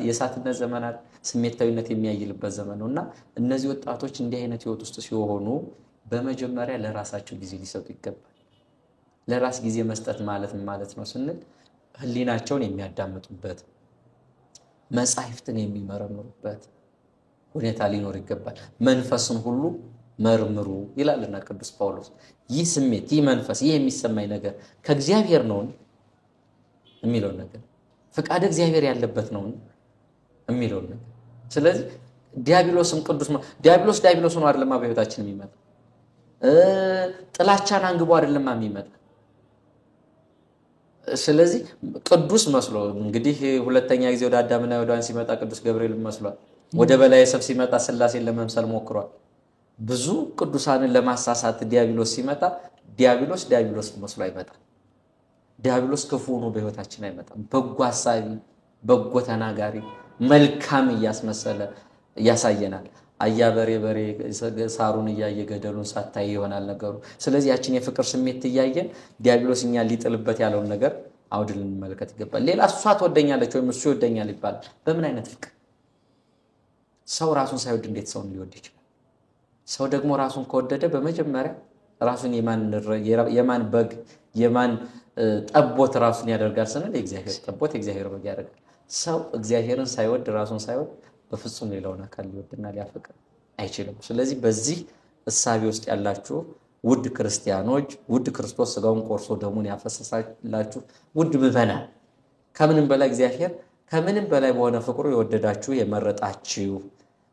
የእሳትነት ዘመናት ስሜታዊነት የሚያይልበት ዘመን ነውና እነዚህ ወጣቶች እንዲህ አይነት ህይወት ውስጥ ሲሆኑ በመጀመሪያ ለራሳቸው ጊዜ ሊሰጡ ይገባል። ለራስ ጊዜ መስጠት ማለት ነው ስንል ህሊናቸውን የሚያዳምጡበት መጻሕፍትን የሚመረምሩበት ሁኔታ ሊኖር ይገባል። መንፈስን ሁሉ መርምሩ ይላልና ቅዱስ ጳውሎስ። ይህ ስሜት ይህ መንፈስ ይህ የሚሰማኝ ነገር ከእግዚአብሔር ነው የሚለው ነገር ፍቃድ እግዚአብሔር ያለበት ነው የሚለው ነገር። ስለዚህ ዲያብሎስም ቅዱስ ዲያብሎስ ነው አይደለም በህይወታችን የሚመጣ ጥላቻን አንግቦ አይደለም የሚመጣ። ስለዚህ ቅዱስ መስሎ እንግዲህ ሁለተኛ ጊዜ ወደ አዳምና ወደ ሔዋን ሲመጣ ቅዱስ ገብርኤል መስሏል። ወደ በላይ ሰብ ሲመጣ ሥላሴን ለመምሰል ሞክሯል። ብዙ ቅዱሳንን ለማሳሳት ዲያብሎስ ሲመጣ ዲያብሎስ መስሎ አይመጣም። ዲያብሎስ ክፉ ነው በህይወታችን አይመጣም። በጎ ሐሳቢ በጎ ተናጋሪ መልካም እያስመሰለ ያሳየናል። አያበሬ በሬ ሳሩን እያየ ገደሉን ሳታይ ይሆናል ነገሩ። ስለዚህ ያችን የፍቅር ስሜት እያየን ዲያብሎስ እኛ ሊጥልበት ያለውን ነገር አውድ ልንመለከት ይገባል። ሌላ እሷ ትወደኛለች ወይም እሱ ይወደኛል ይባላል። በምን አይነት ፍቅር? ሰው ራሱን ሳይወድ እንዴት ሰውን ሊወድ ይችላል? ሰው ደግሞ ራሱን ከወደደ በመጀመሪያ ራሱን የማን በግ የማን ጠቦት ራሱን ያደርጋል ስንል የእግዚአብሔር ጠቦት የእግዚአብሔር በግ ያደርጋል። ሰው እግዚአብሔርን ሳይወድ ራሱን ሳይወድ በፍጹም ሌላውን አካል ሊወድና ሊያፈቅር አይችልም። ስለዚህ በዚህ እሳቤ ውስጥ ያላችሁ ውድ ክርስቲያኖች፣ ውድ ክርስቶስ ሥጋውን ቆርሶ ደሙን ያፈሰሳላችሁ ውድ ምዕመናን፣ ከምንም በላይ እግዚአብሔር ከምንም በላይ በሆነ ፍቅሩ የወደዳችሁ የመረጣችሁ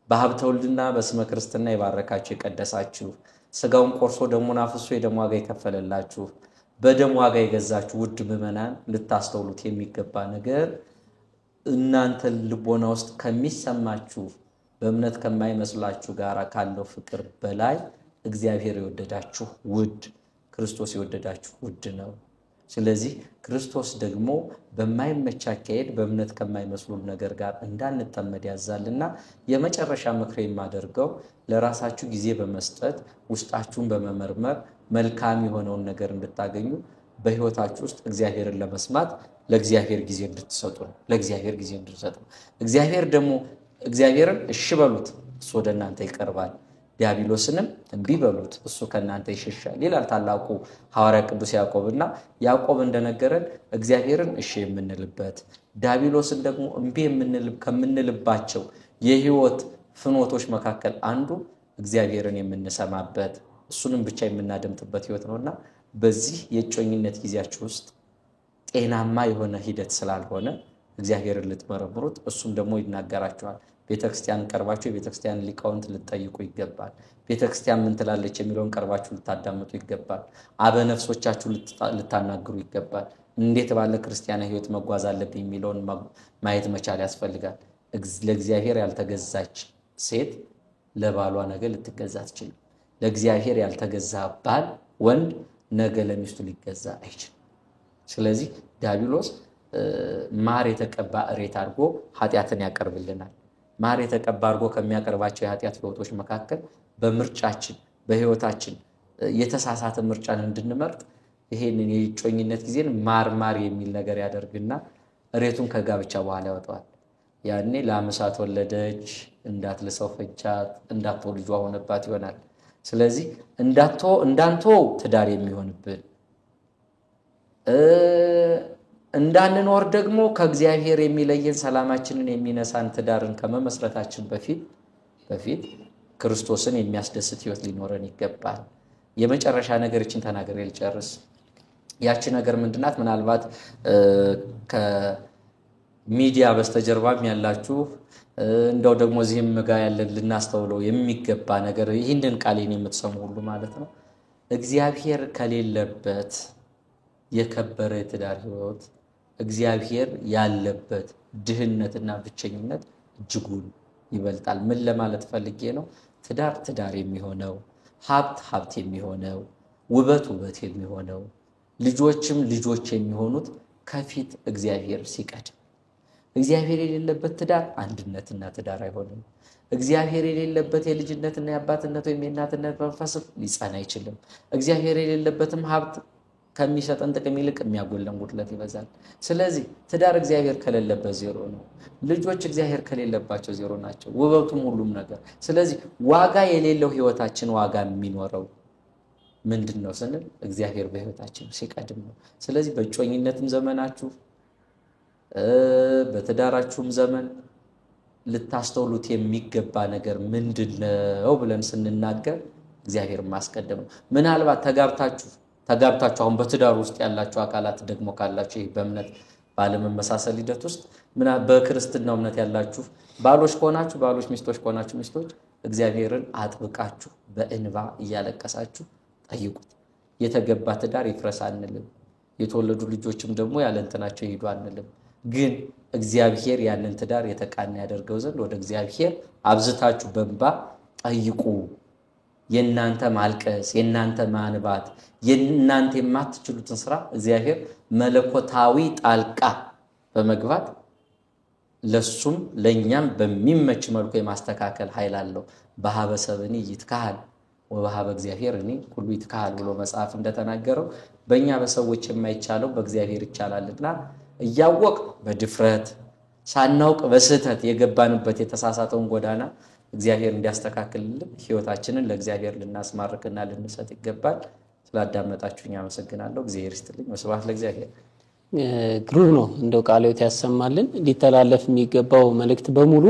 በሀብተ ወልድና በስመ ክርስትና የባረካችሁ የቀደሳችሁ ሥጋውን ቆርሶ ደሙን አፍሶ የደም ዋጋ የከፈለላችሁ በደም ዋጋ የገዛችሁ ውድ ምዕመናን ልታስተውሉት የሚገባ ነገር እናንተ ልቦና ውስጥ ከሚሰማችሁ በእምነት ከማይመስላችሁ ጋር ካለው ፍቅር በላይ እግዚአብሔር የወደዳችሁ ውድ ክርስቶስ የወደዳችሁ ውድ ነው። ስለዚህ ክርስቶስ ደግሞ በማይመች አካሄድ በእምነት ከማይመስሉ ነገር ጋር እንዳንጠመድ ያዛልና የመጨረሻ ምክር የማደርገው ለራሳችሁ ጊዜ በመስጠት ውስጣችሁን በመመርመር መልካም የሆነውን ነገር እንድታገኙ በህይወታችሁ ውስጥ እግዚአብሔርን ለመስማት ለእግዚአብሔር ጊዜ እንድትሰጡ ነው። ለእግዚአብሔር ጊዜ እንድትሰጡ እግዚአብሔር ደግሞ እግዚአብሔርን እሺ በሉት እሱ ወደ እናንተ ይቀርባል፣ ዲያብሎስንም እንቢ በሉት እሱ ከእናንተ ይሸሻል ይላል ታላቁ ሐዋርያ ቅዱስ ያዕቆብና ያዕቆብ እንደነገረን እግዚአብሔርን እሺ የምንልበት ዲያብሎስን ደግሞ እንቢ ከምንልባቸው የህይወት ፍኖቶች መካከል አንዱ እግዚአብሔርን የምንሰማበት እሱንም ብቻ የምናደምጥበት ህይወት ነውና በዚህ የጮኝነት ጊዜያችሁ ውስጥ ጤናማ የሆነ ሂደት ስላልሆነ እግዚአብሔርን ልትመረምሩት እሱም ደግሞ ይናገራችኋል። ቤተክርስቲያን ቀርባችሁ የቤተክርስቲያን ሊቃውንት ልትጠይቁ ይገባል። ቤተክርስቲያን ምን ትላለች የሚለውን ቀርባችሁ ልታዳምጡ ይገባል። አበነፍሶቻችሁ ልታናግሩ ይገባል። እንዴት ባለ ክርስቲያናዊ ህይወት መጓዝ አለብኝ የሚለውን ማየት መቻል ያስፈልጋል። ለእግዚአብሔር ያልተገዛች ሴት ለባሏ ነገ ልትገዛ አትችልም። ለእግዚአብሔር ያልተገዛ ባል ወንድ ነገ ለሚስቱ ሊገዛ አይችልም። ስለዚህ ዲያብሎስ ማር የተቀባ እሬት አድርጎ ኃጢአትን ያቀርብልናል። ማር የተቀባ አድርጎ ከሚያቀርባቸው የኃጢአት ህይወቶች መካከል በምርጫችን በህይወታችን የተሳሳተ ምርጫን እንድንመርጥ ይሄንን የጮኝነት ጊዜን ማር የሚል ነገር ያደርግና እሬቱን ከጋብቻ በኋላ ያወጣዋል። ያኔ ለአመሳት ወለደች እንዳትልሰው ፈጃት እንዳትወ ልጇ ሆነባት ይሆናል። ስለዚህ እንዳንቶ ትዳር የሚሆንብን እንዳንኖር ደግሞ ከእግዚአብሔር የሚለየን ሰላማችንን የሚነሳን ትዳርን ከመመስረታችን በፊት ክርስቶስን የሚያስደስት ህይወት ሊኖረን ይገባል። የመጨረሻ ነገር እቺን ተናገር ልጨርስ። ያቺ ነገር ምንድናት? ምናልባት ከሚዲያ በስተጀርባም ያላችሁ እንደው ደግሞ እዚህም ጋር ያለን ልናስተውለው የሚገባ ነገር ይህንን ቃሌን የምትሰሙ ሁሉ ማለት ነው እግዚአብሔር ከሌለበት የከበረ የትዳር ህይወት እግዚአብሔር ያለበት ድህነትና ብቸኝነት እጅጉን ይበልጣል። ምን ለማለት ፈልጌ ነው? ትዳር ትዳር የሚሆነው ሀብት የሚሆነው ውበት የሚሆነው ልጆችም ልጆች የሚሆኑት ከፊት እግዚአብሔር ሲቀድም። እግዚአብሔር የሌለበት ትዳር አንድነትና ትዳር አይሆንም። እግዚአብሔር የሌለበት የልጅነትና የአባትነት ወይም የእናትነት መንፈስ ሊጸና አይችልም። እግዚአብሔር የሌለበትም ሀብት ከሚሰጠን ጥቅም ይልቅ የሚያጎለን ጉድለት ይበዛል። ስለዚህ ትዳር እግዚአብሔር ከሌለበት ዜሮ ነው። ልጆች እግዚአብሔር ከሌለባቸው ዜሮ ናቸው። ውበቱም ሁሉም ነገር። ስለዚህ ዋጋ የሌለው ህይወታችን ዋጋ የሚኖረው ምንድነው ስንል እግዚአብሔር በህይወታችን ሲቀድም ነው። ስለዚህ በእጮኝነትም ዘመናችሁ በትዳራችሁም ዘመን ልታስተውሉት የሚገባ ነገር ምንድነው ብለን ስንናገር እግዚአብሔር ማስቀደም ነው። ምናልባት ተጋብታችሁ አሁን በትዳር ውስጥ ያላችሁ አካላት ደግሞ ካላችሁ በእምነት ባለመመሳሰል ሂደት ውስጥ በክርስትናው እምነት ያላችሁ ባሎች ከሆናችሁ ባሎች፣ ሚስቶች ከሆናችሁ ሚስቶች እግዚአብሔርን አጥብቃችሁ በእንባ እያለቀሳችሁ ጠይቁት። የተገባ ትዳር ይፍረስ አንልም። የተወለዱ ልጆችም ደግሞ ያለንተናቸው ይሄዱ አንልም። ግን እግዚአብሔር ያንን ትዳር የተቃና ያደርገው ዘንድ ወደ እግዚአብሔር አብዝታችሁ በእንባ ጠይቁ። የናንተ ማልቀስ፣ የናንተ ማንባት፣ የናንተ የማትችሉትን ስራ እግዚአብሔር መለኮታዊ ጣልቃ በመግባት ለሱም ለኛም በሚመች መልኩ የማስተካከል ኃይል አለው። በሀበ ሰብኒ ይትካሃል ወበሀበ እግዚአብሔር እኔ ሁሉ ይትካሃል ብሎ መጽሐፍ እንደተናገረው በእኛ በሰዎች የማይቻለው በእግዚአብሔር ይቻላልና እያወቅ በድፍረት ሳናውቅ በስህተት የገባንበት የተሳሳተውን ጎዳና እግዚአብሔር እንዲያስተካክልልን ህይወታችንን ለእግዚአብሔር ልናስማርክና ልንሰጥ ይገባል። ስላዳመጣችሁኝ አመሰግናለሁ። እግዚአብሔር ይስጥልኝ። ወስብሐት ለእግዚአብሔር። ግሩም ነው። እንደው ቃልዎት ያሰማልን። ሊተላለፍ የሚገባው መልእክት በሙሉ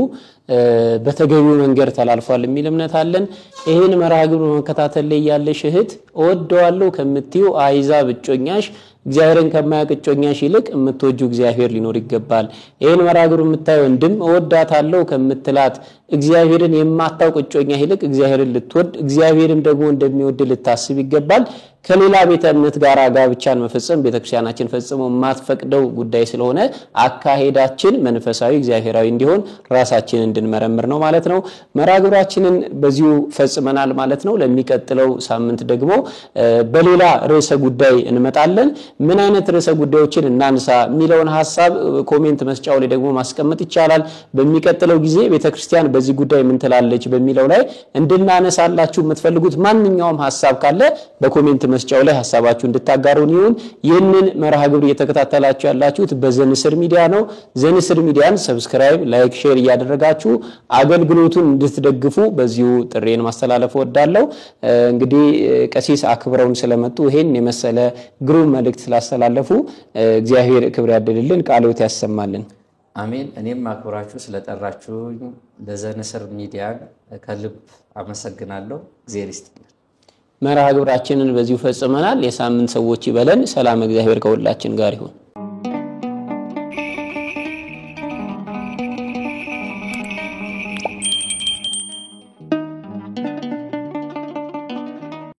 በተገቢው መንገድ ተላልፏል የሚል እምነት አለን። ይሄን መርሃ ግብር መከታተል ላይ ያለሽ እህት እወደዋለሁ ከምትዩ አይዛብ እጮኛሽ እግዚአብሔርን ከማያቅጮኛሽ ይልቅ የምትወጁ እግዚአብሔር ሊኖር ይገባል። ይሄን መርሃ ግብር የምታየው ወንድም እወዳታለሁ ከምትላት እግዚአብሔርን የማታውቅ እጮኛ ይልቅ እግዚአብሔርን ልትወድ እግዚአብሔርን ደግሞ እንደሚወድ ልታስብ ይገባል። ከሌላ ቤተ እምነት ጋር ጋብቻን መፈጸም ቤተክርስቲያናችን ፈጽሞ የማትፈቅደው ጉዳይ ስለሆነ አካሄዳችን መንፈሳዊ እግዚአብሔራዊ እንዲሆን ራሳችንን እንድንመረምር ነው ማለት ነው። መርሃ ግብራችንን በዚሁ ፈጽመናል ማለት ነው። ለሚቀጥለው ሳምንት ደግሞ በሌላ ርዕሰ ጉዳይ እንመጣለን። ምን አይነት ርዕሰ ጉዳዮችን እናንሳ የሚለውን ሐሳብ ኮሜንት መስጫው ላይ ደግሞ ማስቀመጥ ይቻላል። በሚቀጥለው ጊዜ ቤተክርስቲያን በዚህ ጉዳይ ምን ትላለች በሚለው ላይ እንድናነሳላችሁ የምትፈልጉት ማንኛውም ሐሳብ ካለ በኮሜንት መስጫው ላይ ሐሳባችሁ እንድታጋሩን ይሁን። ይህንን መርሃ ግብር እየተከታተላችሁ ያላችሁት በዘንስር ሚዲያ ነው። ዘንስር ሚዲያን ሰብስክራይብ፣ ላይክ፣ ሼር እያደረጋችሁ አገልግሎቱን እንድትደግፉ በዚሁ ጥሬን ማስተላለፍ ወዳለው እንግዲህ ቀሲስ አክብረውን ስለመጡ ይሄን የመሰለ ግሩም መልእክት ስላስተላለፉ እግዚአብሔር ክብር ያድልልን፣ ቃልዎት ያሰማልን። አሜን። እኔም አክብራችሁ ስለጠራችሁኝ ለዘንስር ሚዲያ ከልብ አመሰግናለሁ። እግዚአብሔር ይስጥልን። መርሃ ግብራችንን በዚሁ ፈጽመናል። የሳምንት ሰዎች ይበለን። ሰላም እግዚአብሔር ከሁላችን ጋር ይሁን።